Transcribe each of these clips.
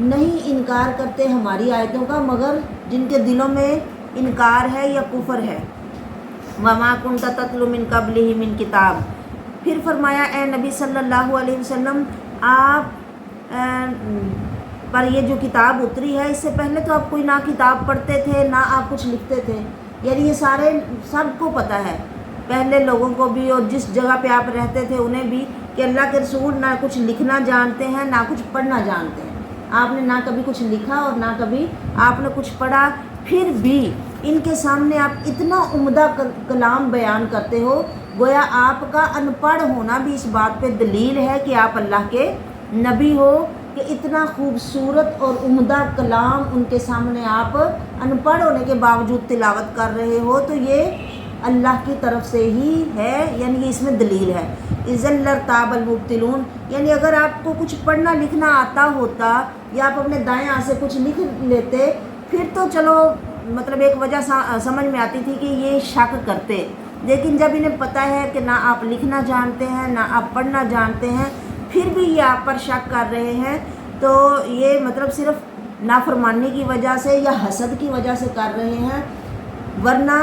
نہیں انکار کرتے ہماری آیتوں کا مگر جن کے دلوں میں انکار ہے یا کفر ہے۔ وما کنت تتلو من قبلہ من کتاب، پھر فرمایا اے نبی صلی اللہ علیہ وسلم آپ پر یہ جو کتاب اتری ہے اس سے پہلے تو آپ کوئی نہ کتاب پڑھتے تھے نہ آپ کچھ لکھتے تھے، یعنی یہ سارے سب کو پتہ ہے، پہلے لوگوں کو بھی اور جس جگہ پہ آپ رہتے تھے انہیں بھی، کہ اللہ کے رسول نہ کچھ لکھنا جانتے ہیں نہ کچھ پڑھنا جانتے ہیں۔ آپ نے نہ کبھی کچھ لکھا اور نہ کبھی آپ نے کچھ پڑھا، پھر بھی ان کے سامنے آپ اتنا عمدہ کلام بیان کرتے ہو، گویا آپ کا ان پڑھ ہونا بھی اس بات پہ دلیل ہے کہ آپ اللہ کے نبی ہو، کہ اتنا خوبصورت اور عمدہ کلام ان کے سامنے آپ ان پڑھ ہونے کے باوجود تلاوت کر رہے ہو، تو یہ اللہ کی طرف سے ہی ہے، یعنی اس میں دلیل ہے۔ اذن لارتاب المبطلون، یعنی اگر آپ کو کچھ پڑھنا لکھنا آتا ہوتا یا آپ اپنے دائیں ہاتھ سے کچھ لکھ لیتے پھر تو چلو مطلب ایک وجہ سمجھ میں آتی تھی کہ یہ شک کرتے، لیکن جب انہیں پتہ ہے کہ نہ آپ لکھنا جانتے ہیں نہ آپ پڑھنا جانتے ہیں، پھر بھی یہ آپ پر شک کر رہے ہیں، تو یہ مطلب صرف نافرمانی کی وجہ سے یا حسد کی وجہ سے کر رہے ہیں، ورنہ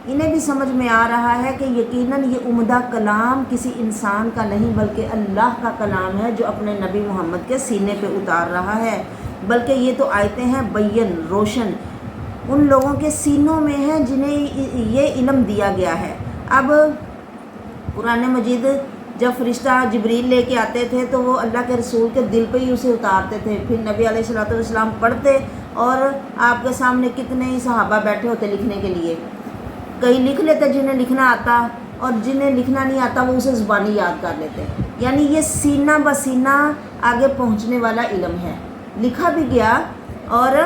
انہیں بھی سمجھ میں آ رہا ہے کہ یقیناً یہ عمدہ کلام کسی انسان کا نہیں بلکہ اللہ کا کلام ہے جو اپنے نبی محمد کے سینے پہ اتار رہا ہے، بلکہ یہ تو آیتیں ہیں بین روشن ان لوگوں کے سینوں میں ہیں جنہیں یہ علم دیا گیا ہے۔ اب قرآن مجید جب فرشتہ جبریل لے کے آتے تھے تو وہ اللہ کے رسول کے دل پہ ہی اسے اتارتے تھے، پھر نبی علیہ الصلوۃ والسلام پڑھتے اور آپ کے سامنے کتنے ہی صحابہ بیٹھے ہوتے لکھنے کے لیے، کئی لکھ لیتے جنہیں لکھنا آتا اور جنہیں لکھنا نہیں آتا وہ اسے زبانی یاد کر لیتے، یعنی یہ سینہ بسینہ آگے پہنچنے والا علم ہے، لکھا بھی گیا اور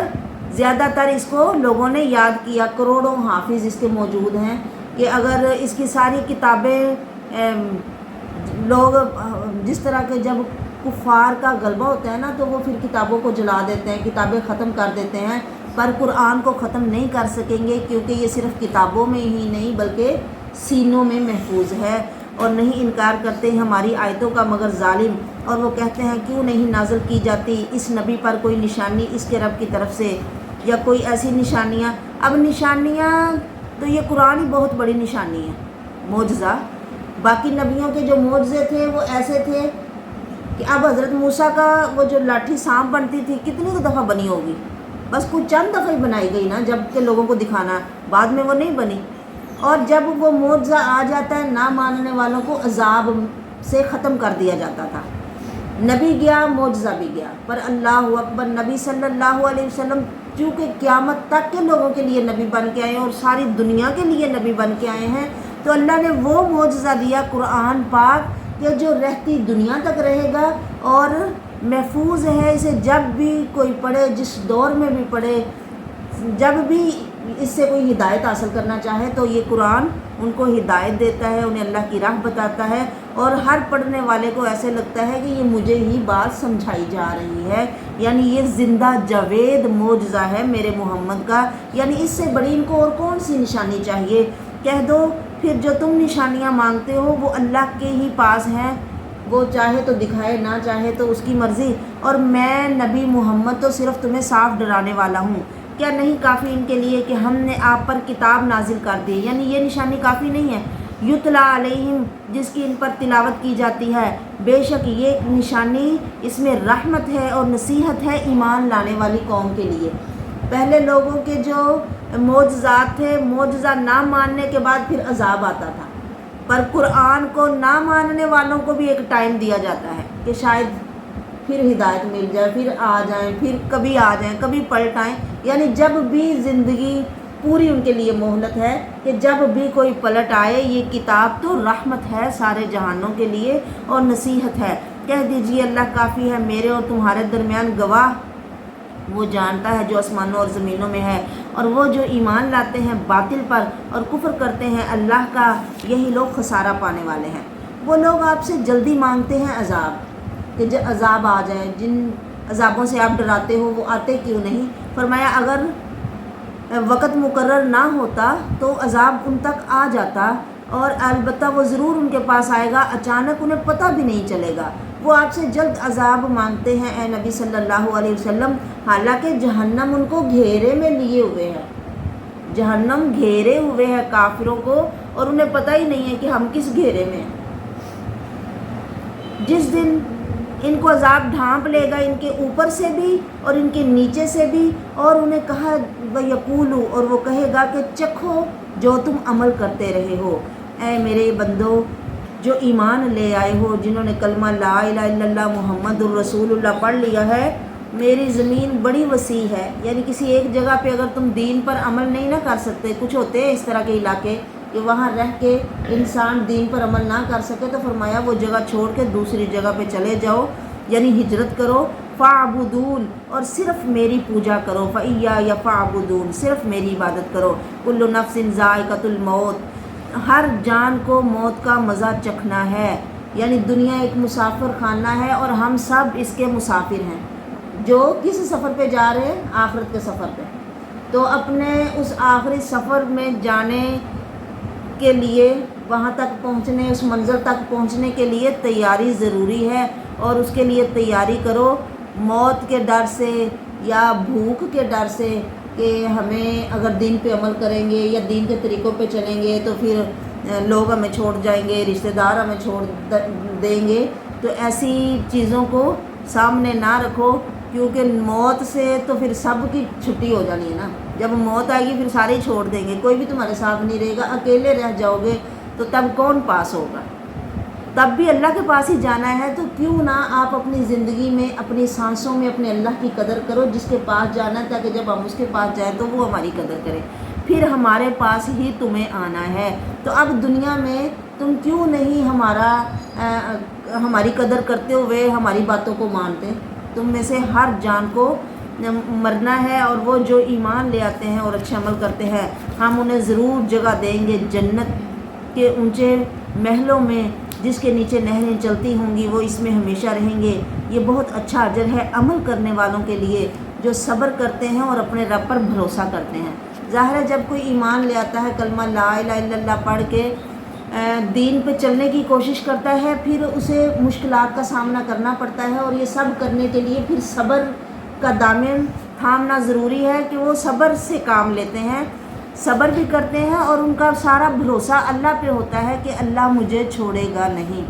زیادہ تر اس کو لوگوں نے یاد کیا، کروڑوں حافظ اس کے موجود ہیں کہ اگر اس کی ساری کتابیں لوگ جس طرح کے جب کفار کا غلبہ ہوتا ہے نا تو وہ پھر کتابوں کو جلا دیتے ہیں، کتابیں ختم کر دیتے ہیں، پر قرآن کو ختم نہیں کر سکیں گے کیونکہ یہ صرف کتابوں میں ہی نہیں بلکہ سینوں میں محفوظ ہے، اور نہیں انکار کرتے ہماری آیتوں کا مگر ظالم، اور وہ کہتے ہیں کیوں نہیں نازل کی جاتی اس نبی پر کوئی نشانی اس کے رب کی طرف سے یا کوئی ایسی نشانیاں۔ اب نشانیاں تو یہ قرآن ہی بہت بڑی نشانی ہے، معجزہ۔ باقی نبیوں کے جو معجزے تھے وہ ایسے تھے کہ اب حضرت موسیٰ کا وہ جو لاٹھی سانپ بنتی تھی کتنی دفعہ بنی ہوگی، بس کچھ چند دفعہ ہی بنائی گئی نا جب کہ لوگوں کو دکھانا، بعد میں وہ نہیں بنی، اور جب وہ معجزہ آ جاتا ہے نہ ماننے والوں کو عذاب سے ختم کر دیا جاتا تھا۔ نبی گیا معجزہ بھی گیا، پر اللہ اکبر نبی صلی اللہ علیہ وسلم چونکہ قیامت تک کے لوگوں کے لیے نبی بن کے آئے ہیں اور ساری دنیا کے لیے نبی بن کے آئے ہیں، تو اللہ نے وہ معجزہ دیا قرآن پاک کہ جو رہتی دنیا تک رہے گا اور محفوظ ہے، اسے جب بھی کوئی پڑھے جس دور میں بھی پڑھے، جب بھی اس سے کوئی ہدایت حاصل کرنا چاہے تو یہ قرآن ان کو ہدایت دیتا ہے، انہیں اللہ کی راہ بتاتا ہے، اور ہر پڑھنے والے کو ایسے لگتا ہے کہ یہ مجھے ہی بات سمجھائی جا رہی ہے، یعنی یہ زندہ جاوید معجزہ ہے میرے محمد کا، یعنی اس سے بڑی ان کو اور کون سی نشانی چاہیے؟ کہہ دو پھر جو تم نشانیاں مانگتے ہو وہ اللہ کے ہی پاس ہیں، وہ چاہے تو دکھائے نہ چاہے تو اس کی مرضی، اور میں نبی محمد تو صرف تمہیں صاف ڈرانے والا ہوں۔ کیا نہیں کافی ان کے لیے کہ ہم نے آپ پر کتاب نازل کر دی، یعنی یہ نشانی کافی نہیں ہے، یتلا علیہم جس کی ان پر تلاوت کی جاتی ہے، بے شک یہ نشانی اس میں رحمت ہے اور نصیحت ہے ایمان لانے والی قوم کے لیے۔ پہلے لوگوں کے جو معجزات تھے، معجزہ نہ ماننے کے بعد پھر عذاب آتا تھا، پر قرآن کو نہ ماننے والوں کو بھی ایک ٹائم دیا جاتا ہے کہ شاید پھر ہدایت مل جائے، پھر آ جائیں، پھر کبھی آ جائیں، کبھی پلٹ آئیں، یعنی جب بھی زندگی پوری ان کے لیے مہلت ہے کہ جب بھی کوئی پلٹ آئے، یہ کتاب تو رحمت ہے سارے جہانوں کے لیے اور نصیحت ہے۔ کہہ دیجئے اللہ کافی ہے میرے اور تمہارے درمیان گواہ، وہ جانتا ہے جو آسمانوں اور زمینوں میں ہے، اور وہ جو ایمان لاتے ہیں باطل پر اور کفر کرتے ہیں اللہ کا، یہی لوگ خسارہ پانے والے ہیں۔ وہ لوگ آپ سے جلدی مانگتے ہیں عذاب، کہ جب عذاب آ جائے، جن عذابوں سے آپ ڈراتے ہو وہ آتے کیوں نہیں؟ فرمایا اگر وقت مقرر نہ ہوتا تو عذاب ان تک آ جاتا، اور البتہ وہ ضرور ان کے پاس آئے گا، اچانک انہیں پتہ بھی نہیں چلے گا، وہ آپ سے جلد عذاب مانگتے ہیں اے نبی صلی اللہ علیہ وسلم، حالانکہ جہنم ان کو گھیرے میں لیے ہوئے ہے، جہنم گھیرے ہوئے ہے کافروں کو، اور انہیں پتہ ہی نہیں ہے کہ ہم کس گھیرے میں ہیں۔ جس دن ان کو عذاب ڈھانپ لے گا، ان کے اوپر سے بھی اور ان کے نیچے سے بھی، اور انہیں کہا وَيَقُولُ، اور وہ کہے گا کہ چکھو جو تم عمل کرتے رہے ہو۔ اے میرے بندو جو ایمان لے آئے ہو، جنہوں نے کلمہ لا الہ الا اللہ محمد الرسول اللہ پڑھ لیا ہے، میری زمین بڑی وسیع ہے، یعنی کسی ایک جگہ پہ اگر تم دین پر عمل نہیں نہ کر سکتے، کچھ ہوتے ہیں اس طرح کے علاقے کہ وہاں رہ کے انسان دین پر عمل نہ کر سکے، تو فرمایا وہ جگہ چھوڑ کے دوسری جگہ پہ چلے جاؤ، یعنی ہجرت کرو، فاعبدون، اور صرف میری پوجا کرو، فإیایا فاعبدون، صرف میری عبادت کرو، کل نفس ذائقۃ الموت، ہر جان کو موت کا مزہ چکھنا ہے، یعنی دنیا ایک مسافر خانہ ہے اور ہم سب اس کے مسافر ہیں، جو کس سفر پہ جا رہے ہیں؟ آخرت کے سفر پہ۔ تو اپنے اس آخری سفر میں جانے کے لیے، وہاں تک پہنچنے، اس منزل تک پہنچنے کے لیے تیاری ضروری ہے، اور اس کے لیے تیاری کرو موت کے ڈر سے یا بھوک کے ڈر سے کہ ہمیں اگر دین پہ عمل کریں گے یا دین کے طریقوں پہ چلیں گے تو پھر لوگ ہمیں چھوڑ جائیں گے، رشتہ دار ہمیں چھوڑ دیں گے، تو ایسی چیزوں کو سامنے نہ رکھو، کیونکہ موت سے تو پھر سب کی چھٹی ہو جانی ہے نا، جب موت آئے گی پھر سارے ہی چھوڑ دیں گے، کوئی بھی تمہارے ساتھ نہیں رہے گا، اکیلے رہ جاؤ گے، تو تب کون پاس ہوگا؟ تب بھی اللہ کے پاس ہی جانا ہے، تو کیوں نہ آپ اپنی زندگی میں، اپنی سانسوں میں اپنے اللہ کی قدر کرو، جس کے پاس جانا ہے، تاکہ جب ہم اس کے پاس جائیں تو وہ ہماری قدر کرے، پھر ہمارے پاس ہی تمہیں آنا ہے۔ تو اب دنیا میں تم کیوں نہیں ہماری قدر کرتے ہوئے ہماری باتوں کو مانتے؟ تم میں سے ہر جان کو مرنا ہے، اور وہ جو ایمان لے آتے ہیں اور اچھے عمل کرتے ہیں، ہم انہیں ضرور جگہ دیں گے جنت کے اونچے محلوں میں، جس کے نیچے نہریں چلتی ہوں گی، وہ اس میں ہمیشہ رہیں گے۔ یہ بہت اچھا اجر ہے عمل کرنے والوں کے لیے، جو صبر کرتے ہیں اور اپنے رب پر بھروسہ کرتے ہیں۔ ظاہر ہے جب کوئی ایمان لے آتا ہے، کلمہ لا الہ الا اللہ پڑھ کے دین پہ چلنے کی کوشش کرتا ہے، پھر اسے مشکلات کا سامنا کرنا پڑتا ہے، اور یہ سب کرنے کے لیے پھر صبر کا دامن تھامنا ضروری ہے کہ وہ صبر سے کام لیتے ہیں، صبر بھی کرتے ہیں، اور ان کا سارا بھروسہ اللہ پہ ہوتا ہے کہ اللہ مجھے چھوڑے گا نہیں۔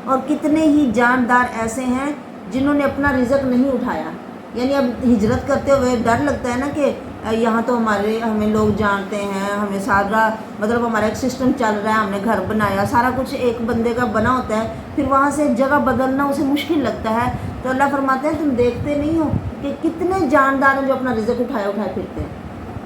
اور کتنے ہی جاندار ایسے ہیں جنہوں نے اپنا رزق نہیں اٹھایا، یعنی اب ہجرت کرتے ہوئے ڈر لگتا ہے نا کہ یہاں تو ہمیں لوگ جانتے ہیں، ہمیں سارا مطلب ہمارا ایک سسٹم چل رہا ہے، ہم نے گھر بنایا، سارا کچھ ایک بندے کا بنا ہوتا ہے، پھر وہاں سے جگہ بدلنا اسے مشکل لگتا ہے، تو اللہ فرماتے ہیں تم دیکھتے نہیں ہو کہ کتنے جاندار ہیں جو اپنا رزق اٹھائے پھرتے ہیں،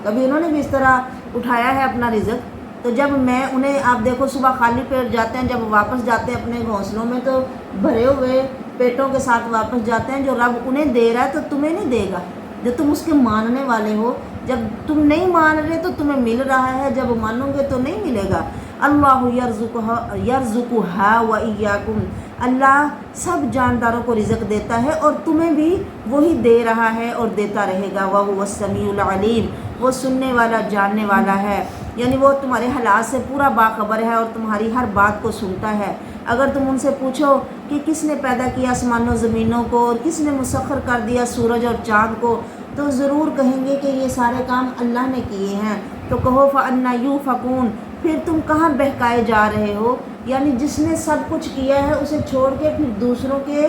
کبھی انہوں نے بھی اس طرح اٹھایا ہے اپنا رزق؟ تو جب میں انہیں، آپ دیکھو صبح خالی پیٹ جاتے ہیں، جب واپس جاتے ہیں اپنے گھونسلوں میں تو بھرے ہوئے پیٹوں کے ساتھ واپس جاتے ہیں، جو رب انہیں دے رہا ہے تو تمہیں نہیں دے گا، جو تم اس کے ماننے والے ہو۔ جب تم نہیں مان رہے تو تمہیں مل رہا ہے، جب مانو گے تو نہیں ملے گا۔ اللہ یرزقھا وإیاکم، اللہ سب جانداروں کو رزق دیتا ہے اور تمہیں بھی وہی دے رہا ہے اور دیتا رہے گا۔ وہو السمیع العلیم، وہ سننے والا جاننے والا ہے، یعنی وہ تمہارے حالات سے پورا باخبر ہے اور تمہاری ہر بات کو سنتا ہے۔ اگر تم ان سے پوچھو کہ کس نے پیدا کیا آسمانوں زمینوں کو اور کس نے مسخر کر دیا سورج اور چاند کو، تو ضرور کہیں گے کہ یہ سارے کام اللہ نے کیے ہیں۔ تو کہو فَأَنَّىٰ يُؤْفَكُونَ، پھر تم کہاں بہکائے جا رہے ہو؟ یعنی جس نے سب کچھ کیا ہے اسے چھوڑ کے پھر دوسروں کے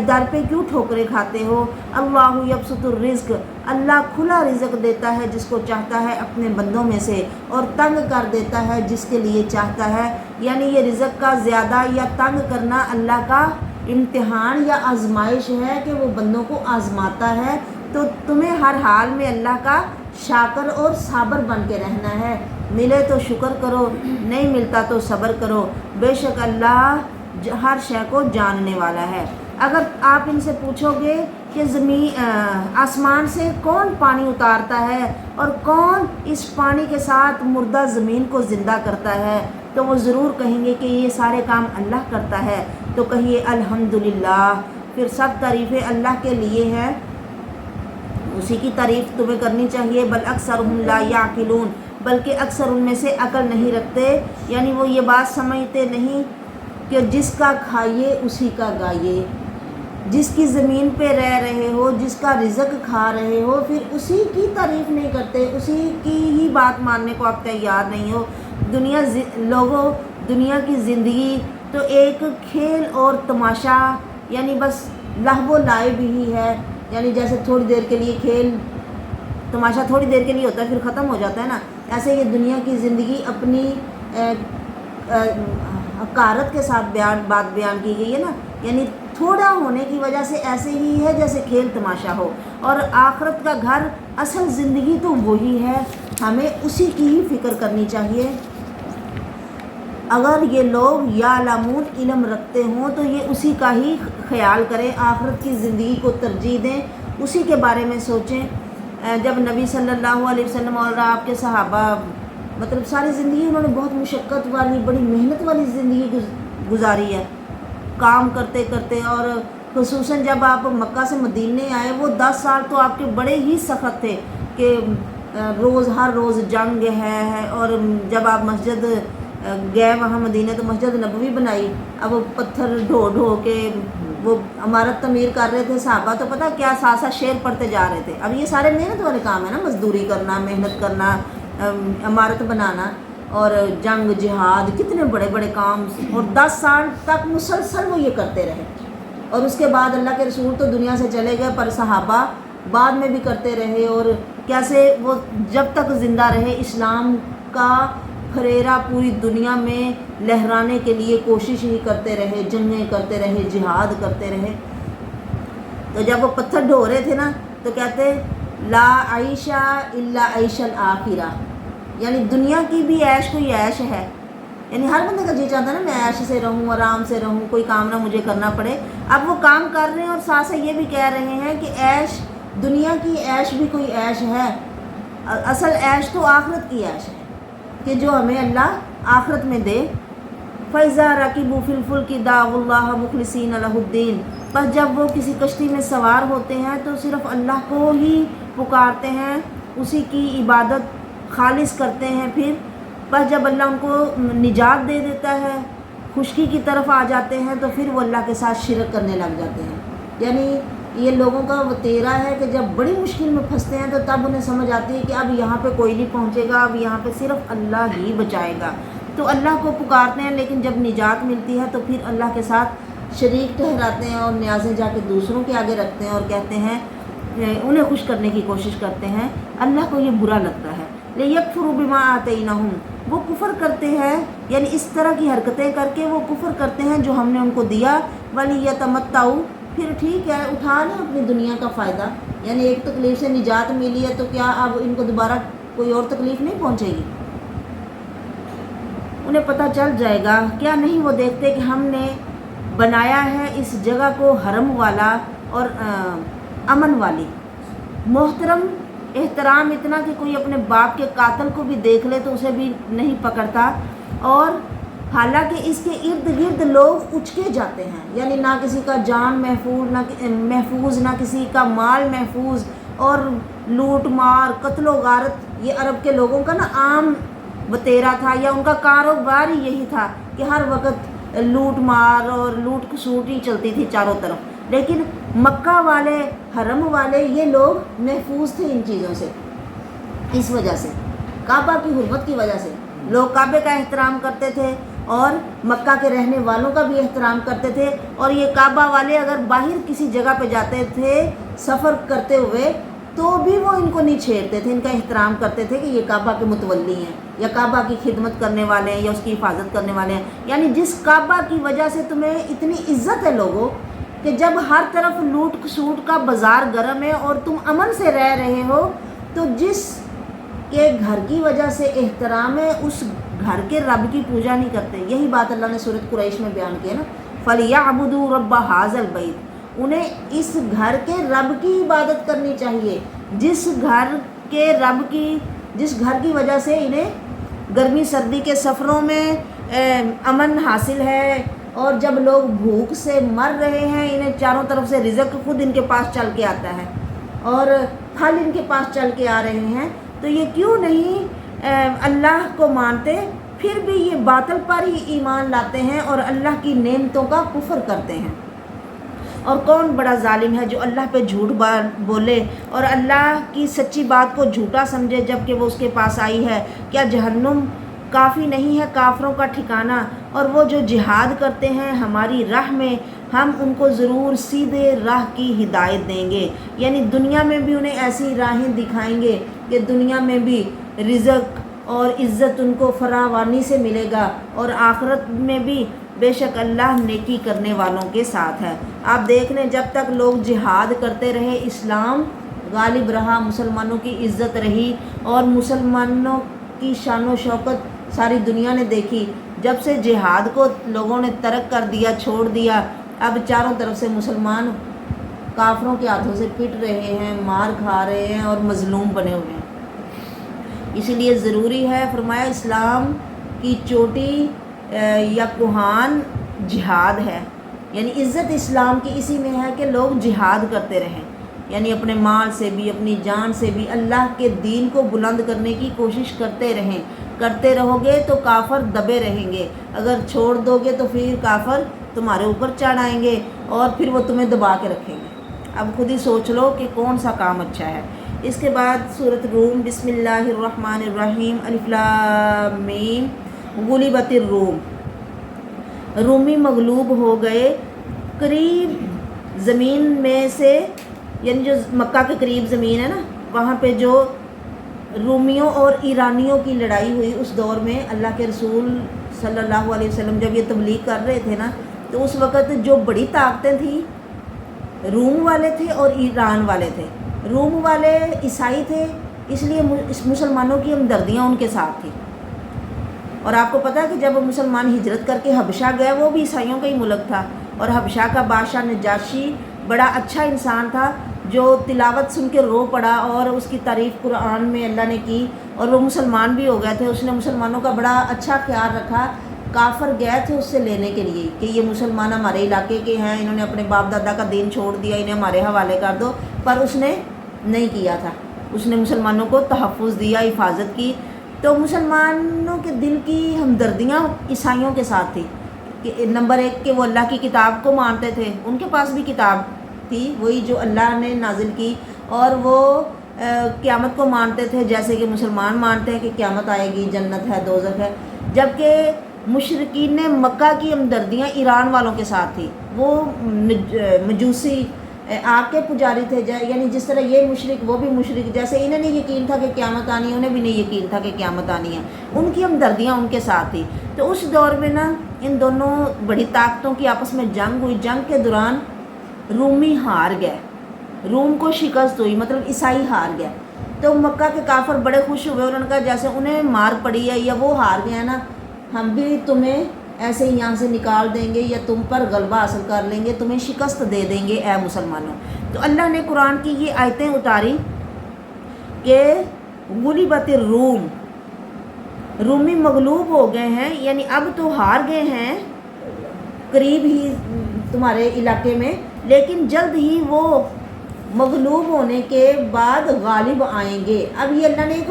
در پہ کیوں ٹھوکریں کھاتے ہو؟ اللہ یبسط الرزق، اللہ کھلا رزق دیتا ہے جس کو چاہتا ہے اپنے بندوں میں سے، اور تنگ کر دیتا ہے جس کے لیے چاہتا ہے۔ یعنی یہ رزق کا زیادہ یا تنگ کرنا اللہ کا امتحان یا آزمائش ہے کہ وہ بندوں کو آزماتا ہے۔ تو تمہیں ہر حال میں اللہ کا شاکر اور صابر بن کے رہنا ہے، ملے تو شکر کرو، نہیں ملتا تو صبر کرو، بے شک اللہ ہر شے کو جاننے والا ہے۔ اگر آپ ان سے پوچھو گے کہ آسمان سے کون پانی اتارتا ہے اور کون اس پانی کے ساتھ مردہ زمین کو زندہ کرتا ہے، تو وہ ضرور کہیں گے کہ یہ سارے کام اللہ کرتا ہے۔ تو کہیے الحمدللہ، پھر سب تعریفیں اللہ کے لیے ہیں، اسی کی تعریف تمہیں کرنی چاہیے۔ بل اکثرهم لا یعقلون، بلکہ اکثر ان میں سے عقل نہیں رکھتے، یعنی وہ یہ بات سمجھتے نہیں کہ جس کا کھائیے اسی کا گائیے، جس کی زمین پہ رہ رہے ہو، جس کا رزق کھا رہے ہو، پھر اسی کی تعریف نہیں کرتے، اسی کی ہی بات ماننے کو آپ تیار نہیں ہو۔ دنیا کی زندگی تو ایک کھیل اور تماشا، یعنی بس لہو و لعب ہی ہے، یعنی جیسے تھوڑی دیر کے لیے کھیل تماشا تھوڑی دیر کے لیے ہوتا ہے پھر ختم ہو جاتا ہے نا، ایسے یہ دنیا کی زندگی اپنی حقارت کے ساتھ بات بیان کی گئی ہے نا، یعنی تھوڑا ہونے کی وجہ سے ایسے ہی ہے جیسے کھیل تماشا ہو، اور آخرت کا گھر اصل زندگی تو وہی ہے، ہمیں اسی کی ہی فکر کرنی چاہیے۔ اگر یہ لوگ یعلمون علم رکھتے ہوں تو یہ اسی کا ہی خیال کریں، آخرت کی زندگی کو ترجیح دیں، اسی کے بارے میں سوچیں۔ جب نبی صلی اللہ علیہ وسلم اور آپ کے صحابہ مطلب ساری زندگی انہوں نے بہت مشقت والی بڑی محنت والی زندگی گزاری ہے، کام کرتے کرتے، اور خصوصاً جب آپ مکہ سے مدینے آئے وہ 10 سال تو آپ کے بڑے ہی سخت تھے کہ ہر روز جنگ ہے، اور جب آپ مسجد گئے وہاں مدینہ تو مسجد نبوی بنائی، اب وہ پتھر ڈھو کے وہ عمارت تعمیر کر رہے تھے صحابہ، تو پتہ کیا ساتھ ساتھ شعر پڑھتے جا رہے تھے۔ اب یہ سارے محنت والے کام ہیں نا، مزدوری کرنا، محنت کرنا، عمارت بنانا، اور جنگ جہاد، کتنے بڑے بڑے کام، اور 10 سال تک مسلسل وہ یہ کرتے رہے، اور اس کے بعد اللہ کے رسول تو دنیا سے چلے گئے، پر صحابہ بعد میں بھی کرتے رہے، اور کیسے وہ جب تک زندہ رہے اسلام کا پھریرا پوری دنیا میں لہرانے کے لیے کوشش ہی کرتے رہے، جنگیں کرتے رہے، جہاد کرتے رہے۔ تو جب وہ پتھر ڈھو رہے تھے نا تو کہتے لا عیشہ الا عیش الآخرہ، یعنی دنیا کی بھی عیش کوئی عیش ہے، یعنی ہر بندے کا جی چاہتا ہے نا میں عیش سے رہوں، آرام سے رہوں، کوئی کام نہ مجھے کرنا پڑے۔ اب وہ کام کر رہے ہیں اور ساتھ سے یہ بھی کہہ رہے ہیں کہ عیش دنیا کی عیش بھی کوئی عیش ہے، اصل عیش تو آخرت کی عیش ہے کہ جو ہمیں اللہ آخرت میں دے۔ فَإِذَا رَكِبُوا فِي الْفُلْكِ دَعَوُا اللَّهَ مُخْلِصِينَ لَهُ الدِّينَ، بس جب وہ کسی کشتی میں سوار ہوتے ہیں تو صرف اللہ کو ہی پکارتے ہیں، اسی کی عبادت خالص کرتے ہیں، پھر بس جب اللہ ان کو نجات دے دیتا ہے، خشکی کی طرف آ جاتے ہیں، تو پھر وہ اللہ کے ساتھ شرک کرنے لگ جاتے ہیں۔ یعنی یہ لوگوں کا وتیرا ہے کہ جب بڑی مشکل میں پھنستے ہیں تو تب انہیں سمجھ آتی ہے کہ اب یہاں پہ کوئی نہیں پہنچے گا، اب یہاں پہ صرف اللہ ہی بچائے گا، تو اللہ کو پکارتے ہیں، لیکن جب نجات ملتی ہے تو پھر اللہ کے ساتھ شریک ٹھہراتے ہیں، اور نیازیں جا کے دوسروں کے آگے رکھتے ہیں، اور کہتے ہیں انہیں خوش کرنے کی کوشش کرتے ہیں۔ اللہ کو یہ برا لگتا ہے۔ لِيَكْفُرُوا بِمَا آتَيْنَاهُمْ، وہ کفر کرتے ہیں، یعنی اس طرح کی حرکتیں کر کے وہ کفر کرتے ہیں جو ہم نے ان کو دیا۔ وَلِيَتَمَتَّعُوا، پھر ٹھیک ہے اٹھا لیں اپنی دنیا کا فائدہ، یعنی ایک تکلیف سے نجات ملی ہے تو کیا اب ان کو دوبارہ کوئی اور تکلیف نہیں پہنچے گی؟ انہیں پتہ چل جائے گا، کیا نہیں وہ دیکھتے کہ ہم نے بنایا ہے اس جگہ کو حرم والا اور امن والی، محترم، احترام اتنا کہ کوئی اپنے باپ کے قاتل کو بھی دیکھ لے تو اسے بھی نہیں پکڑتا، اور حالانکہ اس کے ارد گرد لوگ اچکے جاتے ہیں، یعنی نہ کسی کا جان محفوظ، نہ کسی کا مال محفوظ، اور لوٹ مار، قتل و غارت یہ عرب کے لوگوں کا نا عام وتیرا تھا، یا ان کا کاروبار ہی یہی تھا کہ ہر وقت لوٹ مار اور لوٹ کھسوٹ ہی چلتی تھی چاروں طرف۔ لیکن مکہ والے، حرم والے، یہ لوگ محفوظ تھے ان چیزوں سے، اس وجہ سے کعبہ کی حرمت کی وجہ سے لوگ کعبے کا احترام کرتے تھے، اور مکہ کے رہنے والوں کا بھی احترام کرتے تھے، اور یہ کعبہ والے اگر باہر کسی جگہ پہ جاتے تھے سفر کرتے ہوئے تو بھی وہ ان کو نہیں چھیڑتے تھے، ان کا احترام کرتے تھے کہ یہ کعبہ کے متولی ہیں، یا کعبہ کی خدمت کرنے والے ہیں، یا اس کی حفاظت کرنے والے ہیں۔ یعنی جس کعبہ کی وجہ سے تمہیں اتنی عزت ہے لوگوں، کہ جب ہر طرف لوٹ کھسوٹ کا بازار گرم ہے اور تم امن سے رہ رہے ہو، تو جس کے گھر کی وجہ سے احترام ہے اس گھر کے رب کی پوجا نہیں کرتے۔ یہی بات اللہ نے سورۃ قریش میں بیان کی ہے نا، فَلْيَعْبُدُوا رَبَّ هَٰذَا الْبَيْتِ، انہیں اس گھر کے رب کی عبادت کرنی چاہیے، جس گھر کی وجہ سے انہیں گرمی سردی کے سفروں میں امن حاصل ہے، اور جب لوگ بھوک سے مر رہے ہیں انہیں چاروں طرف سے رزق خود ان کے پاس چل کے آتا ہے، اور پھل ان کے پاس چل کے آ رہے ہیں، تو یہ کیوں نہیں اللہ کو مانتے پھر بھی یہ باطل پر ہی ایمان لاتے ہیں اور اللہ کی نعمتوں کا کفر کرتے ہیں۔ اور کون بڑا ظالم ہے جو اللہ پہ جھوٹ بولے اور اللہ کی سچی بات کو جھوٹا سمجھے جب کہ وہ اس کے پاس آئی ہے؟ کیا جہنم کافی نہیں ہے کافروں کا ٹھکانہ؟ اور وہ جو جہاد کرتے ہیں ہماری راہ میں، ہم ان کو ضرور سیدھے راہ کی ہدایت دیں گے، یعنی دنیا میں بھی انہیں ایسی راہیں دکھائیں گے کہ دنیا میں بھی رزق اور عزت ان کو فراوانی سے ملے گا، اور آخرت میں بھی بے شک اللہ نیکی کرنے والوں کے ساتھ ہے۔ آپ دیکھ لیں جب تک لوگ جہاد کرتے رہے اسلام غالب رہا، مسلمانوں کی عزت رہی اور مسلمانوں کی شان و شوکت ساری دنیا نے دیکھی۔ جب سے جہاد کو لوگوں نے ترک کر دیا، چھوڑ دیا، اب چاروں طرف سے مسلمان کافروں کے ہاتھوں سے پٹ رہے ہیں، مار کھا رہے ہیں اور مظلوم بنے ہوئے ہیں۔ اسی لیے ضروری ہے، فرمایا اسلام کی چوٹی یا کوہان جہاد ہے، یعنی عزت اسلام کی اسی میں ہے کہ لوگ جہاد کرتے رہیں، یعنی اپنے مال سے بھی اپنی جان سے بھی اللہ کے دین کو بلند کرنے کی کوشش کرتے رہیں۔ کرتے رہو گے تو کافر دبے رہیں گے، اگر چھوڑ دو گے تو پھر کافر تمہارے اوپر چڑھ آئیں گے اور پھر وہ تمہیں دبا کے رکھیں گے۔ اب خود ہی سوچ لو کہ کون سا کام اچھا ہے۔ اس کے بعد سورۃ روم، بسم اللہ الرحمن الرحیم، الف لام میم، غلبت الروم، رومی مغلوب ہو گئے۔ قریب زمین میں سے، یعنی جو مکہ کے قریب زمین ہے نا، وہاں پہ جو رومیوں اور ایرانیوں کی لڑائی ہوئی اس دور میں، اللہ کے رسول صلی اللہ علیہ وسلم جب یہ تبلیغ کر رہے تھے نا، تو اس وقت جو بڑی طاقتیں تھیں روم والے تھے اور ایران والے تھے۔ روم والے عیسائی تھے، اس لیے مسلمانوں کی ہمدردیاں ان کے ساتھ تھیں۔ اور آپ کو پتہ ہے کہ جب مسلمان ہجرت کر کے حبشہ گئے، وہ بھی عیسائیوں کا ہی ملک تھا، اور حبشہ کا بادشاہ نجاشی بڑا اچھا انسان تھا جو تلاوت سن کے رو پڑا اور اس کی تعریف قرآن میں اللہ نے کی، اور وہ مسلمان بھی ہو گئے تھے۔ اس نے مسلمانوں کا بڑا اچھا خیال رکھا۔ کافر گئے تھے اس سے لینے کے لیے کہ یہ مسلمان ہمارے علاقے کے ہیں، انہوں نے اپنے باپ دادا کا دین چھوڑ دیا، انہیں ہمارے حوالے کر دو، پر اس نے نہیں کیا تھا۔ اس نے مسلمانوں کو تحفظ دیا، حفاظت کی۔ تو مسلمانوں کے دل کی ہمدردیاں عیسائیوں کے ساتھ تھی کہ نمبر ایک کہ وہ اللہ کی کتاب کو مانتے تھے، ان کے پاس بھی کتاب تھی وہی جو اللہ نے نازل کی، اور وہ قیامت کو مانتے تھے جیسے کہ مسلمان مانتے ہیں کہ قیامت آئے گی، جنت ہے، دوزخ ہے۔ جبکہ مشرکین مکہ کی ہمدردیاں ایران والوں کے ساتھ تھی، وہ مجوسی آگ کے پجاری تھے، یعنی جس طرح یہ مشرک وہ بھی مشرک، جیسے انہیں نہیں یقین تھا کہ قیامت آنی ہے، انہیں بھی نہیں یقین تھا کہ قیامت آنی ہے، ان کی ہمدردیاں ان کے ساتھ تھی۔ تو اس دور میں نا ان دونوں بڑی طاقتوں کی آپس میں جنگ ہوئی۔ جنگ کے دوران رومی ہار گئے، روم کو شکست ہوئی، مطلب عیسائی ہار گئے۔ تو مکہ کے کافر بڑے خوش ہوئے، انہوں نے کہا جیسے انہیں مار پڑی ہے یا وہ ہار گئے ہیں نا، ہم بھی تمہیں ایسے ہی یہاں سے نکال دیں گے یا تم پر غلبہ حاصل کر لیں گے، تمہیں شکست دے دیں گے اے مسلمانوں۔ تو اللہ نے قرآن کی یہ آیتیں اتاری کہ غلبت الروم، رومی مغلوب ہو گئے ہیں، یعنی اب تو ہار گئے ہیں قریب ہی تمہارے علاقے میں، لیکن جلد ہی وہ مغلوب ہونے کے بعد غالب آئیں گے۔ اب یہ اللہ نے ایک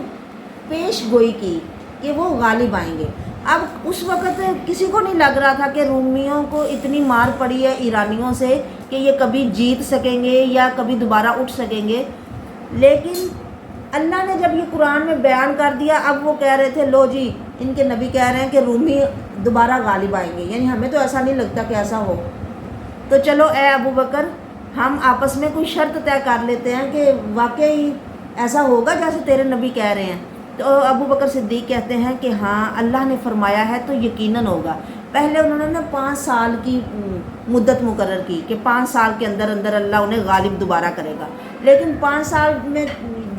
پیش گوئی کی کہ وہ غالب آئیں گے۔ اب اس وقت کسی کو نہیں لگ رہا تھا کہ رومیوں کو اتنی مار پڑی ہے ایرانیوں سے کہ یہ کبھی جیت سکیں گے یا کبھی دوبارہ اٹھ سکیں گے، لیکن اللہ نے جب یہ قرآن میں بیان کر دیا، اب وہ کہہ رہے تھے لو جی ان کے نبی کہہ رہے ہیں کہ رومی دوبارہ غالب آئیں گے، یعنی ہمیں تو ایسا نہیں لگتا کہ ایسا ہو، تو چلو اے ابو بکر ہم آپس میں کوئی شرط طے کر لیتے ہیں کہ واقعی ایسا ہوگا جیسے تیرے نبی کہہ رہے ہیں۔ تو ابو بکر صدیق کہتے ہیں کہ ہاں اللہ نے فرمایا ہے تو یقیناً ہوگا۔ پہلے انہوں نے 5 سال کی مدت مقرر کی کہ 5 سال کے اندر اندر اللہ انہیں غالب دوبارہ کرے گا، لیکن 5 سال میں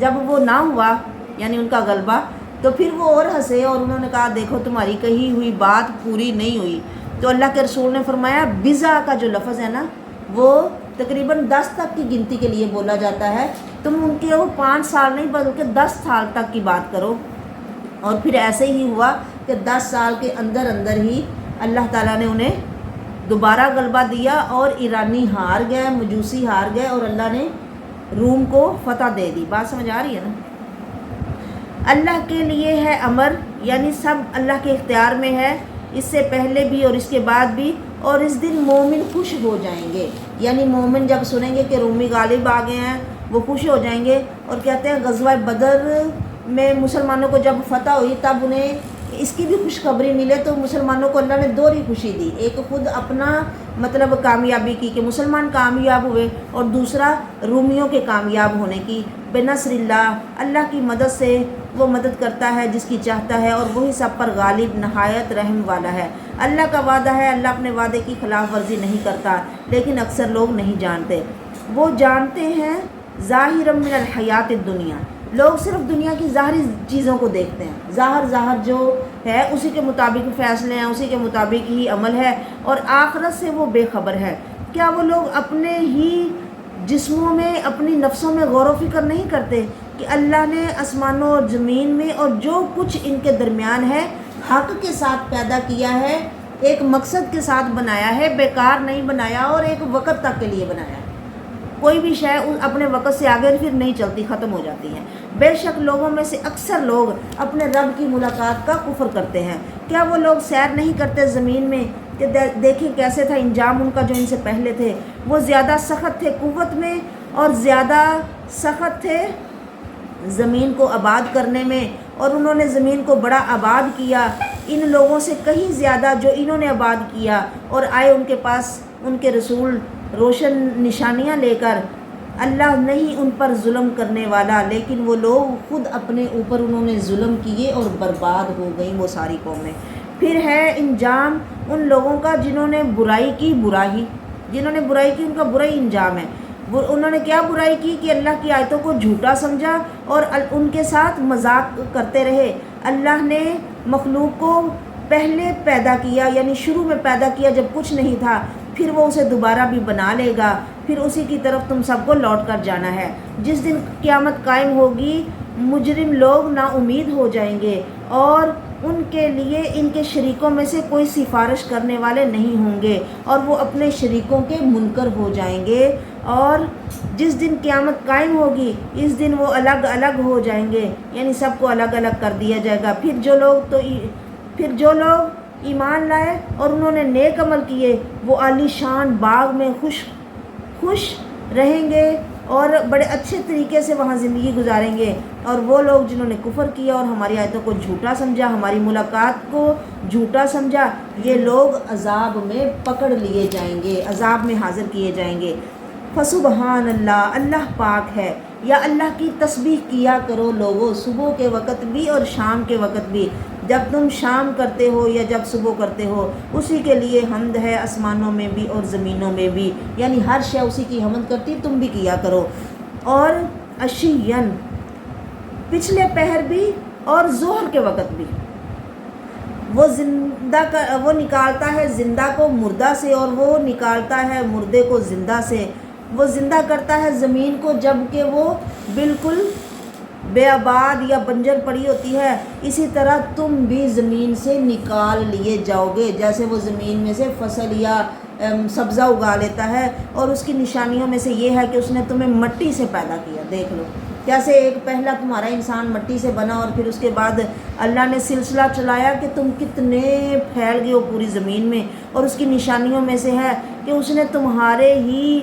جب وہ نہ ہوا یعنی ان کا غلبہ، تو پھر وہ اور ہنسے اور انہوں نے کہا دیکھو تمہاری کہی ہوئی بات پوری نہیں ہوئی۔ تو اللہ کے رسول نے فرمایا بزا کا جو لفظ ہے نا وہ تقریباً 10 تک کی گنتی کے لیے بولا جاتا ہے، تم ان کے وہ 5 سال نہیں بلکہ 10 سال تک کی بات کرو۔ اور پھر ایسے ہی ہوا کہ 10 سال کے اندر اندر ہی اللہ تعالیٰ نے انہیں دوبارہ غلبہ دیا اور ایرانی ہار گئے، مجوسی ہار گئے اور اللہ نے روم کو فتح دے دی۔ بات سمجھ آ رہی ہے نا؟ اللہ کے لیے ہے امر، یعنی سب اللہ کے اختیار میں ہے، اس سے پہلے بھی اور اس کے بعد بھی، اور اس دن مومن خوش ہو جائیں گے، یعنی مومن جب سنیں گے کہ رومی غالب آ گئے ہیں وہ خوش ہو جائیں گے۔ اور کہتے ہیں غزوہ بدر میں مسلمانوں کو جب فتح ہوئی تب انہیں اس کی بھی خوشخبری ملے، تو مسلمانوں کو اللہ نے دوہری خوشی دی، ایک خود اپنا مطلب کامیابی کی کہ مسلمان کامیاب ہوئے، اور دوسرا رومیوں کے کامیاب ہونے کی۔ بنصر اللہ، اللہ کی مدد سے وہ مدد کرتا ہے جس کی چاہتا ہے، اور وہی سب پر غالب نہایت رحم والا ہے۔ اللہ کا وعدہ ہے، اللہ اپنے وعدے کی خلاف ورزی نہیں کرتا، لیکن اکثر لوگ نہیں جانتے۔ وہ جانتے ہیں ظاہر من الحیات الدنیا، لوگ صرف دنیا کی ظاہری چیزوں کو دیکھتے ہیں، ظاہر جو ہے اسی کے مطابق فیصلے ہیں، اسی کے مطابق ہی عمل ہے، اور آخرت سے وہ بے خبر ہے۔ کیا وہ لوگ اپنے ہی جسموں میں، اپنی نفسوں میں غور و فکر نہیں کرتے کہ اللہ نے آسمانوں اور زمین میں اور جو کچھ ان کے درمیان ہے حق کے ساتھ پیدا کیا ہے، ایک مقصد کے ساتھ بنایا ہے، بیکار نہیں بنایا، اور ایک وقت تک کے لیے بنایا ہے۔ کوئی بھی شے اپنے وقت سے آگے پھر نہیں چلتی، ختم ہو جاتی ہیں۔ بے شک لوگوں میں سے اکثر لوگ اپنے رب کی ملاقات کا کفر کرتے ہیں۔ کیا وہ لوگ سیر نہیں کرتے زمین میں کہ دیکھیں کیسے تھا انجام ان کا جو ان سے پہلے تھے؟ وہ زیادہ سخت تھے قوت میں اور زیادہ سخت تھے زمین کو آباد کرنے میں، اور انہوں نے زمین کو بڑا آباد کیا ان لوگوں سے کہیں زیادہ جو انہوں نے آباد کیا، اور آئے ان کے پاس ان کے رسول روشن نشانیاں لے کر۔ اللہ نہیں ان پر ظلم کرنے والا، لیکن وہ لوگ خود اپنے اوپر انہوں نے ظلم کیے اور برباد ہو گئیں وہ ساری قومیں۔ پھر ہے انجام ان لوگوں کا جنہوں نے برائی کی، جنہوں نے برائی کی ان کا برا ہی انجام ہے۔ انہوں نے کیا برائی کی کہ اللہ کی آیتوں کو جھوٹا سمجھا اور ان کے ساتھ مذاق کرتے رہے۔ اللہ نے مخلوق کو پہلے پیدا کیا، یعنی شروع میں پیدا کیا جب کچھ نہیں تھا، پھر وہ اسے دوبارہ بھی بنا لے گا، پھر اسی کی طرف تم سب کو لوٹ کر جانا ہے۔ جس دن قیامت قائم ہوگی مجرم لوگ نا امید ہو جائیں گے، اور ان کے لیے ان کے شریکوں میں سے کوئی سفارش کرنے والے نہیں ہوں گے، اور وہ اپنے شریکوں کے منکر ہو جائیں گے۔ اور جس دن قیامت قائم ہوگی اس دن وہ الگ الگ ہو جائیں گے، یعنی سب کو الگ الگ کر دیا جائے گا۔ پھر جو لوگ ایمان لائے اور انہوں نے نیک عمل کیے وہ عالی شان باغ میں خوش رہیں گے اور بڑے اچھے طریقے سے وہاں زندگی گزاریں گے۔ اور وہ لوگ جنہوں نے کفر کیا اور ہماری آیتوں کو جھوٹا سمجھا، ہماری ملاقات کو جھوٹا سمجھا، یہ لوگ عذاب میں پکڑ لیے جائیں گے، عذاب میں حاضر کیے جائیں گے۔ فسبحان اللہ، اللہ پاک ہے، یا اللہ کی تسبیح کیا کرو لوگو، صبح کے وقت بھی اور شام کے وقت بھی، جب تم شام کرتے ہو یا جب صبح کرتے ہو، اسی کے لیے حمد ہے آسمانوں میں بھی اور زمینوں میں بھی، یعنی ہر شے اسی کی حمد کرتی، تم بھی کیا کرو۔ اور عشین، پچھلے پہر بھی اور ظہر کے وقت بھی، وہ نکالتا ہے زندہ کو مردہ سے، اور وہ نکالتا ہے مردے کو زندہ سے۔ وہ زندہ کرتا ہے زمین کو جب کہ وہ بالکل بے آباد یا بنجر پڑی ہوتی ہے، اسی طرح تم بھی زمین سے نکال لیے جاؤ گے، جیسے وہ زمین میں سے فصل یا سبزہ اگا لیتا ہے۔ اور اس کی نشانیوں میں سے یہ ہے کہ اس نے تمہیں مٹی سے پیدا کیا۔ دیکھ لو کیسے ایک پہلا تمہارا انسان مٹی سے بنا، اور پھر اس کے بعد اللہ نے سلسلہ چلایا کہ تم کتنے پھیل گئے ہو پوری زمین میں۔ اور اس کی نشانیوں میں سے ہے کہ اس نے تمہارے ہی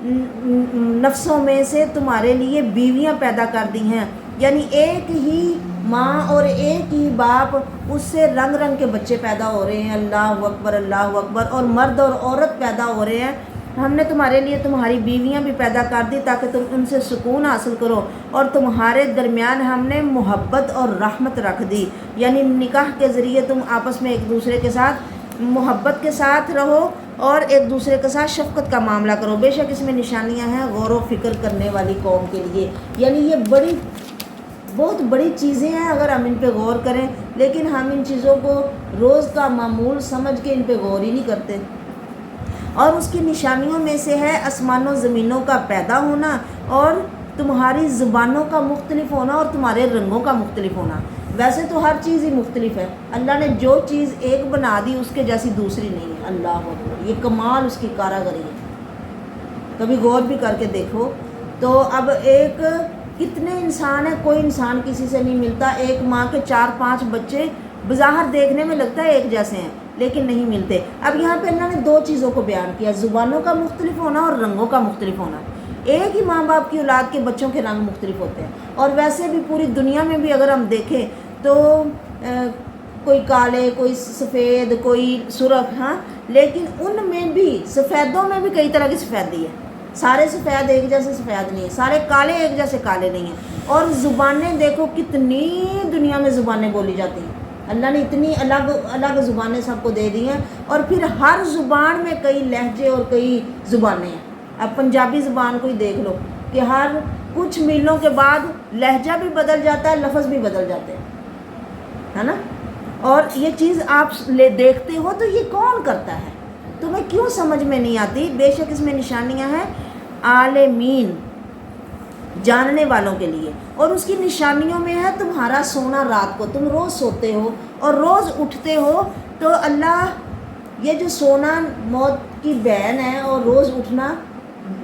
نفسوں میں سے تمہارے لیے بیویاں پیدا کر دی ہیں، یعنی ایک ہی ماں اور ایک ہی باپ، اس سے رنگ رنگ کے بچے پیدا ہو رہے ہیں۔ اللہ اکبر، اللہ اکبر۔ اور مرد اور عورت پیدا ہو رہے ہیں۔ ہم نے تمہارے لیے تمہاری بیویاں بھی پیدا کر دی تاکہ تم ان سے سکون حاصل کرو، اور تمہارے درمیان ہم نے محبت اور رحمت رکھ دی، یعنی نکاح کے ذریعے تم آپس میں ایک دوسرے کے ساتھ محبت کے ساتھ رہو اور ایک دوسرے کے ساتھ شفقت کا معاملہ کرو۔ بے شک اس میں نشانیاں ہیں غور و فکر کرنے والی قوم کے لیے، یعنی یہ بہت بڑی چیزیں ہیں اگر ہم ان پہ غور کریں، لیکن ہم ان چیزوں کو روز کا معمول سمجھ کے ان پہ غور ہی نہیں کرتے۔ اور اس کی نشانیوں میں سے ہے آسمانوں زمینوں کا پیدا ہونا، اور تمہاری زبانوں کا مختلف ہونا، اور تمہارے رنگوں کا مختلف ہونا۔ ویسے تو ہر چیز ہی مختلف ہے، اللہ نے جو چیز ایک بنا دی اس کے جیسی دوسری نہیں ہے۔ اللہ اکبر، یہ کمال اس کی کاراگری ہے، کبھی غور بھی کر کے دیکھو۔ تو اب ایک کتنے انسان ہیں، کوئی انسان کسی سے نہیں ملتا، ایک ماں کے 4-5 بچے بظاہر دیکھنے میں لگتا ہے ایک جیسے ہیں لیکن نہیں ملتے۔ اب یہاں پہ اللہ نے 2 چیزوں کو بیان کیا، زبانوں کا مختلف ہونا اور رنگوں کا مختلف ہونا۔ ایک ہی ماں باپ کی اولاد کے بچوں کے رنگ مختلف ہوتے ہیں، اور ویسے بھی پوری دنیا میں بھی اگر ہم دیکھیں تو کوئی کالے، کوئی سفید، کوئی سرخ، ہاں، لیکن ان میں بھی سفیدوں میں بھی کئی طرح کی سفیدی ہے، سارے سفید ایک جیسے سفید نہیں ہیں، سارے کالے ایک جیسے کالے نہیں ہیں۔ اور زبانیں دیکھو کتنی دنیا میں زبانیں بولی جاتی ہیں، اللہ نے اتنی الگ الگ زبانیں سب کو دے دی ہیں، اور پھر ہر زبان میں کئی لہجے اور کئی زبانیں ہیں۔ اب پنجابی زبان کو ہی دیکھ لو کہ ہر کچھ میلوں کے بعد لہجہ بھی بدل جاتا ہے، لفظ بھی بدل جاتے ہیں، ہے نا؟ اور یہ چیز آپ دیکھتے ہو تو یہ کون کرتا ہے؟ تمہیں کیوں سمجھ میں نہیں آتی؟ بے شک اس میں نشانیاں ہیں عالمین، جاننے والوں کے لیے، اور اس کی نشانیوں میں ہے تمہارا سونا رات کو، تم روز سوتے ہو اور روز اٹھتے ہو، تو اللہ یہ جو سونا موت کی بہن ہے اور روز اٹھنا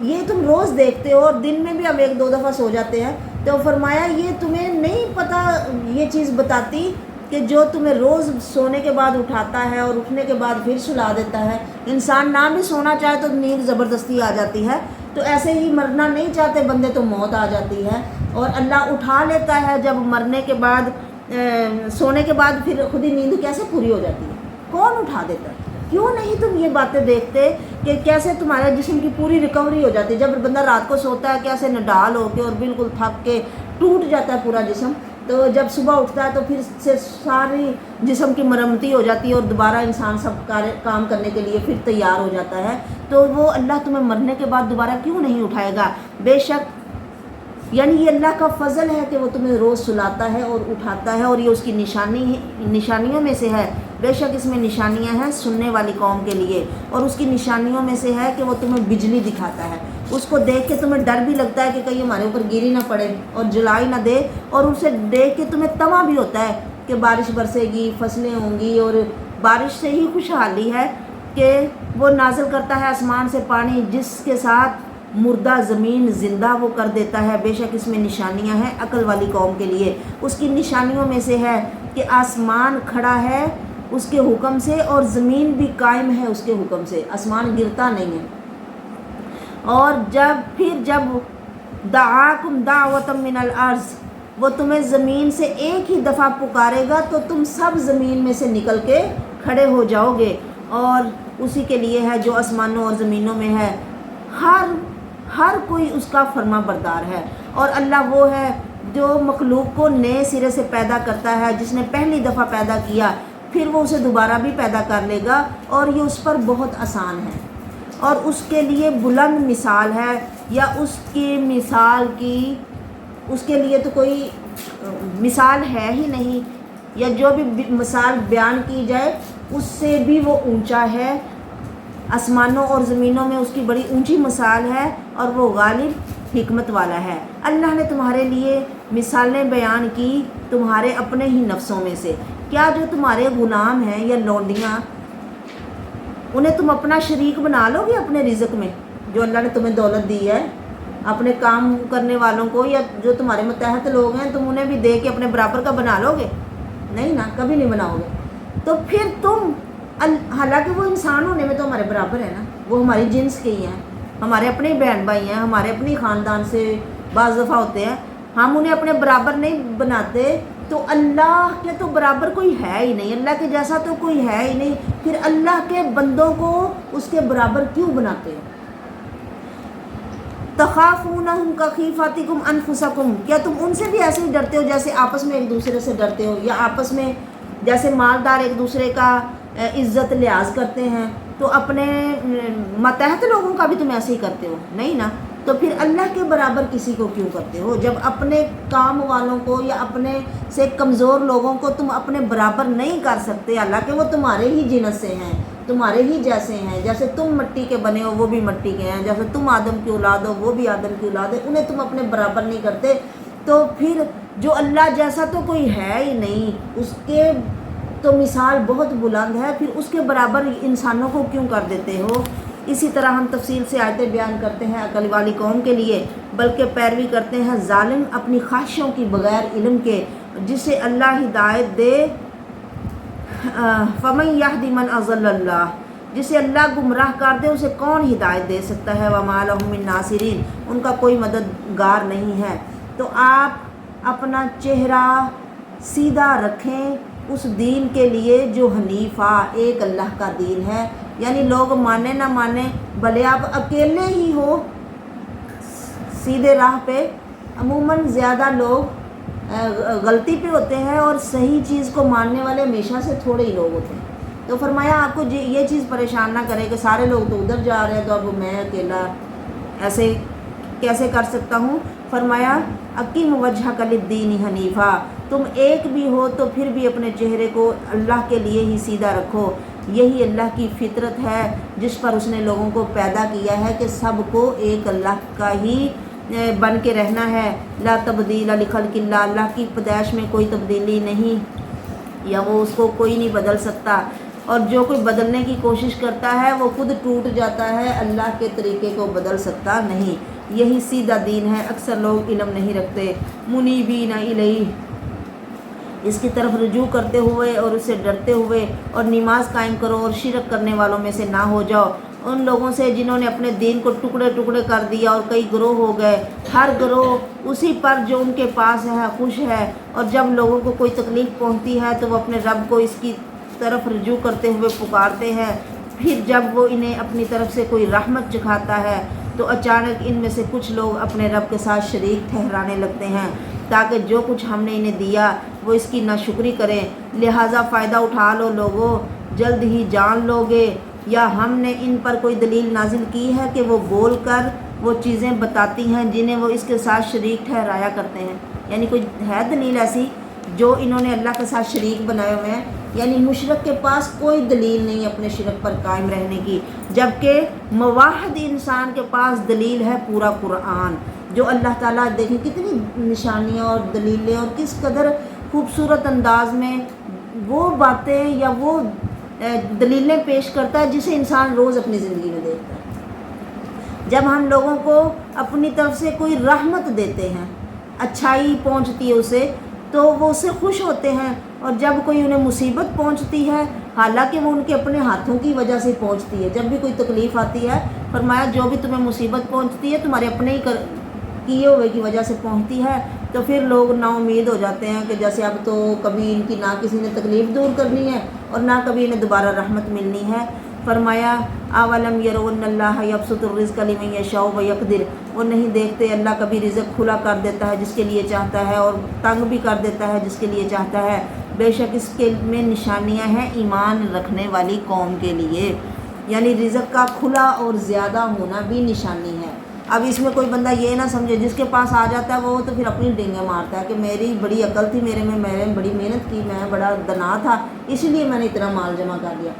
یہ تم روز دیکھتے ہو، اور دن میں بھی ہم 1-2 دفعہ سو جاتے ہیں، تو فرمایا یہ تمہیں نہیں پتہ، یہ چیز بتاتی کہ جو تمہیں روز سونے کے بعد اٹھاتا ہے اور اٹھنے کے بعد پھر سلا دیتا ہے۔ انسان نہ بھی سونا چاہے تو نیند زبردستی آ جاتی ہے، تو ایسے ہی مرنا نہیں چاہتے بندے تو موت آ جاتی ہے، اور اللہ اٹھا لیتا ہے جب مرنے کے بعد، سونے کے بعد پھر خود ہی نیند کیسے پوری ہو جاتی ہے؟ کون اٹھا دیتا ہے؟ کیوں نہیں تم یہ باتیں دیکھتے کہ کیسے تمہارے جسم کی پوری ریکوری ہو جاتی ہے؟ جب بندہ رات کو سوتا ہے کیسے نڈال ہو کے اور بالکل تھک کے ٹوٹ جاتا ہے پورا جسم، تو جب صبح اٹھتا ہے تو پھر سے ساری جسم کی مرمتی ہو جاتی ہے اور دوبارہ انسان سب کام کرنے کے لیے پھر تیار ہو جاتا ہے۔ تو وہ اللہ تمہیں مرنے کے بعد دوبارہ کیوں نہیں اٹھائے گا؟ بے شک یعنی یہ اللہ کا فضل ہے کہ وہ تمہیں روز سلاتا ہے اور اٹھاتا ہے، اور یہ اس کی نشانیوں میں سے ہے۔ بے شک اس میں نشانیاں ہیں سننے والی قوم کے لیے، اور اس کی نشانیوں میں سے ہے کہ وہ تمہیں بجلی دکھاتا ہے، اس کو دیکھ کے تمہیں ڈر بھی لگتا ہے کہ کہیں ہمارے اوپر گری نہ پڑے اور جلائی نہ دے، اور اسے دیکھ کے تمہیں طمع بھی ہوتا ہے کہ بارش برسے گی، فصلیں ہوں گی، اور بارش سے ہی خوشحالی ہے کہ وہ نازل کرتا ہے آسمان سے پانی جس کے ساتھ مردہ زمین زندہ وہ کر دیتا ہے۔ بے شک اس میں نشانیاں ہیں عقل والی قوم کے لیے۔ اس کی نشانیوں میں سے ہے کہ آسمان کھڑا ہے اس کے حکم سے، اور زمین بھی قائم ہے اس کے حکم سے، آسمان گرتا نہیں ہے۔ اور جب دعاکم دعوۃ من الارض، وہ تمہیں زمین سے ایک ہی دفعہ پکارے گا تو تم سب زمین میں سے نکل کے کھڑے ہو جاؤ گے، اور اسی کے لیے ہے جو آسمانوں اور زمینوں میں ہے، ہر کوئی اس کا فرما بردار ہے۔ اور اللہ وہ ہے جو مخلوق کو نئے سرے سے پیدا کرتا ہے، جس نے پہلی دفعہ پیدا کیا پھر وہ اسے دوبارہ بھی پیدا کر لے گا، اور یہ اس پر بہت آسان ہے، اور اس کے لیے بلند مثال ہے، یا اس کی مثال کی اس کے لیے تو کوئی مثال ہے ہی نہیں، یا جو بھی مثال بیان کی جائے اس سے بھی وہ اونچا ہے۔ آسمانوں اور زمینوں میں اس کی بڑی اونچی مثال ہے، اور وہ غالب حکمت والا ہے۔ اللہ نے تمہارے لیے مثالیں بیان کی تمہارے اپنے ہی نفسوں میں سے۔ کیا جو تمہارے غلام ہیں یا لونڈیاں، انہیں تم اپنا شریک بنا لو گے اپنے رزق میں؟ جو اللہ نے تمہیں دولت دی ہے، اپنے کام کرنے والوں کو یا جو تمہارے متحد لوگ ہیں، تم انہیں بھی دے کے اپنے برابر کا بنا لو گے؟ نہیں نا، کبھی نہیں بناؤ گے۔ تو پھر تم، حالانکہ وہ انسان ہونے میں تو ہمارے برابر ہے نا، وہ ہماری جنس کے ہی ہیں، ہمارے اپنے بہن بھائی ہیں، ہمارے اپنے خاندان سے بعض دفعہ ہوتے ہیں، ہم انہیں اپنے برابر نہیں بناتے، تو اللہ کے تو برابر کوئی ہے ہی نہیں، اللہ کے جیسا تو کوئی ہے ہی نہیں، پھر اللہ کے بندوں کو اس کے برابر کیوں بناتے ہیں؟ تخافونہم کخیفتکم انفسکم، کیا تم ان سے بھی ایسے ہی ڈرتے ہو جیسے آپس میں ایک دوسرے سے ڈرتے ہو، یا آپس میں جیسے مالدار ایک دوسرے کا عزت لحاظ کرتے ہیں، تو اپنے ماتحت لوگوں کا بھی تم ایسے ہی کرتے ہو؟ نہیں نا، تو پھر اللہ کے برابر کسی کو کیوں کرتے ہو؟ جب اپنے کام والوں کو یا اپنے سے کمزور لوگوں کو تم اپنے برابر نہیں کر سکتے، حالانکہ وہ تمہارے ہی جنس سے ہیں، تمہارے ہی جیسے ہیں، جیسے تم مٹی کے بنے ہو وہ بھی مٹی کے ہیں، جیسے تم آدم کی اولاد ہو وہ بھی آدم کی اولاد ہے، انہیں تم اپنے برابر نہیں کرتے، تو پھر جو اللہ جیسا تو کوئی ہے ہی نہیں، اس کے تو مثال بہت بلند ہے، پھر اس کے برابر انسانوں کو کیوں کر دیتے ہو؟ اسی طرح ہم تفصیل سے آیتیں بیان کرتے ہیں عقل والی قوم کے لیے، بلکہ پیروی کرتے ہیں ظالم اپنی خواہشوں کی بغیر علم کے، جسے اللہ ہدایت دے فمن یہدی من اضل اللہ، جسے اللہ گمراہ کر دے اسے کون ہدایت دے سکتا ہے، وما لہم من ناصرین، ان کا کوئی مددگار نہیں ہے۔ تو آپ اپنا چہرہ سیدھا رکھیں اس دین کے لیے جو حنیفہ ایک اللہ کا دین ہے، یعنی لوگ مانے نہ مانے، بھلے آپ اکیلے ہی ہو سیدھے راہ پہ، عموماً زیادہ لوگ غلطی پہ ہوتے ہیں اور صحیح چیز کو ماننے والے ہمیشہ سے تھوڑے ہی لوگ ہوتے ہیں۔ تو فرمایا آپ کو یہ چیز پریشان نہ کرے کہ سارے لوگ تو ادھر جا رہے ہیں تو اب میں اکیلا ایسے کیسے کر سکتا ہوں۔ فرمایا اقیم وجہک للدین حنیفہ، تم ایک بھی ہو تو پھر بھی اپنے چہرے کو اللہ کے لیے ہی سیدھا رکھو، یہی اللہ کی فطرت ہے جس پر اس نے لوگوں کو پیدا کیا ہے کہ سب کو ایک اللہ کا ہی بن کے رہنا ہے۔ لا تبدیل لخلق اللہ، اللہ کی پیدائش میں کوئی تبدیلی نہیں، یا وہ اس کو کوئی نہیں بدل سکتا، اور جو کوئی بدلنے کی کوشش کرتا ہے وہ خود ٹوٹ جاتا ہے، اللہ کے طریقے کو بدل سکتا نہیں۔ یہی سیدھا دین ہے، اکثر لوگ علم نہیں رکھتے۔ منیبین الیہ، اس کی طرف رجوع کرتے ہوئے اور اس سے ڈرتے ہوئے، اور نماز قائم کرو اور شرک کرنے والوں میں سے نہ ہو جاؤ، ان لوگوں سے جنہوں نے اپنے دین کو ٹکڑے ٹکڑے کر دیا اور کئی گروہ ہو گئے، ہر گروہ اسی پر جو ان کے پاس ہے خوش ہے، اور جب لوگوں کو کوئی تکلیف پہنچتی ہے تو وہ اپنے رب کو اس کی طرف رجوع کرتے ہوئے پکارتے ہیں، پھر جب وہ انہیں اپنی طرف سے کوئی رحمت چکھاتا ہے تو اچانک ان میں سے کچھ لوگ اپنے رب کے ساتھ شریک ٹھہرانے لگتے ہیں تاکہ جو کچھ ہم نے انہیں دیا وہ اس کی ناشکری کریں۔ لہٰذا فائدہ اٹھا لو لوگوں، جلد ہی جان لو گے، یا ہم نے ان پر کوئی دلیل نازل کی ہے کہ وہ بول کر وہ چیزیں بتاتی ہیں جنہیں وہ اس کے ساتھ شریک ٹھہرایا کرتے ہیں، یعنی کوئی ہے دلیل ایسی جو انہوں نے اللہ کے ساتھ شریک بنائے ہوئے ہیں، یعنی مشرک کے پاس کوئی دلیل نہیں اپنے شرک پر قائم رہنے کی، جبکہ موحد انسان کے پاس دلیل ہے پورا قرآن، جو اللہ تعالیٰ دیکھیں کتنی نشانیاں اور دلیلیں اور کس قدر خوبصورت انداز میں وہ باتیں یا وہ دلیلیں پیش کرتا ہے جسے انسان روز اپنی زندگی میں دیکھتا ہے۔ جب ہم لوگوں کو اپنی طرف سے کوئی رحمت دیتے ہیں، اچھائی پہنچتی ہے اسے، تو وہ اس سے خوش ہوتے ہیں، اور جب کوئی انہیں مصیبت پہنچتی ہے، حالانکہ وہ ان کے اپنے ہاتھوں کی وجہ سے پہنچتی ہے، جب بھی کوئی تکلیف آتی ہے فرمایا جو بھی تمہیں مصیبت پہنچتی ہے تمہارے اپنے ہی کیے ہوئے کی وجہ سے پہنچتی ہے، تو پھر لوگ نا امید ہو جاتے ہیں کہ جیسے اب تو کبھی ان کی نہ کسی نے تکلیف دور کرنی ہے اور نہ کبھی انہیں دوبارہ رحمت ملنی ہے۔ فرمایا اولم یروا ان اللہ یبسط الرزق لمن یشاء ویقدر، وہ نہیں دیکھتے اللہ کبھی رزق کھلا کر دیتا ہے جس کے لیے چاہتا ہے اور تنگ بھی کر دیتا ہے جس کے لیے چاہتا ہے، بے شک اس کے میں نشانیاں ہیں ایمان رکھنے والی قوم کے لیے، یعنی رزق کا کھلا اور زیادہ ہونا بھی نشانی ہے۔ اب اس میں کوئی بندہ یہ نہ سمجھے جس کے پاس آ جاتا ہے وہ تو پھر اپنی ڈینگیں مارتا ہے کہ میری بڑی عقل تھی، میں نے بڑی محنت کی، میں بڑا دنا تھا اس لیے میں نے اتنا مال جمع کر لیا،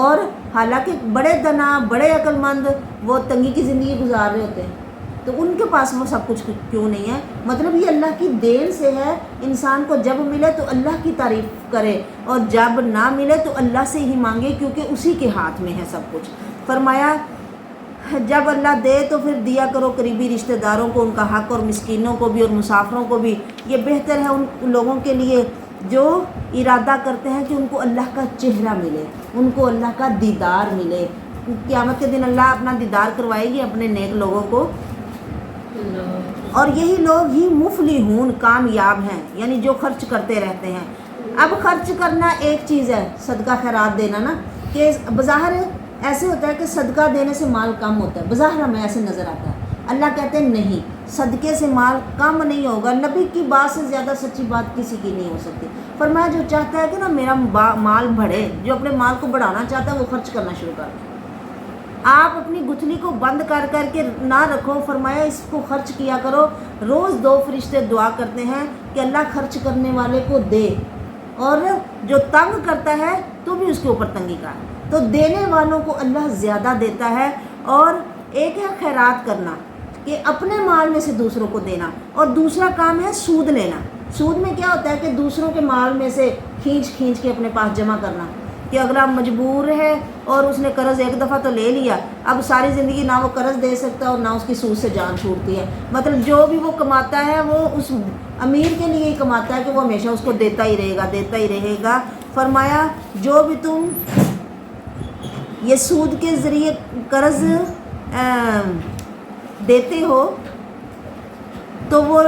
اور حالانکہ بڑے دنا بڑے عقل مند وہ تنگی کی زندگی گزار رہے ہوتے ہیں، تو ان کے پاس وہ سب کچھ کیوں نہیں ہے؟ مطلب یہ اللہ کی دین سے ہے، انسان کو جب ملے تو اللہ کی تعریف کرے اور جب نہ ملے تو اللہ سے ہی مانگے کیونکہ اسی کے ہاتھ میں ہے سب کچھ۔ فرمایا جب اللہ دے تو پھر دیا کرو قریبی رشتہ داروں کو ان کا حق، اور مسکینوں کو بھی اور مسافروں کو بھی، یہ بہتر ہے ان لوگوں کے لیے جو ارادہ کرتے ہیں کہ ان کو اللہ کا چہرہ ملے، ان کو اللہ کا دیدار ملے۔ قیامت کے دن اللہ اپنا دیدار کروائے گی اپنے نیک لوگوں کو، اور یہی لوگ ہی مفلحون کامیاب ہیں، یعنی جو خرچ کرتے رہتے ہیں۔ اب خرچ کرنا ایک چیز ہے، صدقہ خیرات دینا نا، کہ بظاہر ایسے ہوتا ہے کہ صدقہ دینے سے مال کم ہوتا ہے، بظاہر ہمیں ایسے نظر آتا ہے، اللہ کہتے ہیں نہیں، صدقے سے مال کم نہیں ہوگا، نبی کی بات سے زیادہ سچی بات کسی کی نہیں ہو سکتی۔ فرمایا جو چاہتا ہے کہ نا میرا مال بڑھے، جو اپنے مال کو بڑھانا چاہتا ہے وہ خرچ کرنا شروع کر دے، آپ اپنی گتھلی کو بند کر کے نہ رکھو، فرمایا اس کو خرچ کیا کرو۔ روز 2 فرشتے دعا کرتے ہیں کہ اللہ خرچ کرنے والے کو دے، اور جو تنگ کرتا ہے تو بھی اس کے اوپر تنگی کا ہے، تو دینے والوں کو اللہ زیادہ دیتا ہے۔ اور ایک ہے خیرات کرنا کہ اپنے مال میں سے دوسروں کو دینا، اور دوسرا کام ہے سود لینا۔ سود میں کیا ہوتا ہے کہ دوسروں کے مال میں سے کھینچ کے اپنے پاس جمع کرنا، کہ اگلا مجبور ہے اور اس نے قرض ایک دفعہ تو لے لیا، اب ساری زندگی نہ وہ قرض دے سکتا اور نہ اس کی سود سے جان چھوٹتی ہے۔ مطلب جو بھی وہ کماتا ہے وہ اس امیر کے لیے ہی کماتا ہے کہ وہ ہمیشہ اس کو دیتا ہی رہے گا۔ فرمایا جو بھی تم یہ سود کے ذریعے قرض دیتے ہو تو وہ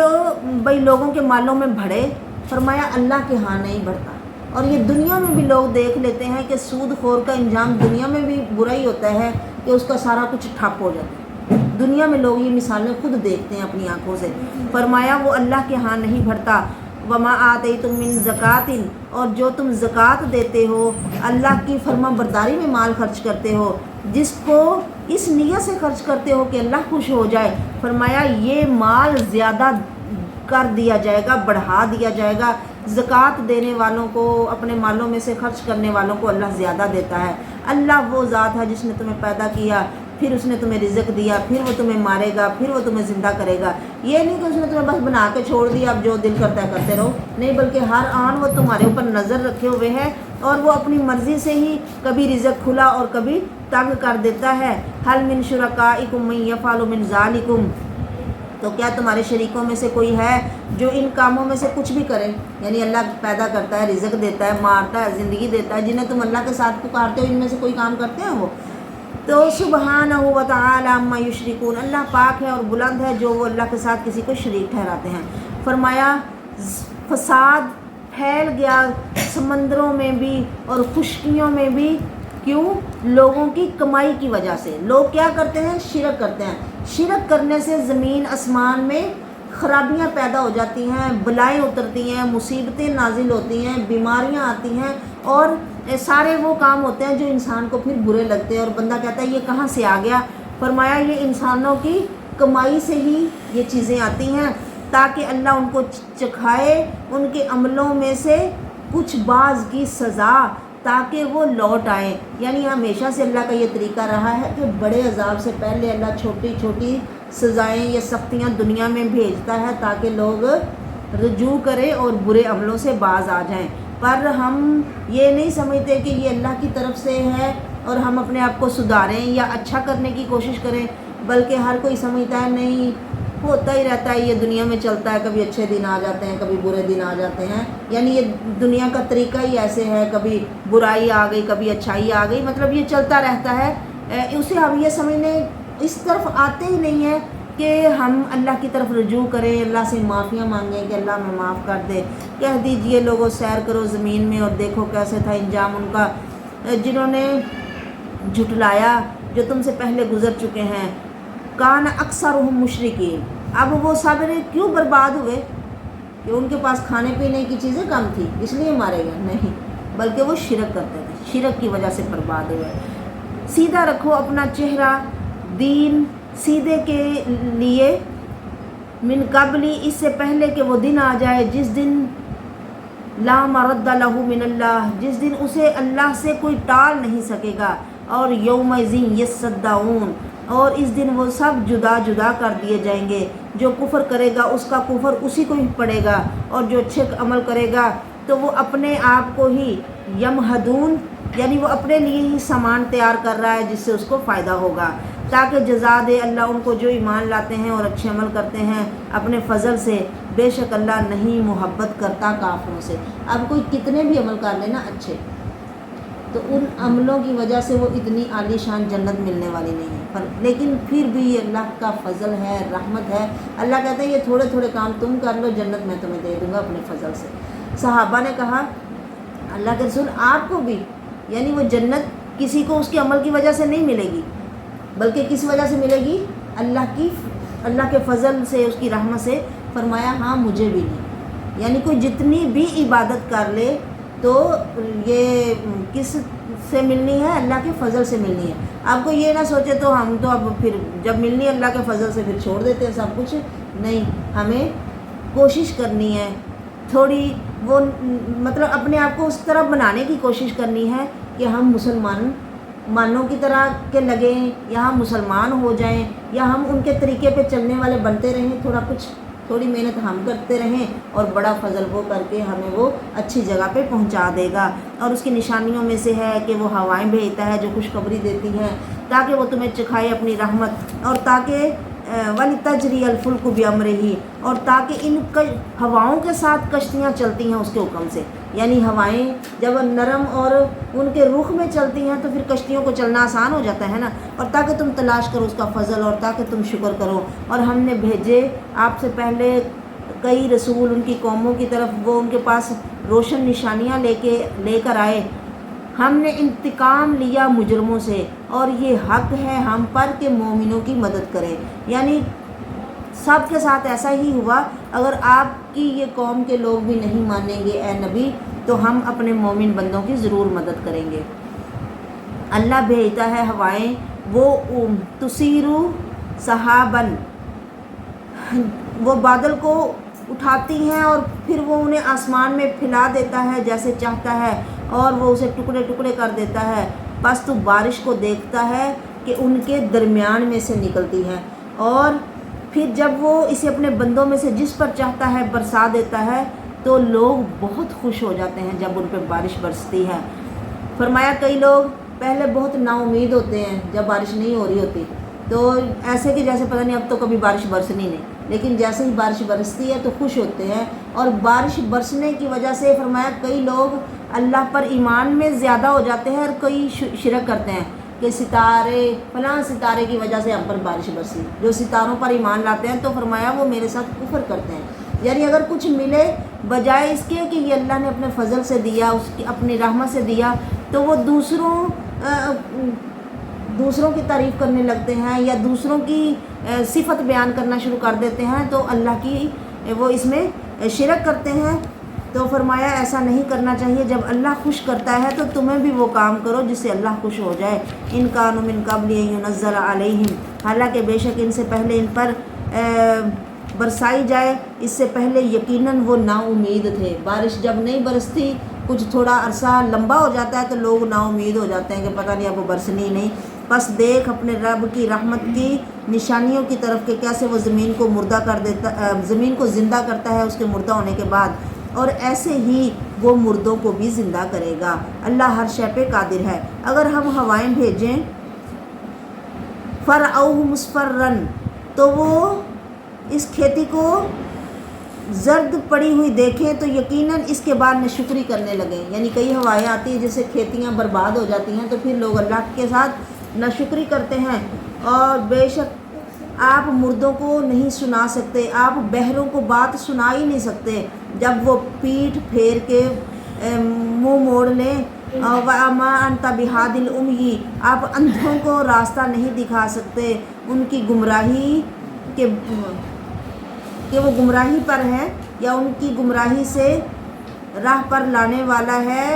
بھائی لوگوں کے مالوں میں بڑھے، فرمایا اللہ کے ہاں نہیں بڑھتا۔ اور یہ دنیا میں بھی لوگ دیکھ لیتے ہیں کہ سود خور کا انجام دنیا میں بھی برا ہی ہوتا ہے کہ اس کا سارا کچھ ٹھپ ہو جاتا ہے۔ دنیا میں لوگ یہ مثالیں خود دیکھتے ہیں اپنی آنکھوں سے۔ فرمایا وہ اللہ کے ہاں نہیں بڑھتا۔ وما آتیتم من زکوٰۃ، اور جو تم زکوٰۃ دیتے ہو، اللہ کی فرما برداری میں مال خرچ کرتے ہو، جس کو اس نیت سے خرچ کرتے ہو کہ اللہ خوش ہو جائے، فرمایا یہ مال زیادہ کر دیا جائے گا، بڑھا دیا جائے گا۔ زکوٰۃ دینے والوں کو، اپنے مالوں میں سے خرچ کرنے والوں کو اللہ زیادہ دیتا ہے۔ اللہ وہ ذات ہے جس نے تمہیں پیدا کیا، پھر اس نے تمہیں رزق دیا، پھر وہ تمہیں مارے گا، پھر وہ تمہیں زندہ کرے گا۔ یہ نہیں کہ اس نے تمہیں بس بنا کے چھوڑ دیا اب جو دل کرتا ہے کرتے رہو، نہیں، بلکہ ہر آن وہ تمہارے اوپر نظر رکھے ہوئے ہے اور وہ اپنی مرضی سے ہی کبھی رزق کھلا اور کبھی تنگ کر دیتا ہے۔ حل من شرکائکم من یفعل من ذالکم، تو کیا تمہارے شریکوں میں سے کوئی ہے جو ان کاموں میں سے کچھ بھی کرے؟ یعنی اللہ پیدا کرتا ہے، رزق دیتا ہے، مارتا ہے، زندگی دیتا ہے، جنہیں تم اللہ کے ساتھ پکارتے ہو ان میں سے کوئی کام کرتے ہیں وہ؟ تو سبحانہ و تعالی عما یشرکون، اللہ پاک ہے اور بلند ہے جو وہ اللہ کے ساتھ کسی کو شریک ٹھہراتے ہیں۔ فرمایا فساد پھیل گیا سمندروں میں بھی اور خشکیوں میں بھی، کیوں؟ لوگوں کی کمائی کی وجہ سے۔ لوگ کیا کرتے ہیں؟ شرک کرتے ہیں۔ شرک کرنے سے زمین آسمان میں خرابیاں پیدا ہو جاتی ہیں، بلائیں اترتی ہیں، مصیبتیں نازل ہوتی ہیں، بیماریاں آتی ہیں، اور سارے وہ کام ہوتے ہیں جو انسان کو پھر برے لگتے ہیں اور بندہ کہتا ہے یہ کہاں سے آ گیا؟ فرمایا یہ انسانوں کی کمائی سے ہی یہ چیزیں آتی ہیں، تاکہ اللہ ان کو چکھائے ان کے عملوں میں سے کچھ بعض کی سزا، تاکہ وہ لوٹ آئیں۔ یعنی ہمیشہ سے اللہ کا یہ طریقہ رہا ہے کہ بڑے عذاب سے پہلے اللہ چھوٹی چھوٹی سزائیں یا سختیاں دنیا میں بھیجتا ہے تاکہ لوگ رجوع کریں اور برے عملوں سے باز آ جائیں۔ پر ہم یہ نہیں سمجھتے کہ یہ اللہ کی طرف سے ہے اور ہم اپنے آپ کو سدھاریں یا اچھا کرنے کی کوشش کریں، بلکہ ہر کوئی سمجھتا ہے نہیں ہوتا ہی رہتا ہے، یہ دنیا میں چلتا ہے، کبھی اچھے دن آ جاتے ہیں، کبھی برے دن آ جاتے ہیں، یعنی یہ دنیا کا طریقہ ہی ایسے ہے، کبھی برائی آ گئی، کبھی اچھائی آ گئی، مطلب یہ چلتا رہتا ہے۔ اسے ہم یہ سمجھنے اس طرف آتے ہی نہیں ہیں کہ ہم اللہ کی طرف رجوع کریں، اللہ سے معافیاں مانگیں کہ اللہ ہمیں معاف کر دے۔ کہہ دیجئے لوگوں سیر کرو زمین میں اور دیکھو کیسے تھا انجام ان کا، جنہوں نے جھٹلایا جو تم سے پہلے گزر چکے ہیں۔ کان اکثرہم مشرکین، اب وہ سب کیوں برباد ہوئے؟ کہ ان کے پاس کھانے پینے کی چیزیں کم تھی اس لیے مارے گئے؟ نہیں، بلکہ وہ شرک کرتے تھے، شرک کی وجہ سے برباد ہوئے۔ سیدھا رکھو اپنا چہرہ دین سیدھے کے لیے، من قبلی، اس سے پہلے کہ وہ دن آ جائے جس دن لا مرد لہ من اللہ، جس دن اسے اللہ سے کوئی ٹال نہیں سکے گا، اور یومئذ یصدعون، اور اس دن وہ سب جدا جدا کر دیے جائیں گے۔ جو کفر کرے گا اس کا کفر اسی کو ہی پڑے گا، اور جو اچھے عمل کرے گا تو وہ اپنے آپ کو ہی یمہدون، یعنی وہ اپنے لیے ہی سامان تیار کر رہا ہے جس سے اس کو فائدہ ہوگا، تاکہ جزا دے اللہ ان کو جو ایمان لاتے ہیں اور اچھے عمل کرتے ہیں اپنے فضل سے۔ بے شک اللہ نہیں محبت کرتا کافروں سے۔ اب کوئی کتنے بھی عمل کر لینا اچھے، تو ان عملوں کی وجہ سے وہ اتنی عالی شان جنت ملنے والی نہیں ہے، لیکن پھر بھی یہ اللہ کا فضل ہے، رحمت ہے۔ اللہ کہتا ہے یہ تھوڑے تھوڑے کام تم کر لو، جنت میں تمہیں دے دوں گا اپنے فضل سے۔ صحابہ نے کہا اللہ کے رسول آپ کو بھی، یعنی وہ جنت کسی کو اس کے عمل کی وجہ سے نہیں ملے گی، بلکہ کس وجہ سے ملے گی؟ اللہ کے فضل سے، اس کی رحمت سے۔ فرمایا ہاں مجھے بھی نہیں، یعنی کوئی جتنی بھی عبادت کر لے تو یہ کس سے ملنی ہے؟ اللہ کے فضل سے ملنی ہے۔ آپ کو یہ نہ سوچے تو ہم تو اب پھر جب ملنی ہے اللہ کے فضل سے پھر چھوڑ دیتے ہیں سب کچھ، نہیں، ہمیں کوشش کرنی ہے تھوڑی، وہ مطلب اپنے آپ کو اس طرح بنانے کی کوشش کرنی ہے کہ ہم مسلمانوں کی طرح کے لگیں، یا ہم مسلمان ہو جائیں، یا ہم ان کے طریقے پہ چلنے والے بنتے رہیں، تھوڑا کچھ تھوڑی محنت ہم کرتے رہیں اور بڑا فضل وہ کر کے ہمیں وہ اچھی جگہ پہ پہنچا دے گا۔ اور اس کی نشانیوں میں سے ہے کہ وہ ہوائیں بھیجتا ہے جو خوشخبری دیتی ہیں تاکہ وہ تمہیں چکھائے اپنی رحمت، اور تاکہ وَلِتَجْرِيَ الْفُلْكُ بِأَمْرِهِ، اور تاکہ ان ہواؤں کے ساتھ کشتیاں چلتی ہیں اس کے حکم سے۔ یعنی ہوائیں جب نرم اور ان کے رخ میں چلتی ہیں تو پھر کشتیوں کو چلنا آسان ہو جاتا ہے نا، اور تاکہ تم تلاش کرو اس کا فضل اور تاکہ تم شکر کرو۔ اور ہم نے بھیجے آپ سے پہلے کئی رسول ان کی قوموں کی طرف، وہ ان کے پاس روشن نشانیاں لے کر آئے۔ ہم نے انتقام لیا مجرموں سے، اور یہ حق ہے ہم پر کہ مومنوں کی مدد کریں۔ یعنی سب کے ساتھ ایسا ہی ہوا، اگر آپ کی یہ قوم کے لوگ بھی نہیں مانیں گے اے نبی تو ہم اپنے مومن بندوں کی ضرور مدد کریں گے۔ اللہ بھیجتا ہے ہوائیں، وہ تسیرو سحابن، وہ بادل کو اٹھاتی ہیں اور پھر وہ انہیں آسمان میں پھیلا دیتا ہے جیسے چاہتا ہے، اور وہ اسے ٹکڑے ٹکڑے کر دیتا ہے۔ بس تو بارش کو دیکھتا ہے کہ ان کے درمیان میں سے نکلتی ہے، اور پھر جب وہ اسے اپنے بندوں میں سے جس پر چاہتا ہے برسا دیتا ہے تو لوگ بہت خوش ہو جاتے ہیں جب ان پہ بارش برستی ہے۔ فرمایا کئی لوگ پہلے بہت نا امید ہوتے ہیں جب بارش نہیں ہو رہی ہوتی، تو ایسے کہ جیسے پتہ نہیں اب تو کبھی بارش برسنی نہیں، لیکن جیسے ہی بارش برستی ہے تو خوش ہوتے ہیں۔ اور بارش برسنے کی وجہ سے فرمایا کئی لوگ اللہ پر ایمان میں زیادہ ہو جاتے ہیں، اور کئی شرک کرتے ہیں کہ ستارے فلاں ستارے کی وجہ سے ہم پر بارش برسی۔ جو ستاروں پر ایمان لاتے ہیں تو فرمایا وہ میرے ساتھ کفر کرتے ہیں۔ یعنی اگر کچھ ملے بجائے اس کے کہ یہ اللہ نے اپنے فضل سے دیا، اس کی اپنی رحمت سے دیا، تو وہ دوسروں کی تعریف کرنے لگتے ہیں یا دوسروں کی صفت بیان کرنا شروع کر دیتے ہیں، تو اللہ کی وہ اس میں شرک کرتے ہیں۔ تو فرمایا ایسا نہیں کرنا چاہیے، جب اللہ خوش کرتا ہے تو تمہیں بھی وہ کام کرو جس سے اللہ خوش ہو جائے۔ ان کانوا من قبل ان ينزل علیہم، حالانکہ بے شک ان سے پہلے ان پر برسائی جائے، اس سے پہلے یقیناً وہ نا امید تھے۔ بارش جب نہیں برستی، کچھ تھوڑا عرصہ لمبا ہو جاتا ہے تو لوگ نا امید ہو جاتے ہیں کہ پتہ نہیں اب وہ برسنی نہیں۔ پس دیکھ اپنے رب کی رحمت کی نشانیوں کی طرف کہ کیسے وہ زمین کو زندہ کرتا ہے اس کے مردہ ہونے کے بعد، اور ایسے ہی وہ مردوں کو بھی زندہ کرے گا۔ اللہ ہر شے پہ قادر ہے۔ اگر ہم ہوائیں بھیجیں فرعوہ مصفرن، تو وہ اس کھیتی کو زرد پڑی ہوئی دیکھیں تو یقیناً اس کے بعد ناشکری کرنے لگیں۔ یعنی کئی ہوائیں آتی ہیں جس سے کھیتیاں برباد ہو جاتی ہیں، تو پھر لوگ اللہ کے ساتھ ناشکری کرتے ہیں۔ اور بے شک آپ مردوں کو نہیں سنا سکتے، آپ بہروں کو بات سنا ہی نہیں سکتے جب وہ پیٹھ پھیر کے منہ موڑ لیں۔ وَمَا أَنْتَ بِهَادِ الْأُمْيِ، آپ اندھوں کو راستہ نہیں دکھا سکتے ان کی گمراہی کہ وہ گمراہی پر ہے، یا ان کی گمراہی سے راہ پر لانے والا ہے،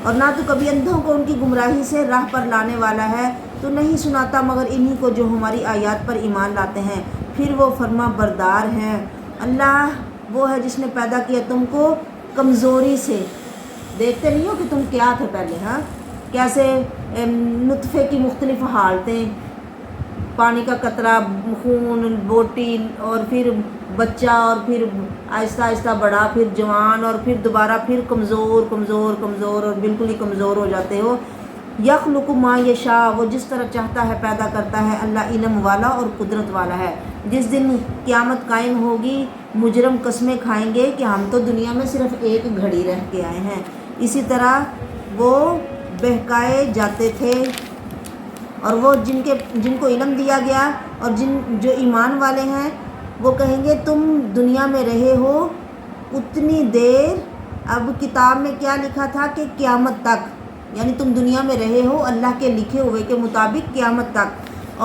اور نہ تو کبھی اندھوں کو ان کی گمراہی سے راہ پر لانے والا ہے۔ تو نہیں سناتا مگر انہی کو جو ہماری آیات پر ایمان لاتے ہیں، پھر وہ فرما بردار ہیں۔ اللہ وہ ہے جس نے پیدا کیا تم کو کمزوری سے، دیکھتے نہیں ہو کہ تم کیا تھے پہلے، ہاں کیسے نطفے کی مختلف حالتیں، پانی کا قطرہ، خون، بوٹی، اور پھر بچہ، اور پھر آہستہ آہستہ بڑا، پھر جوان، اور پھر دوبارہ پھر کمزور کمزور کمزور اور بالکل ہی کمزور ہو جاتے ہو۔ یخلق ما یشاء، وہ جس طرح چاہتا ہے پیدا کرتا ہے۔ اللہ علم والا اور قدرت والا ہے۔ جس دن قیامت قائم ہوگی مجرم قسمیں کھائیں گے کہ ہم تو دنیا میں صرف ایک گھڑی رہ کے آئے ہیں۔ اسی طرح وہ بہکائے جاتے تھے، اور وہ جن کو علم دیا گیا اور جو ایمان والے ہیں وہ کہیں گے تم دنیا میں رہے ہو اتنی دیر، اب کتاب میں کیا لکھا تھا کہ قیامت تک، یعنی تم دنیا میں رہے ہو اللہ کے لکھے ہوئے کے مطابق قیامت تک،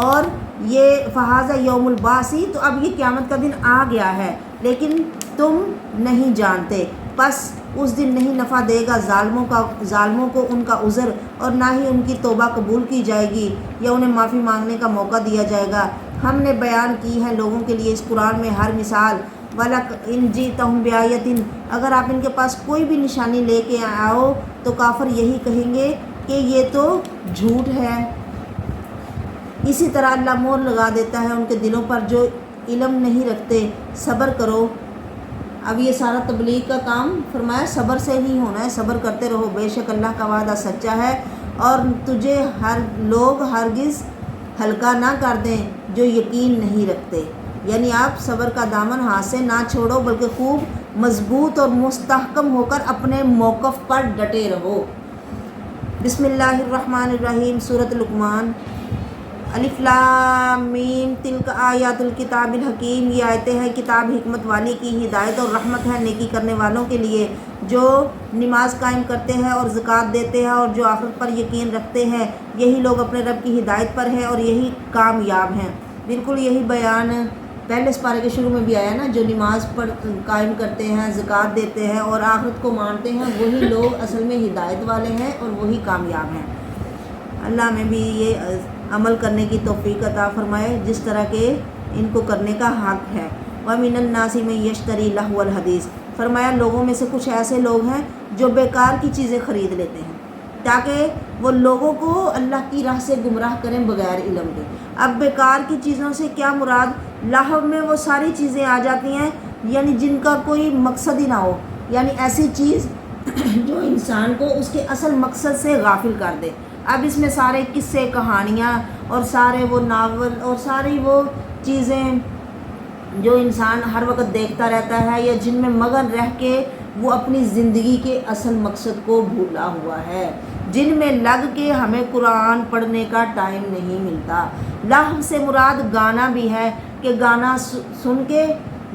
اور یہ فہذا یوم البعث، تو اب یہ قیامت کا دن آ گیا ہے لیکن تم نہیں جانتے۔ پس اس دن نہیں نفع دے گا ظالموں کو ان کا عذر، اور نہ ہی ان کی توبہ قبول کی جائے گی یا انہیں معافی مانگنے کا موقع دیا جائے گا۔ ہم نے بیان کی ہے لوگوں کے لیے اس قرآن میں ہر مثال، وَلَكَ إِن جِئْتَهُم بِآيَةٍ، اگر آپ ان کے پاس کوئی بھی نشانی لے کے آؤ تو کافر یہی کہیں گے کہ یہ تو جھوٹ ہے۔ اسی طرح اللہ مہر لگا دیتا ہے ان کے دلوں پر جو علم نہیں رکھتے، صبر کرو۔ اب یہ سارا تبلیغ کا کام فرمایا صبر سے ہی ہونا ہے، صبر کرتے رہو، بے شک اللہ کا وعدہ سچا ہے اور تجھے ہر لوگ ہرگز ہلکا نہ کر دیں جو یقین نہیں رکھتے۔ یعنی آپ صبر کا دامن ہاتھ سے نہ چھوڑو بلکہ خوب مضبوط اور مستحکم ہو کر اپنے موقف پر ڈٹے رہو۔ بسم اللہ الرحمن الرحیم، سورۃ لقمان۔ الف لام میم، تلک آیات الکتاب الحکیم، یہ آیتیں ہیں کتاب حکمت والی کی، ہدایت اور رحمت ہے نیکی کرنے والوں کے لیے جو نماز قائم کرتے ہیں اور زکوٰۃ دیتے ہیں اور جو آخرت پر یقین رکھتے ہیں، یہی لوگ اپنے رب کی ہدایت پر ہیں اور یہی کامیاب ہیں۔ بالکل یہی بیان پہلے اس پارے کے شروع میں بھی آیا نا، جو نماز پر قائم کرتے ہیں، زکوٰۃ دیتے ہیں اور آخرت کو مانتے ہیں، وہی لوگ اصل میں ہدایت والے ہیں اور وہی کامیاب ہیں۔ اللہ ہمیں بھی یہ عمل کرنے کی توفیق عطا فرمائے جس طرح کے ان کو کرنے کا حق ہے۔ وَمِنَ النَّاسِ مَن يَشْتَرِي لَهْوَ الْحَدِيثِ، فرمایا لوگوں میں سے کچھ ایسے لوگ ہیں جو بیکار کی چیزیں خرید لیتے ہیں تاکہ وہ لوگوں کو اللہ کی راہ سے گمراہ کریں بغیر علم کے۔ اب بیکار کی چیزوں سے کیا مراد؟ لہو میں وہ ساری چیزیں آ جاتی ہیں یعنی جن کا کوئی مقصد ہی نہ ہو، یعنی ایسی چیز جو انسان کو اس کے اصل مقصد سے غافل کر دے۔ اب اس میں سارے قصے، کہانیاں اور سارے وہ ناول اور ساری وہ چیزیں جو انسان ہر وقت دیکھتا رہتا ہے یا جن میں مگن رہ کے وہ اپنی زندگی کے اصل مقصد کو بھولا ہوا ہے، جن میں لگ کے ہمیں قرآن پڑھنے کا ٹائم نہیں ملتا۔ لہو سے مراد گانا بھی ہے کہ گانا سن کے،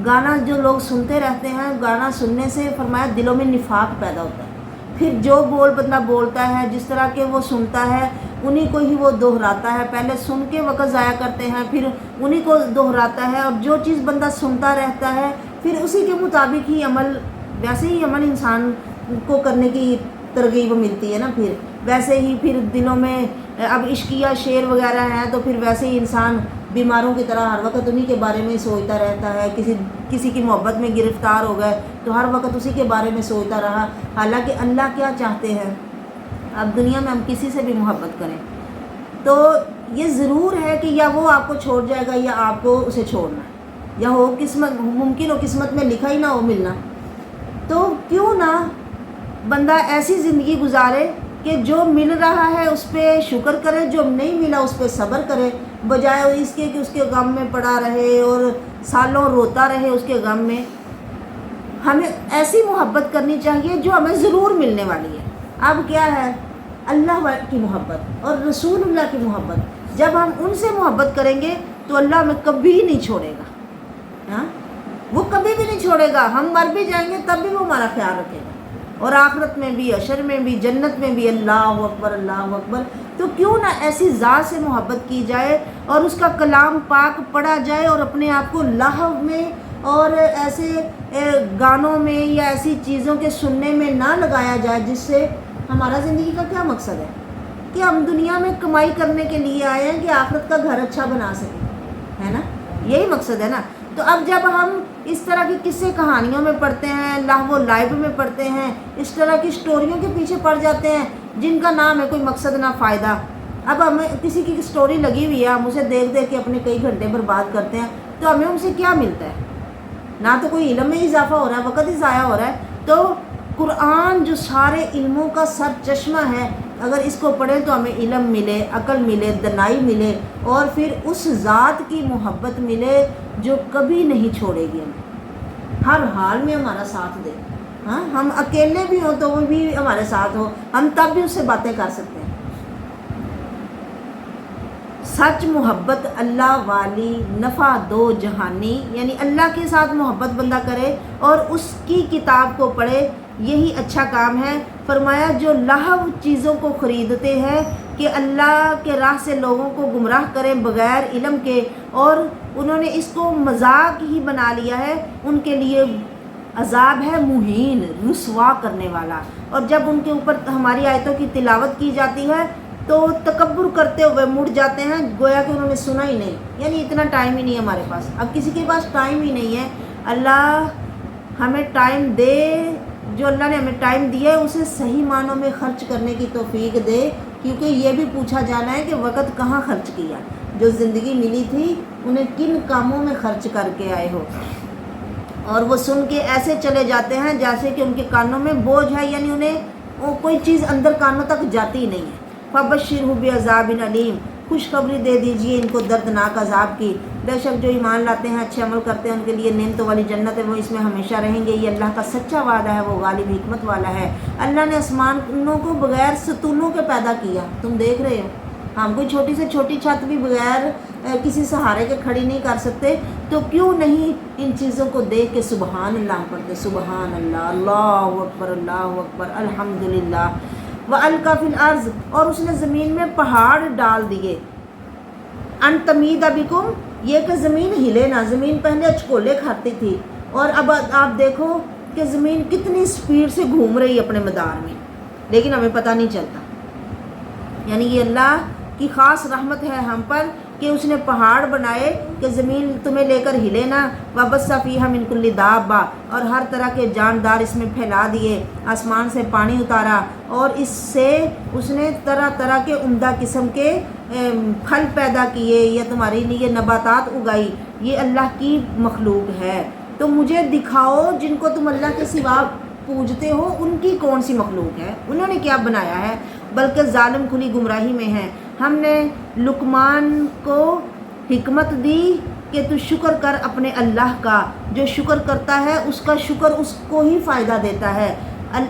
گانا جو لوگ سنتے رہتے ہیں، گانا سننے سے فرمایا دلوں میں نفاق پیدا ہوتا ہے، پھر جو بول بندہ بولتا ہے جس طرح کے وہ سنتا ہے انہی کو ہی وہ دہراتا ہے، پہلے سن کے وقت ضائع کرتے ہیں پھر انہی کو دہراتا ہے، اور جو چیز بندہ سنتا رہتا ہے پھر اسی کے مطابق ہی عمل، ویسے ہی عمل انسان کو کرنے کی ترغیب ملتی ہے نا، پھر ویسے ہی پھر دلوں میں اب عشقیہ شعر وغیرہ ہیں تو پھر ویسے ہی انسان بیماروں کی طرح ہر وقت انہی کے بارے میں سوچتا رہتا ہے، کسی کی محبت میں گرفتار ہو گئے تو ہر وقت اسی کے بارے میں سوچتا رہا، حالانکہ اللہ کیا چاہتے ہیں؟ اب دنیا میں ہم کسی سے بھی محبت کریں تو یہ ضرور ہے کہ یا وہ آپ کو چھوڑ جائے گا یا آپ کو اسے چھوڑنا ہے، یا ہو قسمت، ممکن ہو قسمت میں لکھا ہی نہ ہو ملنا، تو کیوں نہ بندہ ایسی زندگی گزارے کہ جو مل رہا ہے اس پہ شکر کرے، جو نہیں ملا اس پہ صبر کرے، بجائے اس کے کہ اس کے غم میں پڑا رہے اور سالوں روتا رہے اس کے غم میں۔ ہمیں ایسی محبت کرنی چاہیے جو ہمیں ضرور ملنے والی ہے۔ اب کیا ہے؟ اللہ کی محبت اور رسول اللہ کی محبت، جب ہم ان سے محبت کریں گے تو اللہ ہمیں کبھی نہیں چھوڑے گا، ہاں وہ کبھی بھی نہیں چھوڑے گا، ہم مر بھی جائیں گے تب بھی وہ ہمارا خیال رکھے گا، اور آخرت میں بھی، حشر میں بھی، جنت میں بھی۔ اللہ اکبر، اللہ اکبر۔ تو کیوں نہ ایسی ذات سے محبت کی جائے اور اس کا کلام پاک پڑھا جائے اور اپنے آپ کو لہو میں اور ایسے گانوں میں یا ایسی چیزوں کے سننے میں نہ لگایا جائے جس سے ہمارا زندگی کا کیا مقصد ہے کہ ہم دنیا میں کمائی کرنے کے لیے آئے ہیں کہ آخرت کا گھر اچھا بنا سکیں، ہے نا، یہی مقصد ہے نا۔ تو اب جب ہم اس طرح کی قصے کہانیوں میں پڑھتے ہیں، لہو و لعب میں پڑھتے ہیں، اس طرح کی سٹوریوں کے پیچھے پڑ جاتے ہیں جن کا نام ہے کوئی مقصد نہ فائدہ۔ اب ہمیں کسی کی سٹوری لگی ہوئی ہے، ہم اسے دیکھ دیکھ کے اپنے کئی گھنٹے برباد کرتے ہیں، تو ہمیں ان سے کیا ملتا ہے؟ نہ تو کوئی علم میں اضافہ ہو رہا ہے، وقت ہی ضائع ہو رہا ہے۔ تو قرآن جو سارے علموں کا سر چشمہ ہے، اگر اس کو پڑھیں تو ہمیں علم ملے، عقل ملے، دانائی ملے، اور پھر اس ذات کی محبت ملے جو کبھی نہیں چھوڑے گی ہمیں، ہر حال میں ہمارا ساتھ دے۔ ہاں ہم اکیلے بھی ہوں تو وہ بھی ہمارے ساتھ ہو، ہم تب بھی اس سے باتیں کر سکتے ہیں۔ سچ محبت اللہ والی نفع دو جہانی، یعنی اللہ کے ساتھ محبت بندہ کرے اور اس کی کتاب کو پڑھے، یہی اچھا کام ہے۔ فرمایا جو لہو چیزوں کو خریدتے ہیں کہ اللہ کے راہ سے لوگوں کو گمراہ کریں بغیر علم کے، اور انہوں نے اس کو مذاق ہی بنا لیا ہے، ان کے لیے عذاب ہے مہین، رسوا کرنے والا۔ اور جب ان کے اوپر ہماری آیتوں کی تلاوت کی جاتی ہے تو تکبر کرتے ہوئے مڑ جاتے ہیں گویا کہ انہوں نے سنا ہی نہیں، یعنی اتنا ٹائم ہی نہیں ہے ہمارے پاس، اب کسی کے پاس ٹائم ہی نہیں ہے۔ اللہ ہمیں ٹائم دے، جو اللہ نے ہمیں ٹائم دیا ہے اسے صحیح معنوں میں خرچ کرنے کی توفیق دے، کیونکہ یہ بھی پوچھا جانا ہے کہ وقت کہاں خرچ کیا۔ جو زندگی ملی تھی انہیں کن کاموں میں خرچ کر کے آئے ہو، اور وہ سن کے ایسے چلے جاتے ہیں جیسے کہ ان کے کانوں میں بوجھ ہے، یعنی انہیں کوئی چیز اندر کانوں تک جاتی ہی نہیں ہے۔ فَبَشِّرْهُ بِعَذَابٍ أَلِيمٍ، خوشخبری دے دیجئے ان کو دردناک عذاب کی۔ بے شک جو ایمان لاتے ہیں، اچھے عمل کرتے ہیں، ان کے لیے نعمتوں والی جنت ہے، وہ اس میں ہمیشہ رہیں گے۔ یہ اللہ کا سچا وعدہ ہے، وہ غالب حکمت والا ہے۔ اللہ نے آسمانوں کو بغیر ستونوں کے پیدا کیا، تم دیکھ رہے ہو، ہم کوئی چھوٹی سے چھوٹی چھت بھی بغیر کسی سہارے کے کھڑی نہیں کر سکتے، تو کیوں نہیں ان چیزوں کو دیکھ کے سبحان اللہ پڑھتے، سبحان اللہ، اللہ اکبر، الحمدللہ۔ وَأَلْقَى فِي الْأَرْضِ، اور اس نے زمین میں پہاڑ ڈال دیے، ان تمید بکم، یہ کہ زمین ہلے نہ۔ زمین پہلے اچکولے کھاتی تھی، اور اب آپ دیکھو کہ زمین کتنی سپیڈ سے گھوم رہی ہے اپنے مدار میں، لیکن ہمیں پتہ نہیں چلتا۔ یعنی یہ اللہ کی خاص رحمت ہے ہم پر کہ اس نے پہاڑ بنائے کہ زمین تمہیں لے کر ہلے نہ۔ وَبَثَّ فِيهَا مِن كُلِّ دَابَّةٍ، اور ہر طرح کے جاندار اس میں پھیلا دیے۔ آسمان سے پانی اتارا، اور اس سے اس نے طرح طرح کے عمدہ قسم کے پھل پیدا کیے، یا تمہارے لیے نباتات اگائی۔ یہ اللہ کی مخلوق ہے، تو مجھے دکھاؤ جن کو تم اللہ کے سوا پوجتے ہو ان کی کون سی مخلوق ہے، انہوں نے کیا بنایا ہے، بلکہ ظالم کھلی گمراہی میں ہیں۔ ہم نے لقمان کو حکمت دی کہ تو شکر کر اپنے اللہ کا، جو شکر کرتا ہے اس کا شکر اس کو ہی فائدہ دیتا ہے،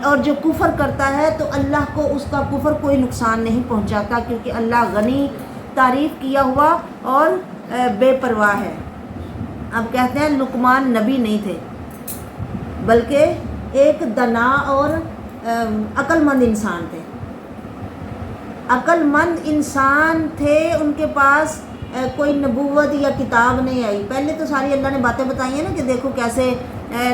اور جو کفر کرتا ہے تو اللہ کو اس کا کفر کوئی نقصان نہیں پہنچاتا، کیونکہ اللہ غنی، تعریف کیا ہوا اور بے پرواہ ہے۔ اب کہتے ہیں لقمان نبی نہیں تھے، بلکہ ایک دنا اور عقل مند انسان تھے، عقل مند انسان تھے، ان کے پاس کوئی نبوت یا کتاب نہیں آئی۔ پہلے تو ساری اللہ نے باتیں بتائی ہیں نا کہ دیکھو کیسے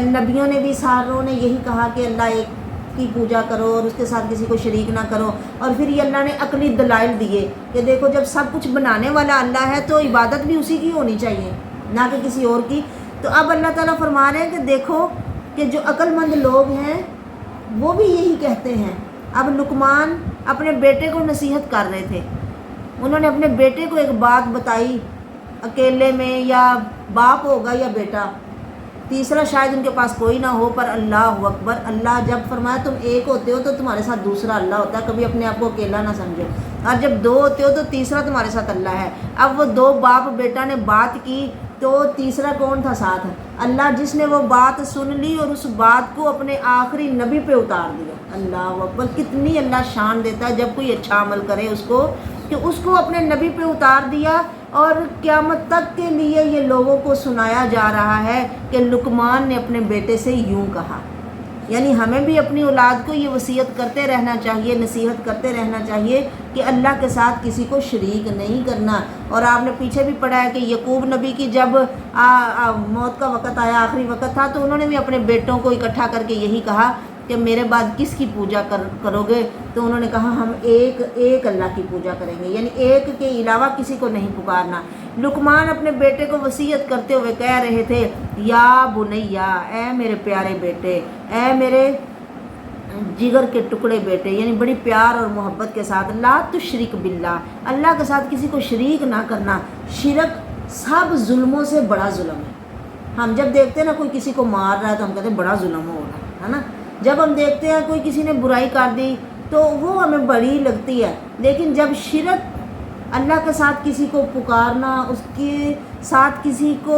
نبیوں نے بھی، ساروں نے یہی کہا کہ اللہ ایک کی پوجا کرو اور اس کے ساتھ کسی کو شریک نہ کرو، اور پھر یہ اللہ نے عقلی دلائل دیے کہ دیکھو جب سب کچھ بنانے والا اللہ ہے تو عبادت بھی اسی کی ہونی چاہیے، نہ کہ کسی اور کی۔ تو اب اللہ تعالیٰ فرما رہے ہیں کہ دیکھو کہ جو عقل مند لوگ ہیں وہ بھی یہی کہتے ہیں۔ اب لقمان اپنے بیٹے کو نصیحت کر رہے تھے، انہوں نے اپنے بیٹے کو ایک بات بتائی، اکیلے میں، یا باپ ہوگا یا بیٹا، تیسرا شاید ان کے پاس کوئی نہ ہو، پر اللہ اکبر، اللہ جب فرمایا تم ایک ہوتے ہو تو تمہارے ساتھ دوسرا اللہ ہوتا ہے، کبھی اپنے آپ کو اکیلا نہ سمجھو، اور جب دو ہوتے ہو تو تیسرا تمہارے ساتھ اللہ ہے۔ اب وہ دو باپ بیٹا نے بات کی تو تیسرا کون تھا ساتھ؟ اللہ، جس نے وہ بات سن لی اور اس بات کو اپنے آخری نبی پہ اتار دیا۔ اللہ اکبر، کتنی اللہ شان دیتا ہے جب کوئی اچھا عمل کرے اس کو، کہ اس کو اپنے نبی پہ اتار دیا، اور قیامت تک کے لیے یہ لوگوں کو سنایا جا رہا ہے کہ لقمان نے اپنے بیٹے سے یوں کہا۔ یعنی ہمیں بھی اپنی اولاد کو یہ وصیت کرتے رہنا چاہیے، نصیحت کرتے رہنا چاہیے کہ اللہ کے ساتھ کسی کو شریک نہیں کرنا۔ اور آپ نے پیچھے بھی پڑھا ہے کہ یعقوب نبی کی جب موت کا وقت آیا، آخری وقت تھا، تو انہوں نے بھی اپنے بیٹوں کو اکٹھا کر کے یہی کہا کہ میرے بعد کس کی پوجا کرو گے؟ تو انہوں نے کہا ہم ایک اللہ کی پوجا کریں گے، یعنی ایک کے علاوہ کسی کو نہیں پکارنا۔ لقمان اپنے بیٹے کو وصیت کرتے ہوئے کہہ رہے تھے، یا بنیا، اے میرے پیارے بیٹے، اے میرے جگر کے ٹکڑے بیٹے، یعنی بڑی پیار اور محبت کے ساتھ، لا تشرک باللہ، اللہ کے ساتھ کسی کو شریک نہ کرنا۔ شرک سب ظلموں سے بڑا ظلم ہے۔ ہم جب دیکھتے ہیں نا کوئی کسی کو مار رہا ہے تو ہم کہتے ہیں بڑا ظلم ہو رہا ہے نا، جب ہم دیکھتے ہیں کوئی کسی نے برائی کر دی تو وہ ہمیں بڑی لگتی ہے، لیکن جب شرک، اللہ کے ساتھ کسی کو پکارنا، اس کے ساتھ کسی کو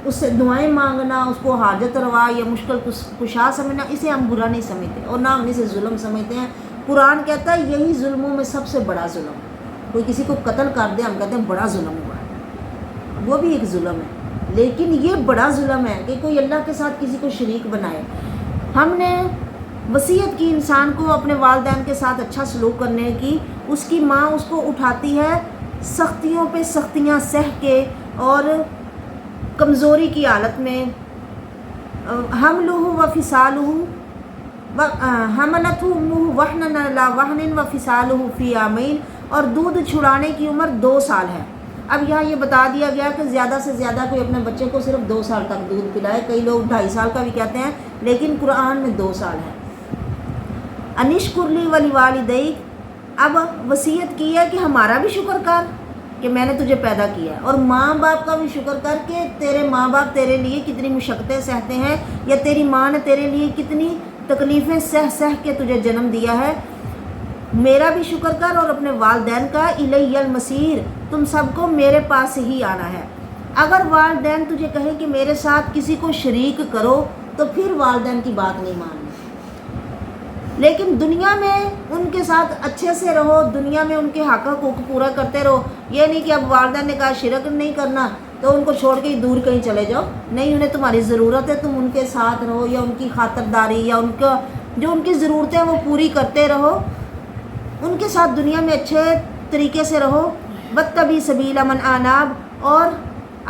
اس سے دعائیں مانگنا، اس کو حاجت روا یا مشکل کشا سمجھنا، اسے ہم برا نہیں سمجھتے اور نہ ہم اسے ظلم سمجھتے ہیں۔ قرآن کہتا ہے یہی ظلموں میں سب سے بڑا ظلم ہے۔ کوئی کسی کو قتل کر دے ہم کہتے ہیں بڑا ظلم ہوا ہے، وہ بھی ایک ظلم ہے، لیکن یہ بڑا ظلم ہے کہ کوئی اللہ کے ساتھ کسی کو شریک بنائے۔ ہم نے وصیت کی انسان کو اپنے والدین کے ساتھ اچھا سلوک کرنے کی، اس کی ماں اس کو اٹھاتی ہے سختیوں پہ سختیاں سہ کے اور کمزوری کی حالت میں، حملہ و فصالہ، حملتہ امہ وہنا علی وہن و فصالہ فی عامین، اور دودھ چھڑانے کی عمر 2 سال ہے۔ اب یہاں یہ بتا دیا گیا کہ زیادہ سے زیادہ کوئی اپنے بچے کو صرف 2 سال تک دودھ پلائے، کئی لوگ 2.5 سال کا بھی کہتے ہیں، لیکن قرآن میں 2 سال ہے۔ انشکر لی ولی والدیک، اب وصیت کی ہے کہ ہمارا بھی شکر کر، کہ میں نے تجھے پیدا کیا ہے، اور ماں باپ کا بھی شکر کر کے تیرے ماں باپ تیرے لیے کتنی مشقتیں سہتے ہیں، یا تیری ماں نے تیرے لیے کتنی تکلیفیں سہ کے تجھے جنم دیا ہے۔ میرا بھی شکر کر اور اپنے والدین کا، الیہ المصیر، تم سب کو میرے پاس ہی آنا ہے۔ اگر والدین تجھے کہیں کہ میرے ساتھ کسی کو شریک کرو تو پھر والدین کی بات نہیں ماننی، لیکن دنیا میں ان کے ساتھ اچھے سے رہو، دنیا میں ان کے حق حقوق پورا کرتے رہو۔ یہ نہیں کہ اب والدین نے کہا شرک نہیں کرنا تو ان کو چھوڑ کے دور کہیں چلے جاؤ، نہیں، انہیں تمہاری ضرورت ہے، تم ان کے ساتھ رہو، یا ان کی خاطرداری یا ان کا جو ان کی ضرورتیں وہ پوری کرتے رہو، ان کے ساتھ دنیا میں اچھے طریقے سے رہو۔ واتبع سبیل من اناب، اور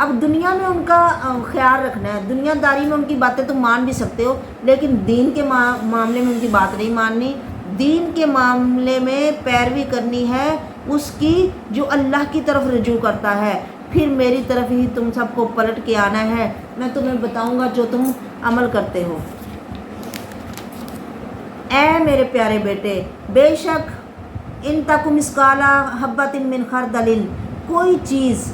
اب دنیا میں ان کا خیال رکھنا ہے، دنیا داری میں ان کی باتیں تم مان بھی سکتے ہو، لیکن دین کے معاملے میں ان کی بات نہیں ماننی۔ دین کے معاملے میں پیروی کرنی ہے اس کی جو اللہ کی طرف رجوع کرتا ہے، پھر میری طرف ہی تم سب کو پلٹ کے آنا ہے، میں تمہیں بتاؤں گا جو تم عمل کرتے ہو۔ اے میرے پیارے بیٹے، بے شک ان تک مثقال حبۃ من خردل، کوئی چیز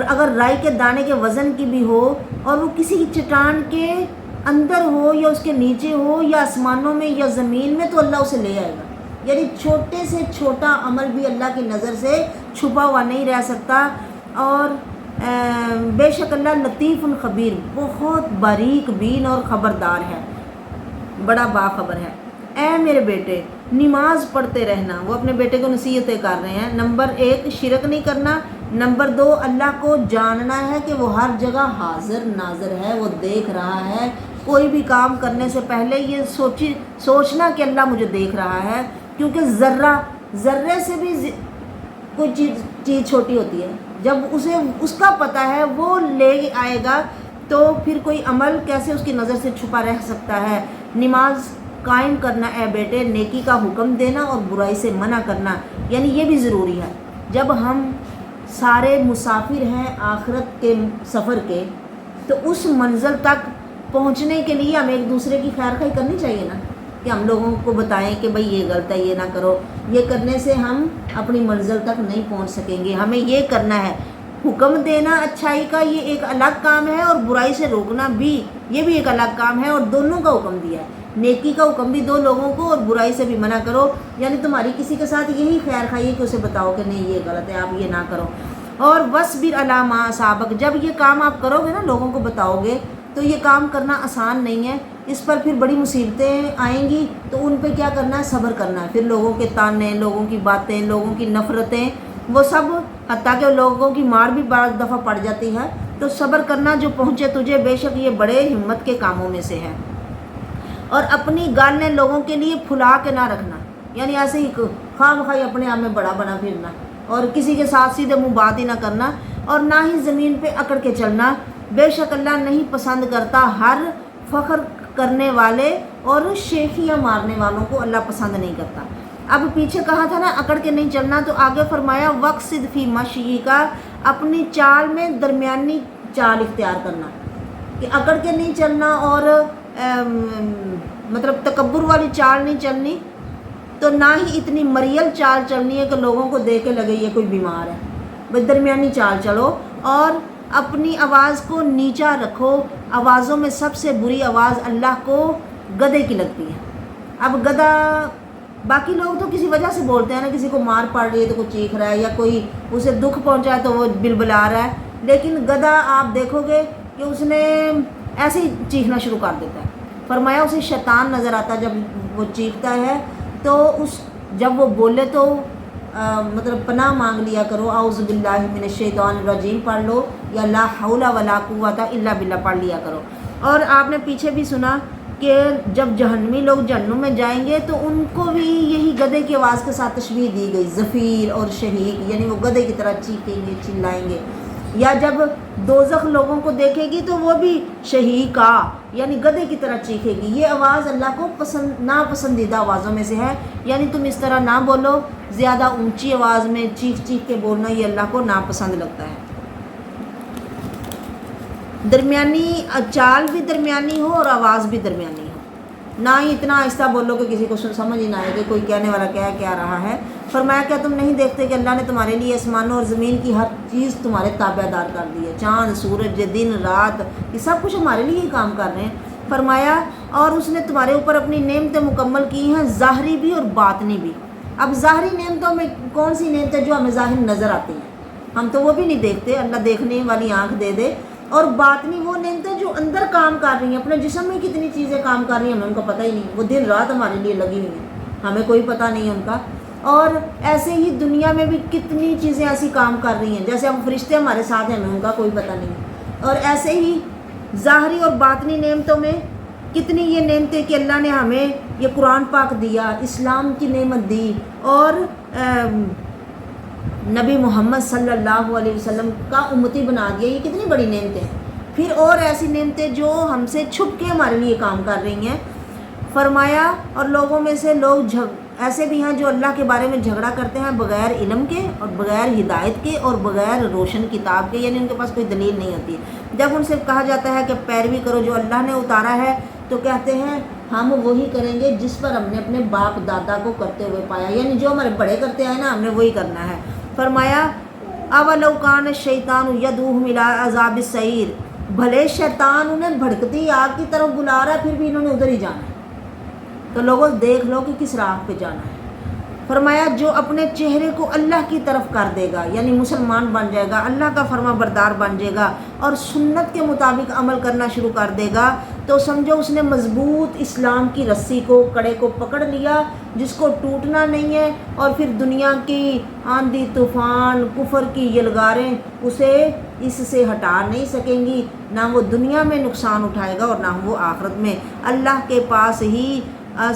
اگر رائی کے دانے کے وزن کی بھی ہو اور وہ کسی چٹان کے اندر ہو یا اس کے نیچے ہو یا آسمانوں میں یا زمین میں، تو اللہ اسے لے آئے گا۔ یعنی چھوٹے سے چھوٹا عمل بھی اللہ کی نظر سے چھپا ہوا نہیں رہ سکتا۔ اور بے شک اللہ لطیف خبیر، بہت باریک بین اور خبردار ہے، بڑا باخبر ہے۔ اے میرے بیٹے، نماز پڑھتے رہنا، وہ اپنے بیٹے کو نصیحتیں کر رہے ہیں۔ نمبر 1 شرک نہیں کرنا، نمبر 2 اللہ کو جاننا ہے کہ وہ ہر جگہ حاضر ناظر ہے، وہ دیکھ رہا ہے۔ کوئی بھی کام کرنے سے پہلے یہ سوچنا کہ اللہ مجھے دیکھ رہا ہے، کیونکہ ذرے سے بھی کوئی چیز چھوٹی ہوتی ہے، جب اسے اس کا پتہ ہے وہ لے آئے گا تو پھر کوئی عمل کیسے اس کی نظر سے چھپا رہ سکتا ہے۔ نماز قائم کرنا اے بیٹے، نیکی کا حکم دینا اور برائی سے منع کرنا، یعنی یہ بھی ضروری ہے۔ جب ہم سارے مسافر ہیں آخرت کے سفر کے، تو اس منزل تک پہنچنے کے لیے ہمیں ایک دوسرے کی خیر خواہی کرنی چاہیے نا، کہ ہم لوگوں کو بتائیں کہ بھائی یہ غلط ہے، یہ نہ کرو۔ یہ کرنے سے ہم اپنی منزل تک نہیں پہنچ سکیں گے۔ ہمیں یہ کرنا ہے، حکم دینا اچھائی کا یہ ایک الگ کام ہے، اور برائی سے روکنا بھی یہ بھی ایک الگ کام ہے، اور دونوں کا حکم دیا ہے۔ نیکی کا حکم بھی دو لوگوں کو، اور برائی سے بھی منع کرو، یعنی تمہاری کسی کے ساتھ یہی خیر خواہی ہے کہ اسے بتاؤ کہ نہیں یہ غلط ہے، آپ یہ نہ کرو۔ اور وَاصْبِرْ عَلَىٰ مَا أَصَابَكَ، جب یہ کام آپ کرو گے نا، لوگوں کو بتاؤ گے، تو یہ کام کرنا آسان نہیں ہے، اس پر پھر بڑی مصیبتیں آئیں گی، تو ان پہ کیا کرنا ہے؟ صبر کرنا ہے۔ پھر لوگوں کے تانے، لوگوں کی باتیں، لوگوں کی نفرتیں، وہ سب، حتیٰ کہ لوگوں کی مار بھی بعض دفعہ پڑ جاتی ہے، تو صبر کرنا جو پہنچے تجھے، بے شک یہ بڑے ہمت کے کاموں میں سے ہے۔ اور اپنی گالیں لوگوں کے لیے پھلا کے نہ رکھنا، یعنی ایسے ہی خواہ مخواہ اپنے آپ میں بڑا بنا پھرنا، اور کسی کے ساتھ سیدھے منہ بات ہی نہ کرنا، اور نہ ہی زمین پہ اکڑ کے چلنا۔ بے شک اللہ نہیں پسند کرتا ہر فخر کرنے والے اور شیخیاں مارنے والوں کو، اللہ پسند نہیں کرتا۔ اب پیچھے کہا تھا نا اکڑ کے نہیں چلنا، تو آگے فرمایا وَاقْصِدْ فِی مَشْیِکَ، اپنی چال میں درمیانی چال اختیار کرنا، کہ اکڑ کے نہیں چلنا اور مطلب تکبر والی چال نہیں چلنی، تو نہ ہی اتنی مریل چال چلنی ہے کہ لوگوں کو دیکھ کے لگے یہ کوئی بیمار ہے، بس درمیانی چال چلو۔ اور اپنی آواز کو نیچا رکھو، آوازوں میں سب سے بری آواز اللہ کو گدھے کی لگتی ہے۔ اب گدھا، باقی لوگ تو کسی وجہ سے بولتے ہیں نا، کسی کو مار پڑ رہی ہے تو کوئی چیخ رہا ہے، یا کوئی اسے دکھ پہنچا ہے تو وہ بلبلا رہا ہے، لیکن گدھا آپ دیکھو گے کہ اس نے ایسے ہی چیخنا شروع کر دیتا ہے۔ فرمایا اسے شیطان نظر آتا ہے جب وہ چیختا ہے، تو جب وہ بولے تو مطلب پناہ مانگ لیا کرو، اعوذ باللہ من الشیطان الرجیم پڑھ لو، یا لا حول ولا قوت الا باللہ پڑھ لیا کرو۔ اور آپ نے پیچھے بھی سنا کہ جب جہنمی لوگ جہنم میں جائیں گے تو ان کو بھی یہی گدھے کی آواز کے ساتھ تشبیہ دی گئی، زفیر اور شہیق، یعنی وہ گدھے کی طرح چیخیں گے، چلائیں گے۔ یا جب دوزخ لوگوں کو دیکھے گی تو وہ بھی شہیقا، یعنی گدھے کی طرح چیخے گی۔ یہ آواز اللہ کو ناپسندیدہ آوازوں میں سے ہے، یعنی تم اس طرح نہ بولو، زیادہ اونچی آواز میں چیخ چیخ کے بولنا یہ اللہ کو ناپسند لگتا ہے۔ درمیانی چال بھی درمیانی ہو اور آواز بھی درمیانی ہو، نہ ہی اتنا آہستہ بولو کہ کسی کو سمجھ ہی نہ آئے کہ کوئی کہنے والا کیا رہا ہے۔ فرمایا کیا تم نہیں دیکھتے کہ اللہ نے تمہارے لیے آسمانوں اور زمین کی ہر چیز تمہارے تابع دار کر دی ہے، چاند سورج دن رات یہ سب کچھ ہمارے لیے ہی کام کر رہے ہیں۔ فرمایا اور اس نے تمہارے اوپر اپنی نعمتیں مکمل کی ہیں، ظاہری بھی اور باطنی بھی۔ اب ظاہری نعمتوں میں کون سی نعمتیں جو ہمیں ظاہر نظر آتی ہیں، ہم تو وہ بھی نہیں دیکھتے، اللہ دیکھنے والی آنکھ دے دے۔ اور باطنی وہ نعمتیں جو اندر کام کر رہی ہیں، اپنے جسم میں کتنی چیزیں کام کر رہی ہیں ہمیں ان کا پتہ ہی نہیں، وہ دن رات ہمارے لیے لگی ہوئی ہیں، ہمیں کوئی پتہ نہیں ہے ان کا۔ اور ایسے ہی دنیا میں بھی کتنی چیزیں ایسی کام کر رہی ہیں، جیسے اب فرشتے ہمارے ساتھ ہیں، ہمیں ان کا کوئی پتہ نہیں ہے۔ اور ایسے ہی ظاہری اور باطنی نعمتوں میں کتنی یہ نعمتیں کہ اللہ نے ہمیں یہ قرآن پاک دیا، اسلام کی نعمت دی، اور نبی محمد صلی اللہ علیہ وسلم کا امتی بنا دیا، یہ کتنی بڑی نعمتیں۔ پھر اور ایسی نعمتیں جو ہم سے چھپ کے ہمارے لیے کام کر رہی ہیں۔ فرمایا اور لوگوں میں سے لوگ ایسے بھی ہیں جو اللہ کے بارے میں جھگڑا کرتے ہیں بغیر علم کے اور بغیر ہدایت کے اور بغیر روشن کتاب کے، یعنی ان کے پاس کوئی دلیل نہیں ہوتی۔ جب ان سے کہا جاتا ہے کہ پیروی کرو جو اللہ نے اتارا ہے، تو کہتے ہیں ہم وہی کریں گے جس پر ہم نے اپنے باپ دادا کو کرتے ہوئے پایا، یعنی جو ہمارے بڑے کرتے آئے نا، ہم نے وہی کرنا ہے۔ فرمایا اولو کان الشیطان یدعوہم الی عذاب السعیر، بھلے شیطان انہیں بھڑکتی آگ کی طرف بلا رہا ہے، پھر بھی انہوں نے ادھر ہی جانا ہے۔ تو لوگوں دیکھ لو کہ کس راہ پہ جانا ہے۔ فرمایا جو اپنے چہرے کو اللہ کی طرف کر دے گا، یعنی مسلمان بن جائے گا، اللہ کا فرما بردار بن جائے گا اور سنت کے مطابق عمل کرنا شروع کر دے گا، تو سمجھو اس نے مضبوط اسلام کی رسی کو، کڑے کو پکڑ لیا جس کو ٹوٹنا نہیں ہے، اور پھر دنیا کی آندھی طوفان کفر کی یلغاریں اسے اس سے ہٹا نہیں سکیں گی، نہ وہ دنیا میں نقصان اٹھائے گا اور نہ وہ آخرت میں۔ اللہ کے پاس ہی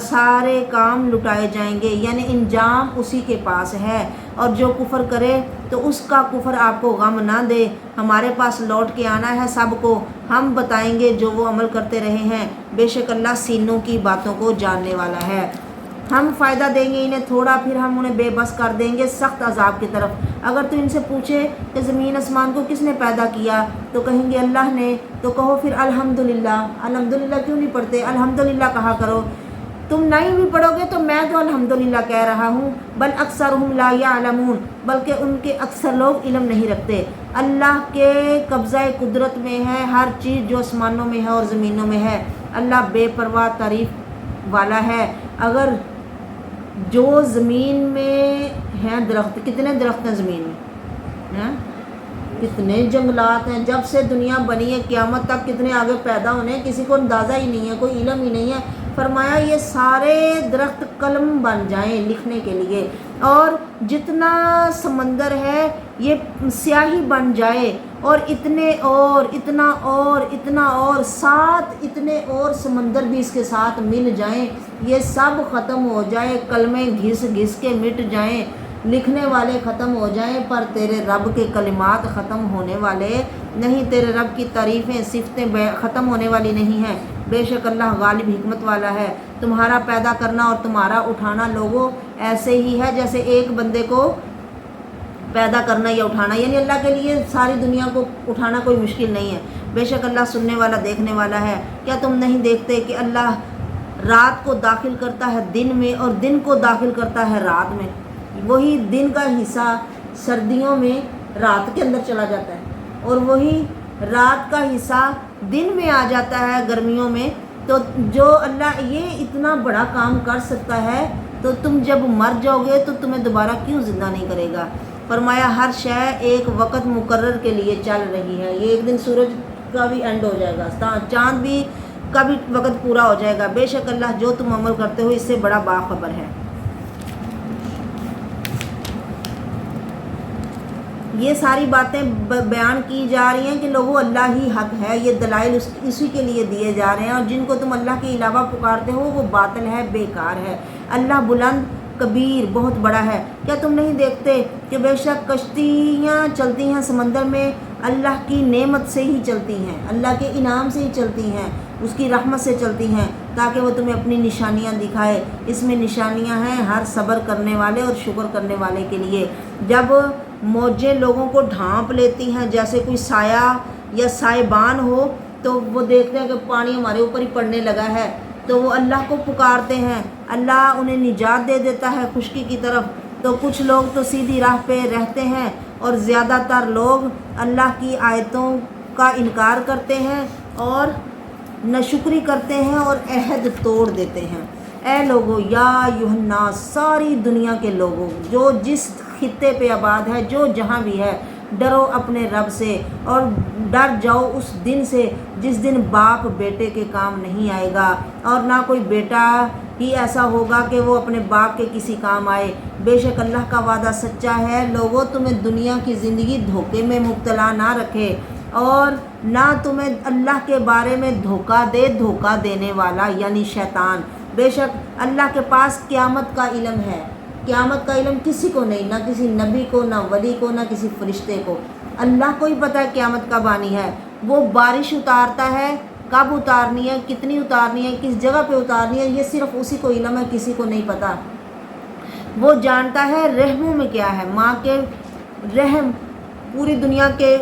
سارے کام لٹائے جائیں گے، یعنی انجام اسی کے پاس ہے۔ اور جو کفر کرے تو اس کا کفر آپ کو غم نہ دے، ہمارے پاس لوٹ کے آنا ہے سب کو، ہم بتائیں گے جو وہ عمل کرتے رہے ہیں، بے شک اللہ سینوں کی باتوں کو جاننے والا ہے۔ ہم فائدہ دیں گے انہیں تھوڑا، پھر ہم انہیں بے بس کر دیں گے سخت عذاب کی طرف۔ اگر تو ان سے پوچھے کہ زمین آسمان کو کس نے پیدا کیا، تو کہیں گے اللہ نے، تو کہو پھر الحمدللہ۔ الحمدللہ کیوں نہیں پڑھتے؟ الحمدللہ کہا کرو۔ تم نہیں بھی پڑھو گے تو میں تو الحمدللہ کہہ رہا ہوں۔ بل اکثرہم لا یعلمون، بلکہ ان کے اکثر لوگ علم نہیں رکھتے۔ اللہ کے قبضہ قدرت میں ہے ہر چیز جو آسمانوں میں ہے اور زمینوں میں ہے۔ اللہ بے پرواہ تعریف والا ہے۔ اگر جو زمین میں ہیں درخت، کتنے درخت ہیں زمین میں؟ کتنے جنگلات ہیں، جب سے دنیا بنی ہے قیامت تک کتنے آگے پیدا ہونے ہیں، کسی کو اندازہ ہی نہیں ہے، کوئی علم ہی نہیں ہے۔ فرمایا یہ سارے درخت قلم بن جائیں لکھنے کے لیے، اور جتنا سمندر ہے یہ سیاہی بن جائے، اور اتنے اور اتنا اور اتنا اور 7 اتنے اور سمندر بھی اس کے ساتھ مل جائیں، یہ سب ختم ہو جائے، کلمے گھس گھس کے مٹ جائیں، لکھنے والے ختم ہو جائیں، پر تیرے رب کے کلمات ختم ہونے والے نہیں، تیرے رب کی تعریفیں صفتیں ختم ہونے والی نہیں ہیں۔ بے شک اللہ غالب حکمت والا ہے۔ تمہارا پیدا کرنا اور تمہارا اٹھانا لوگوں ایسے ہی ہے جیسے ایک بندے کو پیدا کرنا یا اٹھانا، یعنی اللہ کے لیے ساری دنیا کو اٹھانا کوئی مشکل نہیں ہے۔ بے شک اللہ سننے والا دیکھنے والا ہے۔ کیا تم نہیں دیکھتے کہ اللہ رات کو داخل کرتا ہے دن میں اور دن کو داخل کرتا ہے رات میں؟ وہی دن کا حصہ سردیوں میں رات کے اندر چلا جاتا ہے، اور وہی رات کا حصہ دن میں آ جاتا ہے گرمیوں میں۔ تو جو اللہ یہ اتنا بڑا کام کر سکتا ہے، تو تم جب مر جاؤ گے تو تمہیں دوبارہ کیوں زندہ نہیں کرے گا؟ فرمایا ہر شے ایک وقت مقرر کے لیے چل رہی ہے، یہ ایک دن سورج کا بھی اینڈ ہو جائے گا، چاند بھی کا بھی وقت پورا ہو جائے گا۔ بے شک اللہ جو تم عمل کرتے ہو اس سے بڑا باخبر ہے۔ یہ ساری باتیں بیان کی جا رہی ہیں کہ لوگوں اللہ ہی حق ہے، یہ دلائل اسی کے لیے دیے جا رہے ہیں، اور جن کو تم اللہ کے علاوہ پکارتے ہو وہ باطل ہے، بیکار ہے۔ اللہ بلند کبیر بہت بڑا ہے۔ کیا تم نہیں دیکھتے کہ بے شک کشتیاں چلتی ہیں سمندر میں اللہ کی نعمت سے ہی چلتی ہیں، اللہ کے انعام سے ہی چلتی ہیں، اس کی رحمت سے چلتی ہیں، تاکہ وہ تمہیں اپنی نشانیاں دکھائے۔ اس میں نشانیاں ہیں ہر صبر کرنے والے اور شکر کرنے والے کے لیے۔ جب موجیں لوگوں کو ڈھانپ لیتی ہیں جیسے کوئی سایہ یا سائبان ہو، تو وہ دیکھتے ہیں کہ پانی ہمارے اوپر ہی پڑنے لگا ہے، تو وہ اللہ کو پکارتے ہیں، اللہ انہیں نجات دے دیتا ہے خشکی کی طرف۔ تو کچھ لوگ تو سیدھی راہ پہ رہتے ہیں اور زیادہ تر لوگ اللہ کی آیتوں کا انکار کرتے ہیں اور ناشکری کرتے ہیں اور عہد توڑ دیتے ہیں۔ اے لوگو، یا ایھا الناس، ساری دنیا کے لوگوں، جو جس خطے پہ آباد ہے، جو جہاں بھی ہے، ڈرو اپنے رب سے اور ڈر جاؤ اس دن سے جس دن باپ بیٹے کے کام نہیں آئے گا، اور نہ کوئی بیٹا ہی ایسا ہوگا کہ وہ اپنے باپ کے کسی کام آئے۔ بے شک اللہ کا وعدہ سچا ہے۔ لوگوں، تمہیں دنیا کی زندگی دھوکے میں مبتلا نہ رکھے اور نہ تمہیں اللہ کے بارے میں دھوکہ دے دھوکہ دینے والا یعنی شیطان۔ بے شک اللہ کے پاس قیامت کا علم ہے۔ قیامت کا علم کسی کو نہیں، نہ کسی نبی کو، نہ ولی کو، نہ کسی فرشتے کو۔ اللہ کو ہی پتہ ہے قیامت کب آنی ہے۔ وہ بارش اتارتا ہے، کب اتارنی ہے، کتنی اتارنی ہے، کس جگہ پہ اتارنی ہے، یہ صرف اسی کو علم ہے، کسی کو نہیں پتہ۔ وہ جانتا ہے رحموں میں کیا ہے، ماں کے رحم، پوری دنیا کے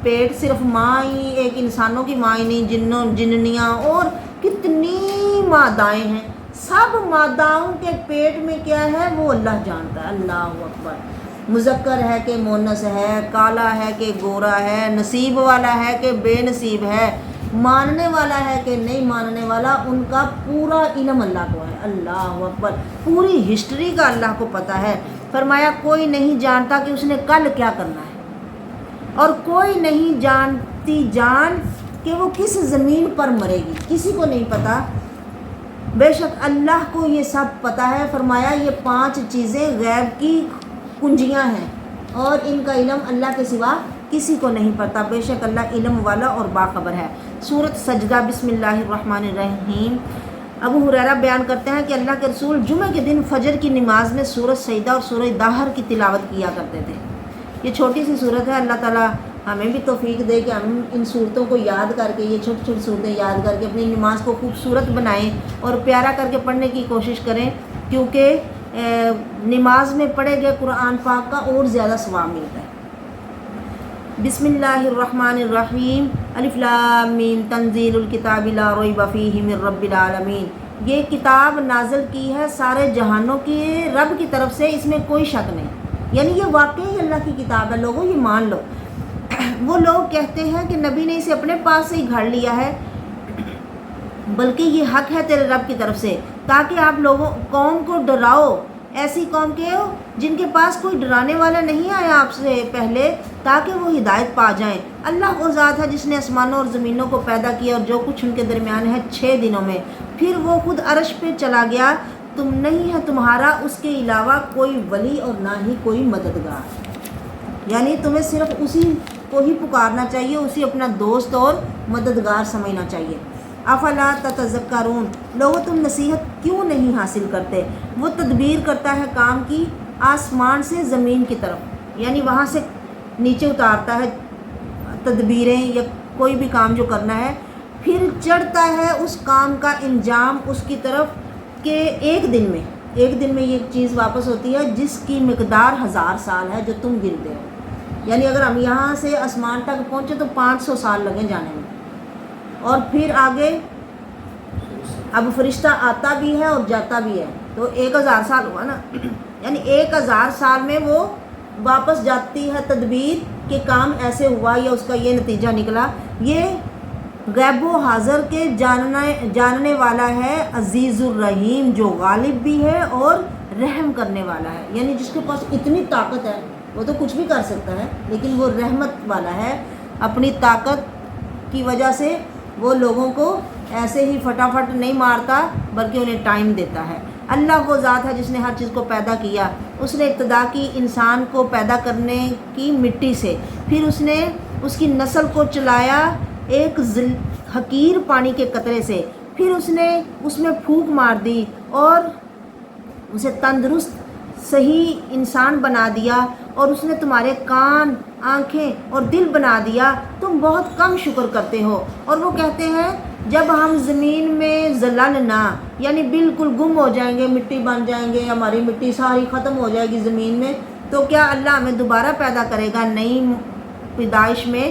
پیٹ صرف ماں ہی، ایک انسانوں کی ماں ہی نہیں، جننیاں اور کتنی مادائیں ہیں، سب ماداؤں کے پیٹ میں کیا ہے وہ اللہ جانتا ہے۔ اللہ اکبر۔ مذکر ہے کہ مونس ہے، کالا ہے کہ گورا ہے، نصیب والا ہے کہ بے نصیب ہے، ماننے والا ہے کہ نہیں ماننے والا، ان کا پورا علم اللہ کو ہے۔ اللہ اکبر۔ پوری ہسٹری کا اللہ کو پتہ ہے۔ فرمایا کوئی نہیں جانتا کہ اس نے کل کیا کرنا ہے، اور کوئی نہیں جانتی جان کہ وہ کس زمین پر مرے گی، کسی کو نہیں پتہ۔ بے شک اللہ کو یہ سب پتہ ہے۔ فرمایا یہ 5 چیزیں غیب کی کنجیاں ہیں اور ان کا علم اللہ کے سوا کسی کو نہیں پتہ۔ بے شک اللہ علم والا اور باخبر ہے۔ سورۃ سجدہ، بسم اللہ الرحمن الرحیم۔ ابو ہریرہ بیان کرتے ہیں کہ اللہ کے رسول جمعہ کے دن فجر کی نماز میں سورۃ سجدہ اور سورۃ داہر کی تلاوت کیا کرتے تھے۔ یہ چھوٹی سی صورت ہے، اللہ تعالیٰ ہمیں بھی توفیق دے کہ ہم ان صورتوں کو یاد کر کے، یہ چھوٹی چھوٹی صورتیں یاد کر کے اپنی نماز کو خوبصورت بنائیں اور پیارا کر کے پڑھنے کی کوشش کریں، کیونکہ نماز میں پڑھے گئے قرآن پاک کا اور زیادہ ثواب ملتا ہے۔ بسم اللہ الرحمن الرحیم۔ الف لام میم، تنزیل الکتاب لا ریب فیہ من رب العالمین۔ یہ کتاب نازل کی ہے سارے جہانوں کے رب کی طرف سے، اس میں کوئی شک نہیں، یعنی یہ واقعی اللہ کی کتاب ہے۔ لوگوں یہ مان لو۔ وہ لوگ کہتے ہیں کہ نبی نے اسے اپنے پاس سے ہی گھڑ لیا ہے، بلکہ یہ حق ہے تیرے رب کی طرف سے، تاکہ آپ لوگوں قوم کو ڈراؤ، ایسی قوم کے ہو جن کے پاس کوئی ڈرانے والا نہیں آیا آپ سے پہلے، تاکہ وہ ہدایت پا جائیں۔ اللہ وہ ذات ہے جس نے آسمانوں اور زمینوں کو پیدا کیا اور جو کچھ ان کے درمیان ہے 6 دنوں میں، پھر وہ خود عرش پہ چلا گیا۔ تم نہیں ہے تمہارا اس کے علاوہ کوئی ولی اور نہ ہی کوئی مددگار، یعنی تمہیں صرف اسی کو ہی پکارنا چاہیے، اسی اپنا دوست اور مددگار سمجھنا چاہیے۔ افلا تتذکرون، لوگوں تم نصیحت کیوں نہیں حاصل کرتے؟ وہ تدبیر کرتا ہے کام کی آسمان سے زمین کی طرف، یعنی وہاں سے نیچے اتارتا ہے تدبیریں یا کوئی بھی کام جو کرنا ہے، پھر چڑھتا ہے اس کام کا انجام اس کی طرف کہ ایک دن میں یہ چیز واپس ہوتی ہے جس کی مقدار 1000 سال ہے جو تم گنتے ہو، یعنی اگر ہم یہاں سے آسمان تک پہنچے تو 500 سال لگیں جانے میں، اور پھر آگے اب فرشتہ آتا بھی ہے اور جاتا بھی ہے، تو 1000 سال ہوا نا، یعنی 1000 سال میں وہ واپس جاتی ہے تدبیر کہ کام ایسے ہوا یا اس کا یہ نتیجہ نکلا۔ یہ غیب و حاضر کے جاننے والا ہے، عزیز الرحیم، جو غالب بھی ہے اور رحم کرنے والا ہے، یعنی جس کے پاس اتنی طاقت ہے وہ تو کچھ بھی کر سکتا ہے، لیکن وہ رحمت والا ہے، اپنی طاقت کی وجہ سے وہ لوگوں کو ایسے ہی فٹافٹ نہیں مارتا بلکہ انہیں ٹائم دیتا ہے۔ اللہ وہ ذات ہے جس نے ہر چیز کو پیدا کیا۔ اس نے ابتدا کی انسان کو پیدا کرنے کی مٹی سے، پھر اس نے اس کی نسل کو چلایا ایک حقیر پانی کے قطرے سے، پھر اس نے اس میں پھونک مار دی اور اسے تندرست صحیح انسان بنا دیا، اور اس نے تمہارے کان، آنکھیں اور دل بنا دیا، تم بہت کم شکر کرتے ہو۔ اور وہ کہتے ہیں جب ہم زمین میں زللنا، یعنی بالکل گم ہو جائیں گے، مٹی بن جائیں گے، ہماری مٹی ساری ختم ہو جائے گی زمین میں، تو کیا اللہ ہمیں دوبارہ پیدا کرے گا نئی پیدائش میں؟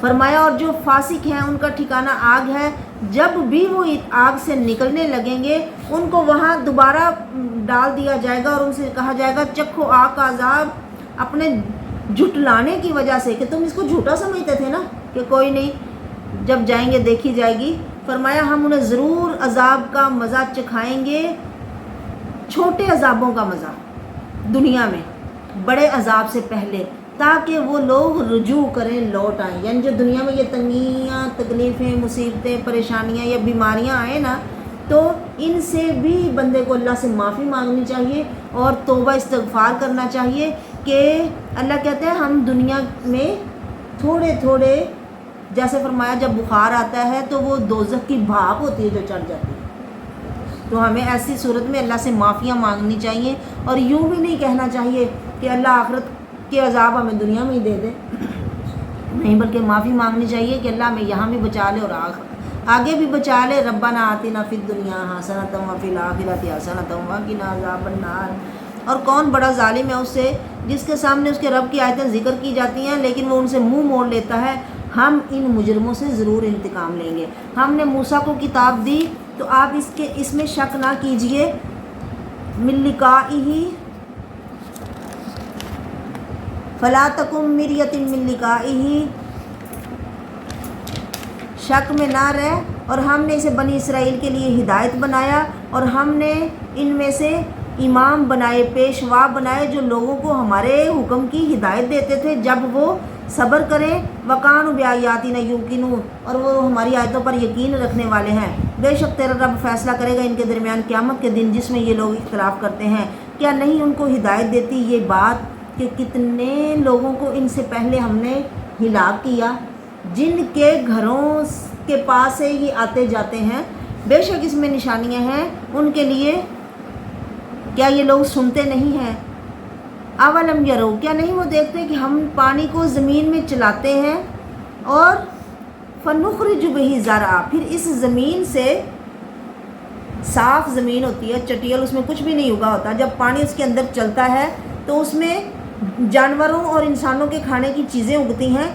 فرمایا اور جو فاسق ہیں ان کا ٹھکانہ آگ ہے، جب بھی وہ آگ سے نکلنے لگیں گے ان کو وہاں دوبارہ ڈال دیا جائے گا اور ان سے کہا جائے گا چکھو آگ کا عذاب اپنے جھٹلانے کی وجہ سے، کہ تم اس کو جھوٹا سمجھتے تھے نا کہ کوئی نہیں، جب جائیں گے دیکھی جائے گی۔ فرمایا ہم انہیں ضرور عذاب کا مزہ چکھائیں گے، چھوٹے عذابوں کا مزہ دنیا میں بڑے عذاب سے پہلے، تاکہ وہ لوگ رجوع کریں، لوٹ آئیں۔ یعنی جو دنیا میں یہ تنگیاں، تکلیفیں، مصیبتیں، پریشانیاں یا بیماریاں آئیں نا، تو ان سے بھی بندے کو اللہ سے معافی مانگنی چاہیے اور توبہ استغفار کرنا چاہیے، کہ اللہ کہتے ہیں ہم دنیا میں تھوڑے تھوڑے، جیسے فرمایا جب بخار آتا ہے تو وہ دوزخ کی بھاپ ہوتی ہے جو چڑھ جاتی ہے، تو ہمیں ایسی صورت میں اللہ سے معافیاں مانگنی چاہیے، اور یوں بھی نہیں کہنا چاہیے کہ اللہ آخرت کے عذاب ہمیں دنیا میں ہی دے دے، نہیں، بلکہ معافی مانگنی چاہیے کہ اللہ ہمیں یہاں بھی بچا لے اور آگے بھی بچا لے۔ ربنا آتنا فی الدنیا حسنۃ وفی الآخرۃ حسنۃ وقنا عذاب النار۔ اور کون بڑا ظالم ہے اس سے جس کے سامنے اس کے رب کی آیتیں ذکر کی جاتی ہیں لیکن وہ ان سے منہ موڑ لیتا ہے۔ ہم ان مجرموں سے ضرور انتقام لیں گے۔ ہم نے موسیٰ کو کتاب دی تو آپ اس میں شک نہ کیجئے، من لقائہ فلا تکن مریۃ من لقائہ، شک میں نہ رہ، اور ہم نے اسے بنی اسرائیل کے لیے ہدایت بنایا، اور ہم نے ان میں سے امام بنائے، پیشوا بنائے، جو لوگوں کو ہمارے حکم کی ہدایت دیتے تھے جب وہ صبر کریں، وَقَانُوا بِآيَاتِنَا يُوقِنُونَ، اور وہ ہماری آیتوں پر یقین رکھنے والے ہیں۔ بے شک تیرا رب فیصلہ کرے گا ان کے درمیان قیامت کے دن جس میں یہ لوگ اختلاف کرتے ہیں۔ کیا نہیں ان کو ہدایت دیتی یہ بات کہ کتنے لوگوں کو ان سے پہلے ہم نے ہلاک کیا، جن کے گھروں کے پاس سے یہ آتے جاتے ہیں، بے شک اس میں نشانیاں ہیں ان کے لیے، کیا یہ لوگ سنتے نہیں ہیں؟ اولم یرو، کیا نہیں وہ دیکھتے کہ ہم پانی کو زمین میں چلاتے ہیں، اور فنخرج بہ زرعا، پھر اس زمین سے، صاف زمین ہوتی ہے چٹیل، اس میں کچھ بھی نہیں اگا ہوتا، جب پانی اس کے اندر چلتا ہے تو اس میں جانوروں اور انسانوں کے کھانے کی چیزیں اگتی ہیں،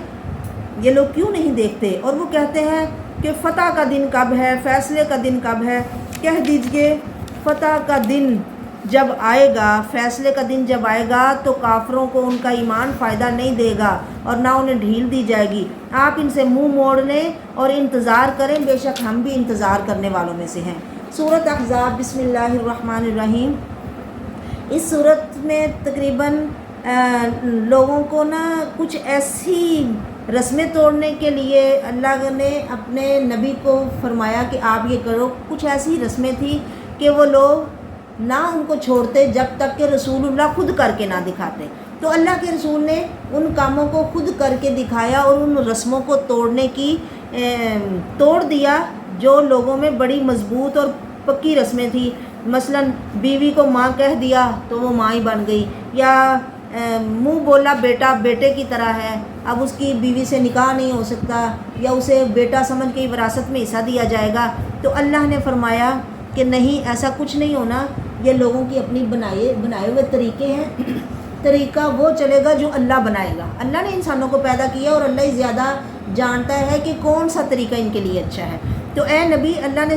یہ لوگ کیوں نہیں دیکھتے؟ اور وہ کہتے ہیں کہ فتح کا دن کب ہے، فیصلے کا دن کب ہے؟ کہہ دیجئے فتح کا دن جب آئے گا، فیصلے کا دن جب آئے گا تو کافروں کو ان کا ایمان فائدہ نہیں دے گا اور نہ انہیں ڈھیل دی جائے گی۔ آپ ان سے منہ موڑ لیں اور انتظار کریں، بے شک ہم بھی انتظار کرنے والوں میں سے ہیں۔ سورۃ احزاب، بسم اللہ الرحمن الرحیم۔ اس صورت میں تقریباً لوگوں کو نا کچھ ایسی رسمیں توڑنے کے لیے اللہ نے اپنے نبی کو فرمایا کہ آپ یہ کرو۔ کچھ ایسی رسمیں تھیں کہ وہ لوگ نہ ان کو چھوڑتے جب تک کہ رسول اللہ خود کر کے نہ دکھاتے، تو اللہ کے رسول نے ان کاموں کو خود کر کے دکھایا اور ان رسموں کو توڑ دیا جو لوگوں میں بڑی مضبوط اور پکی رسمیں تھیں۔ مثلا بیوی کو ماں کہہ دیا تو وہ ماں ہی بن گئی، یا منہ بولا بیٹا بیٹے کی طرح ہے، اب اس کی بیوی سے نکاح نہیں ہو سکتا، یا اسے بیٹا سمجھ کے وراثت میں حصہ دیا جائے گا۔ تو اللہ نے فرمایا کہ نہیں، ایسا کچھ نہیں ہونا، یہ لوگوں کی اپنی بنائے ہوئے طریقے ہیں، طریقہ وہ چلے گا جو اللہ بنائے گا۔ اللہ نے انسانوں کو پیدا کیا اور اللہ ہی زیادہ جانتا ہے کہ کون سا طریقہ ان کے لیے اچھا ہے۔ تو اے نبی، اللہ نے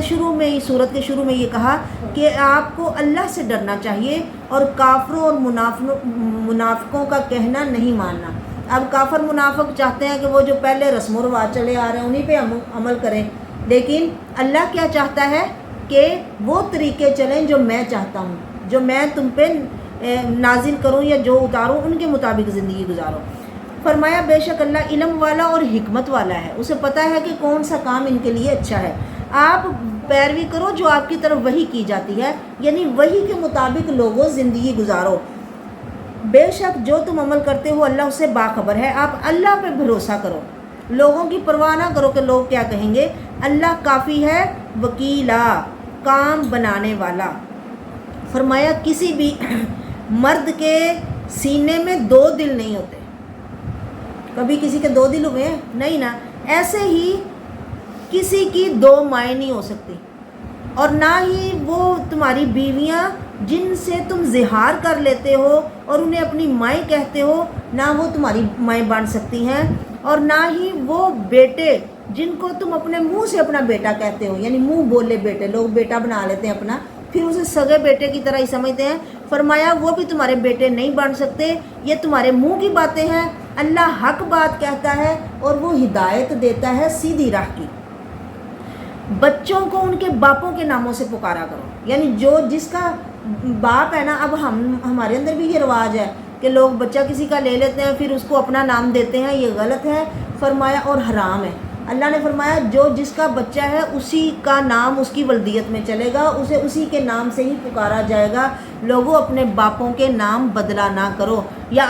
سورت کے شروع میں یہ کہا کہ آپ کو اللہ سے ڈرنا چاہیے اور کافروں اور منافقوں کا کہنا نہیں ماننا۔ اب کافر منافق چاہتے ہیں کہ وہ جو پہلے رسم و رواج چلے آ رہے ہیں انہی پہ عمل کریں، لیکن اللہ کیا چاہتا ہے کہ وہ طریقے چلیں جو میں چاہتا ہوں، جو میں تم پہ نازل کروں یا جو اتاروں ان کے مطابق زندگی گزارو۔ فرمایا بے شک اللہ علم والا اور حکمت والا ہے، اسے پتہ ہے کہ کون سا کام ان کے لیے اچھا ہے۔ آپ پیروی کرو جو آپ کی طرف وحی کی جاتی ہے، یعنی وحی کے مطابق لوگوں زندگی گزارو۔ بے شک جو تم عمل کرتے ہو اللہ اس سے باخبر ہے۔ آپ اللہ پہ بھروسہ کرو، لوگوں کی پرواہ نہ کرو کہ لوگ کیا کہیں گے۔ اللہ کافی ہے وکیلا، کام بنانے والا۔ فرمایا کسی بھی مرد کے سینے میں دو دل نہیں ہوتے، کبھی کسی کے دو دل ہوئے ہیں؟ نہیں نا۔ ایسے ہی کسی کی دو مائیں نہیں ہو سکتی، اور نہ ہی وہ تمہاری بیویاں جن سے تم زہار کر لیتے ہو اور انہیں اپنی مائیں کہتے ہو، نہ وہ تمہاری مائیں بن سکتی ہیں۔ اور نہ ہی وہ بیٹے جن کو تم اپنے منہ سے اپنا بیٹا کہتے ہو، یعنی منہ بولے بیٹے، لوگ بیٹا بنا لیتے ہیں اپنا، پھر اسے سگے بیٹے کی طرح ہی سمجھتے ہیں، فرمایا وہ بھی تمہارے بیٹے نہیں بن سکتے، یہ تمہارے منہ کی باتیں ہیں، اللہ حق بات کہتا ہے اور وہ ہدایت دیتا ہے سیدھی راہ کی۔ بچوں کو ان کے باپوں کے ناموں سے پکارا کرو، یعنی جو جس کا باپ ہے نا، اب ہمارے اندر بھی یہ رواج ہے کہ لوگ بچہ کسی کا لے لیتے ہیں پھر اس کو اپنا نام دیتے ہیں، یہ غلط ہے فرمایا اور حرام ہے۔ اللہ نے فرمایا جو جس کا بچہ ہے اسی کا نام اس کی ولدیت میں چلے گا، اسے اسی کے نام سے ہی پکارا جائے گا۔ لوگوں اپنے باپوں کے نام بدلا نہ کرو، یا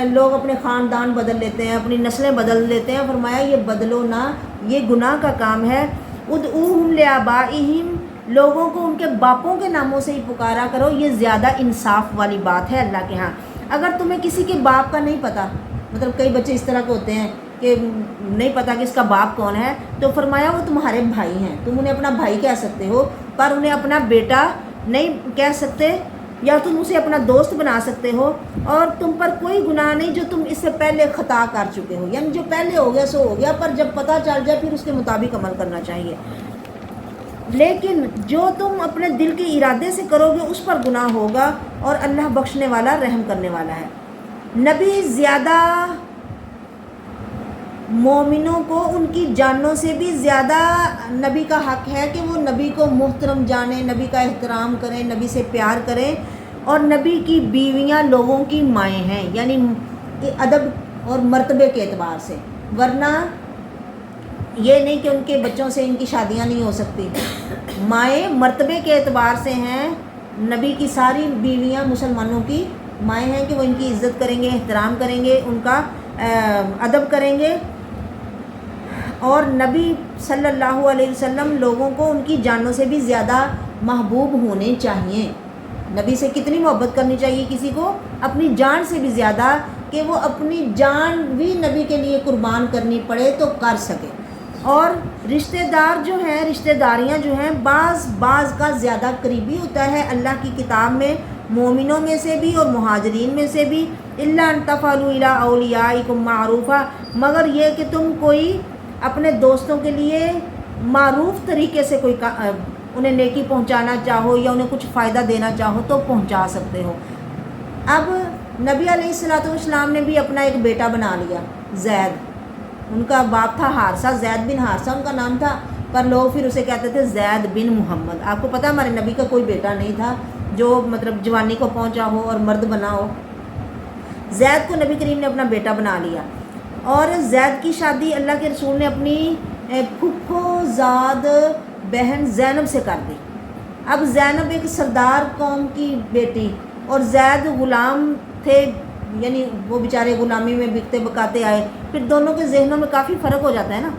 لوگ اپنے خاندان بدل لیتے ہیں، اپنی نسلیں بدل لیتے ہیں، فرمایا یہ بدلو نہ، یہ گناہ کا کام ہے۔ ادعوہم لآبائہم، لوگوں کو ان کے باپوں کے ناموں سے ہی پکارا کرو، یہ زیادہ انصاف والی بات ہے اللہ کے ہاں۔ اگر تمہیں کسی کے باپ کا نہیں پتہ، مطلب کئی بچے اس طرح کے ہوتے ہیں کہ نہیں پتہ کہ اس کا باپ کون ہے، تو فرمایا وہ تمہارے بھائی ہیں، تم انہیں اپنا بھائی کہہ سکتے ہو پر انہیں اپنا بیٹا نہیں کہہ سکتے، یا تم اسے اپنا دوست بنا سکتے ہو، اور تم پر کوئی گناہ نہیں جو تم اس سے پہلے خطا کر چکے ہو، یعنی جو پہلے ہو گیا سو ہو گیا، پر جب پتہ چل جائے پھر اس کے مطابق عمل کرنا چاہیے۔ لیکن جو تم اپنے دل کے ارادے سے کرو گے اس پر گناہ ہوگا، اور اللہ بخشنے والا رحم کرنے والا ہے۔ نبی زیادہ مومنوں کو ان کی جانوں سے بھی زیادہ نبی کا حق ہے کہ وہ نبی کو محترم جانیں، نبی کا احترام کریں، نبی سے پیار کریں، اور نبی کی بیویاں لوگوں کی مائیں ہیں، یعنی ادب اور مرتبے کے اعتبار سے، ورنہ یہ نہیں کہ ان کے بچوں سے ان کی شادیاں نہیں ہو سکتی۔ مائیں مرتبے کے اعتبار سے ہیں، نبی کی ساری بیویاں مسلمانوں کی مائیں ہیں کہ وہ ان کی عزت کریں گے، احترام کریں گے، ان کا ادب کریں گے، اور نبی صلی اللہ علیہ وسلم لوگوں کو ان کی جانوں سے بھی زیادہ محبوب ہونے چاہیے۔ نبی سے کتنی محبت کرنی چاہیے کسی کو؟ اپنی جان سے بھی زیادہ، کہ وہ اپنی جان بھی نبی کے لیے قربان کرنی پڑے تو کر سکے۔ اور رشتہ دار جو ہیں، رشتہ داریاں جو ہیں، بعض کا زیادہ قریبی ہوتا ہے اللہ کی کتاب میں، مومنوں میں سے بھی اور مہاجرین میں سے بھی، الا ان تفعلوا الی اولیاءکم معروفا، مگر یہ کہ تم کوئی اپنے دوستوں کے لیے معروف طریقے سے کوئی انہیں نیکی پہنچانا چاہو یا انہیں کچھ فائدہ دینا چاہو تو پہنچا سکتے ہو۔ اب نبی علیہ السلام نے بھی اپنا ایک بیٹا بنا لیا، زید، ان کا باپ تھا حارثہ، زید بن حارثہ ان کا نام تھا، پر لوگ پھر اسے کہتے تھے زید بن محمد۔ آپ کو پتہ ہمارے نبی کا کوئی بیٹا نہیں تھا جو مطلب جوانی کو پہنچا ہو اور مرد بنا ہو۔ زید کو نبی کریم نے اپنا بیٹا بنا لیا، اور زید کی شادی اللہ کے رسول نے اپنی پھپھو زاد بہن زینب سے کر دی۔ اب زینب ایک سردار قوم کی بیٹی اور زید غلام تھے، یعنی وہ بیچارے غلامی میں بکتے بکاتے آئے، پھر دونوں کے ذہنوں میں کافی فرق ہو جاتا ہے نا،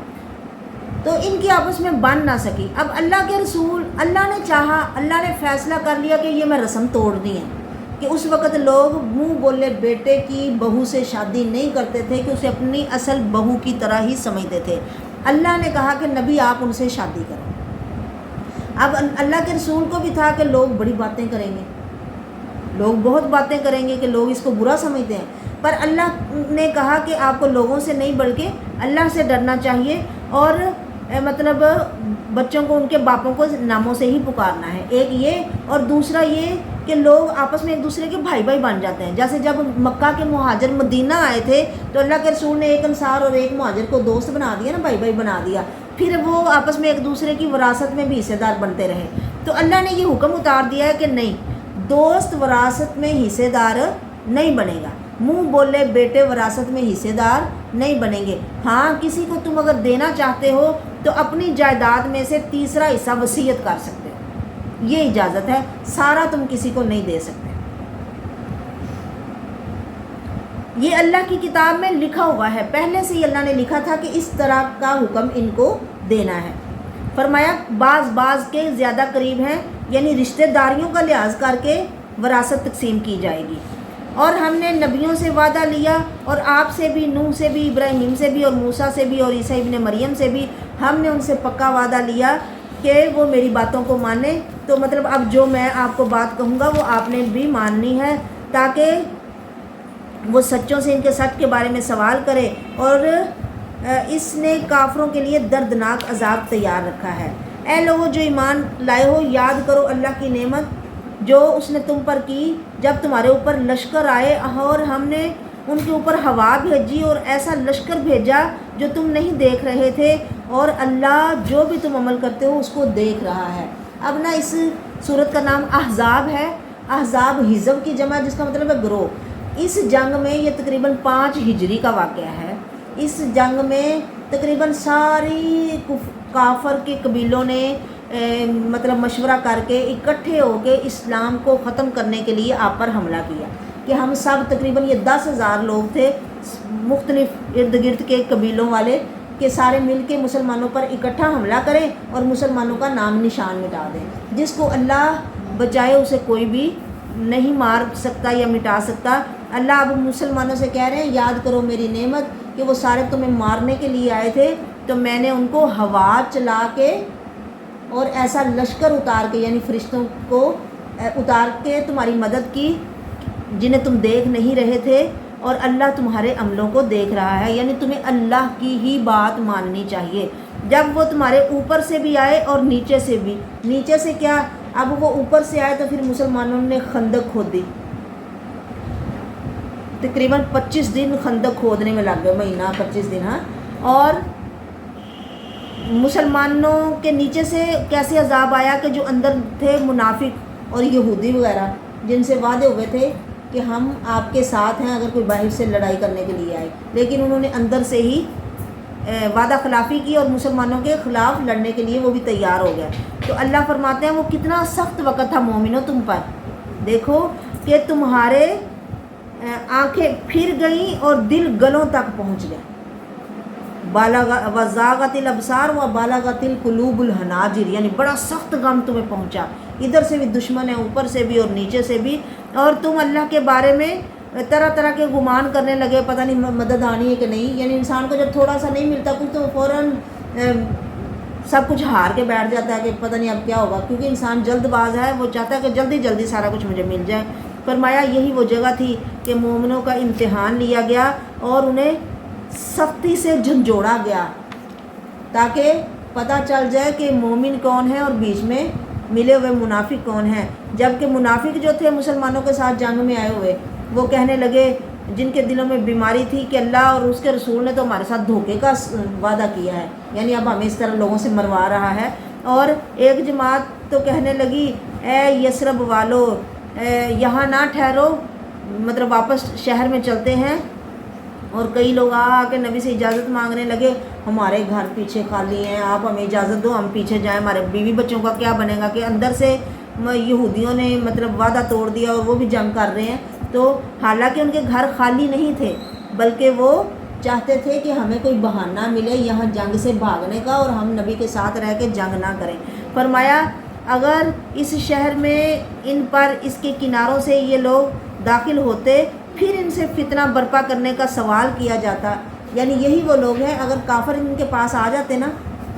تو ان کی آپس میں بن نہ سکی۔ اب اللہ کے رسول، اللہ نے چاہا، اللہ نے فیصلہ کر لیا کہ یہ میں رسم توڑ دی ہیں، کہ اس وقت لوگ منہ بولے بیٹے کی بہو سے شادی نہیں کرتے تھے، کہ اسے اپنی اصل بہو کی طرح ہی سمجھتے تھے۔ اللہ نے کہا کہ نبی آپ ان سے شادی کریں۔ اب اللہ کے رسول کو بھی تھا کہ لوگ بڑی باتیں کریں گے، لوگ بہت باتیں کریں گے کہ لوگ اس کو برا سمجھتے ہیں، پر اللہ نے کہا کہ آپ کو لوگوں سے نہیں بلکہ اللہ سے ڈرنا چاہیے، اور مطلب بچوں کو ان کے باپوں کو ناموں سے ہی پکارنا ہے، ایک یہ، اور دوسرا یہ کہ لوگ آپس میں ایک دوسرے کے بھائی بھائی بن جاتے ہیں۔ جیسے جب مکہ کے مہاجر مدینہ آئے تھے تو اللہ کے رسول نے ایک انصار اور ایک مہاجر کو دوست بنا دیا نا، بھائی بھائی بنا دیا، پھر وہ آپس میں ایک دوسرے کی وراثت میں بھی حصے دار بنتے رہے۔ تو اللہ نے یہ حکم اتار دیا ہے کہ نہیں، دوست وراثت میں حصے دار نہیں بنے گا، منہ بولے بیٹے وراثت میں حصے دار نہیں بنیں گے۔ ہاں کسی کو تم اگر دینا چاہتے ہو تو اپنی جائیداد میں سے تیسرا حصہ وصیت کر سکتے ہو، یہ اجازت ہے، سارا تم کسی کو نہیں دے سکتے۔ یہ اللہ کی کتاب میں لکھا ہوا ہے، پہلے سے ہی اللہ نے لکھا تھا کہ اس طرح کا حکم ان کو دینا ہے۔ فرمایا بعض کے زیادہ قریب ہیں، یعنی رشتہ داریوں کا لحاظ کر کے وراثت تقسیم کی جائے گی۔ اور ہم نے نبیوں سے وعدہ لیا، اور آپ سے بھی، نوح سے بھی، ابراہیم سے بھی، اور موسیٰ سے بھی، اور عیسیٰ ابن مریم سے بھی ہم نے ان سے پکا وعدہ لیا کہ وہ میری باتوں کو مانیں۔ تو مطلب اب جو میں آپ کو بات کہوں گا وہ آپ نے بھی ماننی ہے، تاکہ وہ سچوں سے ان کے سچ کے بارے میں سوال کرے، اور اس نے کافروں کے لیے دردناک عذاب تیار رکھا ہے۔ اے لوگو جو ایمان لائے ہو، یاد کرو اللہ کی نعمت جو اس نے تم پر کی، جب تمہارے اوپر لشکر آئے اور ہم نے ان کے اوپر ہوا بھیجی اور ایسا لشکر بھیجا جو تم نہیں دیکھ رہے تھے، اور اللہ جو بھی تم عمل کرتے ہو اس کو دیکھ رہا ہے۔ اب نا اس صورت کا نام احزاب ہے۔ احزاب حزب کی جمع جس کا مطلب ہے گروہ۔ اس جنگ میں یہ تقریباً 5 ہجری کا واقعہ ہے۔ اس جنگ میں تقریباً ساری کافر کے قبیلوں نے مطلب مشورہ کر کے اکٹھے ہو کے اسلام کو ختم کرنے کے لیے آپ پر حملہ کیا، کہ ہم سب تقریباً یہ 10,000 لوگ تھے مختلف ارد گرد کے قبیلوں والے، کہ سارے مل کے مسلمانوں پر اکٹھا حملہ کریں اور مسلمانوں کا نام نشان مٹا دیں۔ جس کو اللہ بچائے اسے کوئی بھی نہیں مار سکتا یا مٹا سکتا۔ اللہ اب مسلمانوں سے کہہ رہے ہیں یاد کرو میری نعمت کہ وہ سارے تمہیں مارنے کے لیے آئے تھے، تو میں نے ان کو ہوا چلا کے اور ایسا لشکر اتار کے، یعنی فرشتوں کو اتار کے تمہاری مدد کی جنہیں تم دیکھ نہیں رہے تھے، اور اللہ تمہارے عملوں کو دیکھ رہا ہے، یعنی تمہیں اللہ کی ہی بات ماننی چاہیے۔ جب وہ تمہارے اوپر سے بھی آئے اور نیچے سے بھی۔ نیچے سے کیا؟ اب وہ اوپر سے آئے تو پھر مسلمانوں نے خندق کھود دی، تقریباً 25 دن خندق کھودنے میں لگ گئے، مہینہ 25 دن۔ ہاں، اور مسلمانوں کے نیچے سے کیسے عذاب آیا کہ جو اندر تھے منافق اور یہودی وغیرہ، جن سے وعدے ہوئے تھے کہ ہم آپ کے ساتھ ہیں اگر کوئی باہر سے لڑائی کرنے کے لیے آئے، لیکن انہوں نے اندر سے ہی وعدہ خلافی کی اور مسلمانوں کے خلاف لڑنے کے لیے وہ بھی تیار ہو گیا۔ تو اللہ فرماتے ہیں وہ کتنا سخت وقت تھا مومنوں تم پر، دیکھو کہ تمہارے آنکھیں پھر گئیں اور دل گلوں تک پہنچ گئے۔ وزاغت الابصار و بالغت القلوب الحناجر، یعنی بڑا سخت غم تمہیں پہنچا، ادھر سے بھی دشمن ہے، اوپر سے بھی اور نیچے سے بھی، اور تم اللہ کے بارے میں طرح طرح کے گمان کرنے لگے، پتہ نہیں مدد آنی ہے کہ نہیں۔ یعنی انسان کو جب تھوڑا سا نہیں ملتا کچھ تو فوراً سب کچھ ہار کے بیٹھ جاتا ہے کہ پتہ نہیں اب کیا ہوگا، کیونکہ انسان جلد باز ہے، وہ چاہتا ہے کہ جلدی جلدی سارا کچھ مجھے مل جائے۔ فرمایا یہی وہ جگہ تھی کہ مومنوں کا امتحان لیا گیا اور انہیں سختی سے جھنجھوڑا گیا، تاکہ پتہ چل جائے کہ مومن کون ہے اور بیچ میں ملے ہوئے منافق کون ہیں۔ جبکہ منافق جو تھے مسلمانوں کے ساتھ جنگ میں آئے ہوئے، وہ کہنے لگے، جن کے دلوں میں بیماری تھی کہ اللہ اور اس کے رسول نے تو ہمارے ساتھ دھوکے کا وعدہ کیا ہے، یعنی اب ہمیں اس طرح لوگوں سے مروا رہا ہے۔ اور ایک جماعت تو کہنے لگی اے یثرب والو، یہاں نہ ٹھہرو، مطلب واپس شہر میں چلتے ہیں۔ اور کئی لوگ آ کے نبی سے اجازت مانگنے لگے، ہمارے گھر پیچھے خالی ہیں، آپ ہمیں اجازت دو ہم پیچھے جائیں، ہمارے بیوی بچوں کا کیا بنے گا، کہ اندر سے یہودیوں نے مطلب وعدہ توڑ دیا اور وہ بھی جنگ کر رہے ہیں۔ تو حالانکہ ان کے گھر خالی نہیں تھے، بلکہ وہ چاہتے تھے کہ ہمیں کوئی بہانہ ملے یہاں جنگ سے بھاگنے کا اور ہم نبی کے ساتھ رہ کے جنگ نہ کریں۔ فرمایا اگر اس شہر میں ان پر اس کے کناروں سے یہ لوگ داخل ہوتے پھر ان سے فتنہ برپا کرنے کا سوال کیا جاتا، یعنی یہی وہ لوگ ہیں، اگر کافر ان کے پاس آ جاتے نا،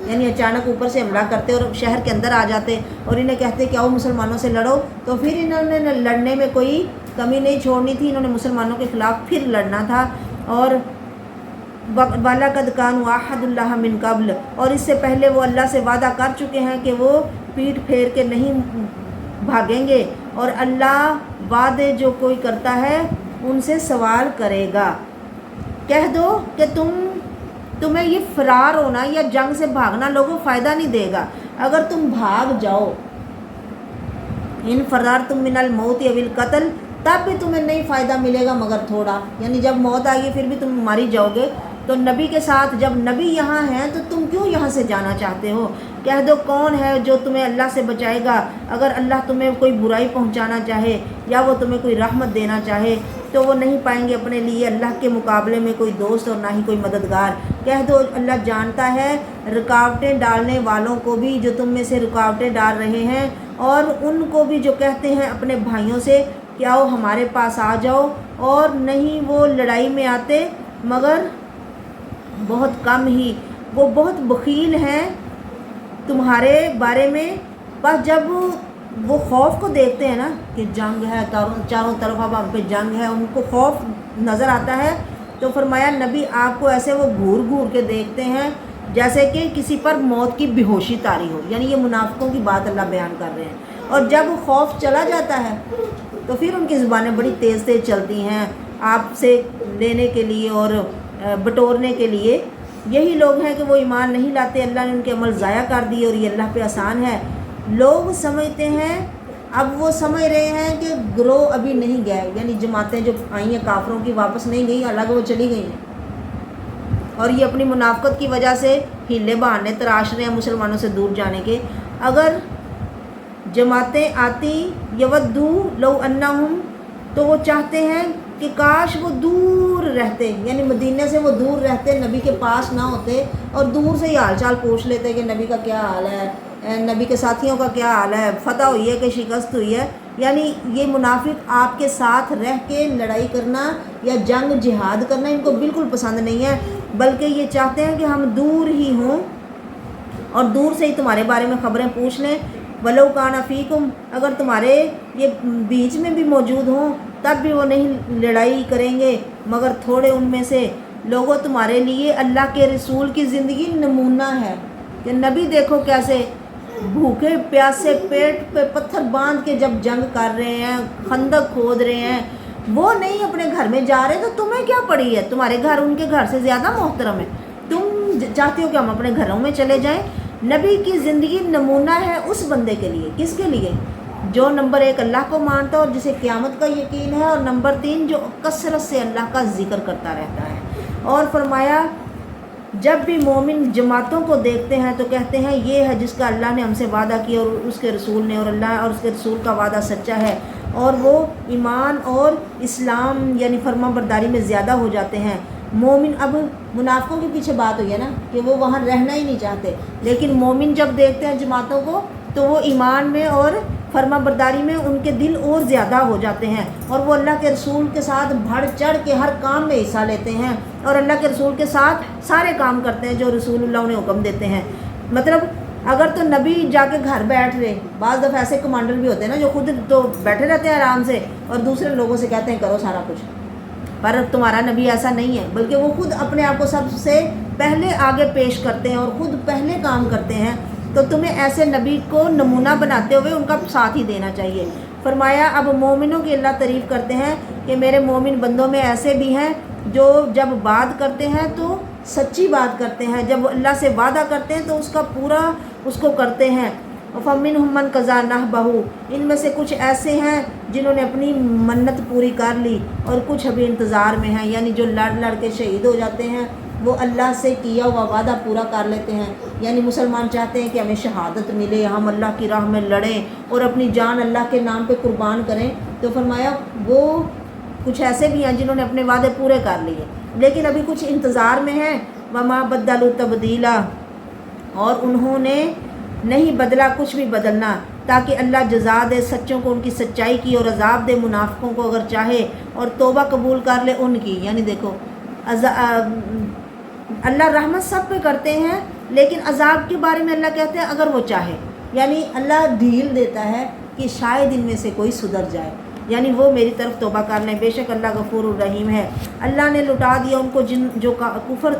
یعنی اچانک اوپر سے حملہ کرتے اور شہر کے اندر آ جاتے اور انہیں کہتے کہ آؤ مسلمانوں سے لڑو، تو پھر انہوں نے لڑنے میں کوئی کمی نہیں چھوڑنی تھی، انہوں نے مسلمانوں کے خلاف پھر لڑنا تھا۔ اور وَلَقَدْ كَانُوا عَاهَدُوا اللَّهَ مِنْ قَبْلُ، اور اس سے پہلے وہ اللہ سے وعدہ کر چکے ہیں کہ وہ پیٹھ پھیر کے نہیں بھاگیں گے، اور اللہ وعدے جو کوئی کرتا ہے ان سے سوال کرے گا۔ کہہ دو کہ تمہیں یہ فرار ہونا یا جنگ سے بھاگنا لوگوں فائدہ نہیں دے گا، اگر تم بھاگ جاؤ، ان فرارتم من الموت او القتل، تب بھی تمہیں نہیں فائدہ ملے گا مگر تھوڑا، یعنی جب موت آئے گی پھر بھی تم ماری جاؤ گے۔ تو نبی کے ساتھ جب نبی یہاں ہیں تو تم کیوں یہاں سے جانا چاہتے ہو؟ کہہ دو کون ہے جو تمہیں اللہ سے بچائے گا؟ اگر اللہ تمہیں کوئی برائی پہنچانا چاہے یا وہ تمہیں کوئی رحمت دینا چاہے تو وہ نہیں پائیں گے اپنے لیے اللہ کے مقابلے میں کوئی دوست اور نہ ہی کوئی مددگار۔ کہہ دو اللہ جانتا ہے رکاوٹیں ڈالنے والوں کو بھی جو تم میں سے رکاوٹیں ڈال رہے ہیں، اور ان کو بھی جو کہتے ہیں اپنے بھائیوں سے کہ آؤ ہمارے پاس آ جاؤ، اور نہیں وہ لڑائی میں آتے مگر بہت کم ہی، وہ بہت بخیل ہیں تمہارے بارے میں۔ بس جب وہ خوف کو دیکھتے ہیں نا کہ جنگ ہے، چاروں طرف اب ہم پہ جنگ ہے، ان کو خوف نظر آتا ہے، تو فرمایا نبی آپ کو ایسے وہ گھور گھور کے دیکھتے ہیں جیسے کہ کسی پر موت کی بے ہوشی طاری ہو. یعنی یہ منافقوں کی بات اللہ بیان کر رہے ہیں. اور جب خوف چلا جاتا ہے تو پھر ان کی زبانیں بڑی تیز تیز چلتی ہیں آپ سے لینے کے لیے اور بٹورنے کے لیے. یہی لوگ ہیں کہ وہ ایمان نہیں لاتے، اللہ نے ان کے عمل ضائع کر دیے اور یہ اللہ پہ آسان ہے. لوگ سمجھتے ہیں، اب وہ سمجھ رہے ہیں کہ گروہ ابھی نہیں گئے، یعنی جماعتیں جو آئی ہیں کافروں کی واپس نہیں گئی، الگ وہ چلی گئی ہیں، اور یہ اپنی منافقت کی وجہ سے ہیلے بہانے تراش رہے ہیں مسلمانوں سے دور جانے کے. اگر جماعتیں آتی یودو لو انہم، تو وہ چاہتے ہیں کہ کاش وہ دور رہتے، یعنی مدینہ سے وہ دور رہتے، نبی کے پاس نہ ہوتے اور دور سے ہی حال چال پوچھ لیتے کہ نبی کا کیا حال ہے، نبی کے ساتھیوں کا کیا حال ہے، فتح ہوئی ہے کہ شکست ہوئی ہے. یعنی یہ منافق آپ کے ساتھ رہ کے لڑائی کرنا یا جنگ جہاد کرنا ان کو بالکل پسند نہیں ہے، بلکہ یہ چاہتے ہیں کہ ہم دور ہی ہوں اور دور سے ہی تمہارے بارے میں خبریں پوچھ لیں. ولو کان فیکم، اگر تمہارے یہ بیچ میں بھی موجود ہوں تب بھی وہ نہیں لڑائی کریں گے مگر تھوڑے ان میں سے. لوگوں تمہارے لیے اللہ کے رسول کی زندگی نمونہ ہے کہ نبی دیکھو کیسے بھوکے پیاسے پیٹ پہ پتھر باندھ کے جب جنگ کر رہے ہیں، خندق کھود رہے ہیں، وہ نہیں اپنے گھر میں جا رہے، تو تمہیں کیا پڑی ہے؟ تمہارے گھر ان کے گھر سے زیادہ محترم ہے، تم چاہتے ہو کہ ہم اپنے گھروں میں چلے جائیں. نبی کی زندگی نمونہ ہے اس بندے کے لیے، کس کے لیے؟ جو نمبر 1 اللہ کو مانتا ہے اور جسے قیامت کا یقین ہے، اور نمبر 3 جو کثرت سے اللہ کا ذکر کرتا رہتا ہے. اور فرمایا جب بھی مومن جماعتوں کو دیکھتے ہیں تو کہتے ہیں یہ ہے جس کا اللہ نے ہم سے وعدہ کیا اور اس کے رسول نے، اور اللہ اور اس کے رسول کا وعدہ سچا ہے. اور وہ ایمان اور اسلام یعنی فرما برداری میں زیادہ ہو جاتے ہیں. مومن، اب منافقوں کے پیچھے بات ہوئی ہے نا کہ وہ وہاں رہنا ہی نہیں چاہتے، لیکن مومن جب دیکھتے ہیں جماعتوں کو تو وہ ایمان میں اور فرما برداری میں ان کے دل اور زیادہ ہو جاتے ہیں، اور وہ اللہ کے رسول کے ساتھ بڑھ چڑھ کے ہر کام میں حصہ لیتے ہیں اور اللہ کے رسول کے ساتھ سارے کام کرتے ہیں جو رسول اللہ انہیں حکم دیتے ہیں. مطلب اگر تو نبی جا کے گھر بیٹھ رہے، بعض دفعہ ایسے کمانڈر بھی ہوتے ہیں نا جو خود تو بیٹھے رہتے ہیں آرام سے اور دوسرے لوگوں سے کہتے ہیں کرو سارا کچھ، پر تمہارا نبی ایسا نہیں ہے، بلکہ وہ خود اپنے آپ کو سب سے پہلے آگے پیش کرتے ہیں اور خود پہلے کام کرتے ہیں. تو تمہیں ایسے نبی کو نمونہ بناتے ہوئے ان کا ساتھ ہی دینا چاہیے. فرمایا اب مومنوں کی اللہ تعریف کرتے ہیں کہ میرے مومن بندوں میں ایسے بھی ہیں جو جب بات کرتے ہیں تو سچی بات کرتے ہیں، جب اللہ سے وعدہ کرتے ہیں تو اس کا پورا اس کو کرتے ہیں. فَمِنْهُمْ مَنْ قَضَىٰ نَحْبَهُ، ان میں سے کچھ ایسے ہیں جنہوں نے اپنی منت پوری کر لی اور کچھ ابھی انتظار میں ہیں، یعنی جو لڑ لڑ کے شہید ہو جاتے ہیں وہ اللہ سے کیا ہوا وعدہ پورا کر لیتے ہیں. یعنی مسلمان چاہتے ہیں کہ ہمیں شہادت ملے، ہم اللہ کی راہ میں لڑیں اور اپنی جان اللہ کے نام پہ قربان کریں. تو فرمایا وہ کچھ ایسے بھی ہیں جنہوں نے اپنے وعدے پورے کر لیے لیکن ابھی کچھ انتظار میں ہیں. وَمَا بَدَّلُوا تَبْدِيلًا، اور انہوں نے نہیں بدلا کچھ بھی بدلنا، تاکہ اللہ جزا دے سچوں کو ان کی سچائی کی اور عذاب دے منافقوں کو اگر چاہے، اور توبہ قبول کر لے ان کی. یعنی دیکھو اللہ رحمت سب پہ کرتے ہیں لیکن عذاب کے بارے میں اللہ کہتے ہیں اگر وہ چاہے، یعنی اللہ ڈھیل دیتا ہے کہ شاید ان میں سے کوئی سدھر جائے، یعنی وہ میری طرف توبہ کر لیں، بے شک اللہ غفور الرحیم ہے. اللہ نے لٹا دیا ان کو جو کفر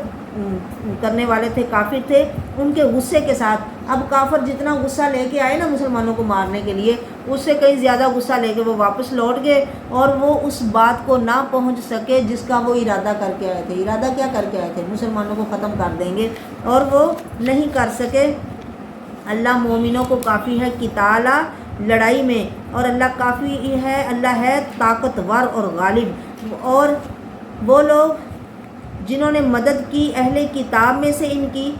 کرنے والے تھے، کافر تھے، ان کے غصے کے ساتھ. اب کافر جتنا غصہ لے کے آئے نا مسلمانوں کو مارنے کے لیے، اس سے کئی زیادہ غصہ لے کے وہ واپس لوٹ گئے اور وہ اس بات کو نہ پہنچ سکے جس کا وہ ارادہ کر کے آئے تھے. ارادہ کیا کر کے آئے تھے؟ مسلمانوں کو ختم کر دیں گے، اور وہ نہیں کر سکے. اللہ مومنوں کو کافی ہے قتالہ، لڑائی میں، اور اللہ کافی ہے، اللہ ہے طاقتور اور غالب. اور وہ لوگ جنہوں نے مدد کی اہل کتاب میں سے ان کی،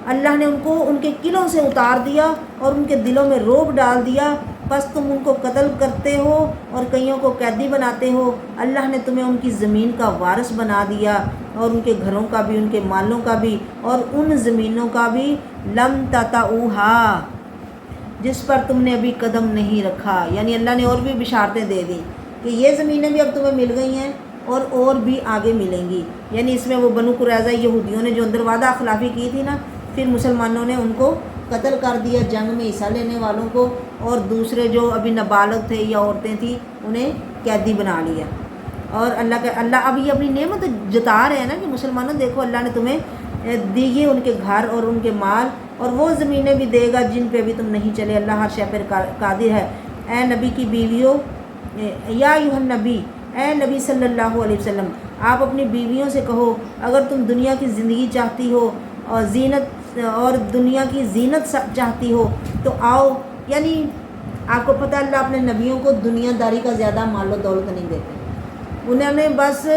اللہ نے ان کو ان کے قلعوں سے اتار دیا اور ان کے دلوں میں رعب ڈال دیا، بس تم ان کو قتل کرتے ہو اور کئیوں کو قیدی بناتے ہو. اللہ نے تمہیں ان کی زمین کا وارث بنا دیا اور ان کے گھروں کا بھی، ان کے مالوں کا بھی، اور ان زمینوں کا بھی. لم تطئوہا، جس پر تم نے ابھی قدم نہیں رکھا. یعنی اللہ نے اور بھی بشارتیں دے دیں کہ یہ زمینیں بھی اب تمہیں مل گئی ہیں اور بھی آگے ملیں گی. یعنی اس میں وہ بنو قریظہ یہودیوں نے جو اندر وعدہ خلافی کی تھی نا، پھر مسلمانوں نے ان کو قتل کر دیا جنگ میں حصہ لینے والوں کو، اور دوسرے جو ابھی نابالغ تھے یا عورتیں تھیں انہیں قیدی بنا لیا۔ اور اللہ اب یہ اپنی نعمت جتا رہے ہیں نا کہ مسلمانوں دیکھو اللہ نے تمہیں دیے ان کے گھر اور ان کے مال، اور وہ زمینیں بھی دے گا جن پہ بھی تم نہیں چلے، اللہ ہر شے پر قادر ہے۔ اے نبی کی بیویوں، یا ایھا النبی، اے نبی صلی اللہ علیہ وسلم، آپ اپنی بیویوں سے کہو اگر تم دنیا کی زندگی چاہتی ہو اور دنیا کی زینت چاہتی ہو تو آؤ، یعنی آپ کو پتہ اللہ اپنے نبیوں کو دنیا داری کا زیادہ مال و دولت نہیں دیتے، انہوں نے بس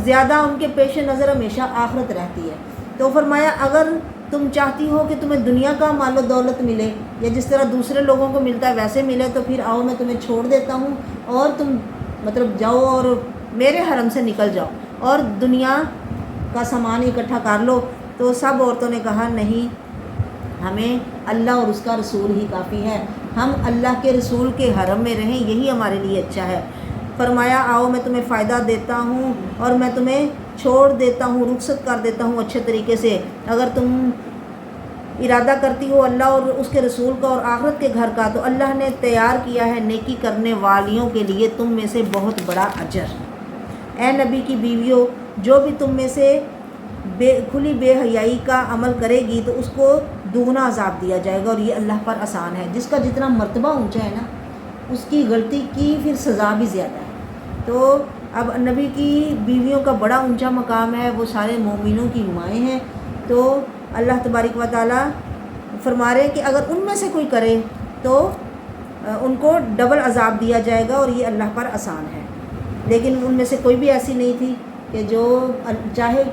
زیادہ ان کے پیش نظر ہمیشہ آخرت رہتی ہے۔ تو فرمایا اگر تم چاہتی ہو کہ تمہیں دنیا کا مال و دولت ملے یا جس طرح دوسرے لوگوں کو ملتا ہے ویسے ملے تو پھر آؤ میں تمہیں چھوڑ دیتا ہوں اور تم مطلب جاؤ اور میرے حرم سے نکل جاؤ اور دنیا کا سامان اکٹھا کر لو۔ تو سب عورتوں نے کہا نہیں، ہمیں اللہ اور اس کا رسول ہی کافی ہے، ہم اللہ کے رسول کے حرم میں رہیں، یہی ہمارے لیے اچھا ہے۔ فرمایا آؤ میں تمہیں فائدہ دیتا ہوں اور میں تمہیں چھوڑ دیتا ہوں، رخصت کر دیتا ہوں اچھے طریقے سے، اگر تم ارادہ کرتی ہو اللہ اور اس کے رسول کا اور آخرت کے گھر کا تو اللہ نے تیار کیا ہے نیکی کرنے والیوں کے لیے تم میں سے بہت بڑا اجر۔ اے نبی کی بیویوں، جو بھی تم میں سے کھلی بے حیائی کا عمل کرے گی تو اس کو دوگنا عذاب دیا جائے گا، اور یہ اللہ پر آسان ہے۔ جس کا جتنا مرتبہ اونچا ہے نا اس کی غلطی کی پھر سزا بھی زیادہ ہے۔ تو اب نبی کی بیویوں کا بڑا اونچا مقام ہے، وہ سارے مومنوں کی مائیں ہیں، تو اللہ تبارک و تعالیٰ فرما رہے ہیں کہ اگر ان میں سے کوئی کرے تو ان کو ڈبل عذاب دیا جائے گا اور یہ اللہ پر آسان ہے۔ لیکن ان میں سے کوئی بھی ایسی نہیں تھی کہ جو چاہے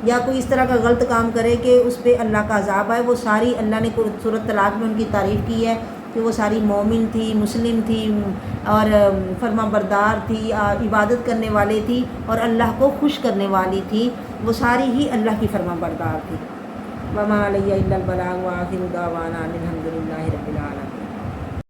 یا کوئی اس طرح کا غلط کام کرے کہ اس پہ اللہ کا عذاب آئے۔ وہ ساری اللہ نے سورۃ طلاق میں ان کی تعریف کی ہے کہ وہ ساری مومن تھی، مسلم تھی اور فرما بردار تھی، عبادت کرنے والے تھی اور اللہ کو خوش کرنے والی تھی، وہ ساری ہی اللہ کی فرما بردار تھی۔ وما علیہ الا البلاغ وآخر دعوانا الحمد للہ رب العالمین۔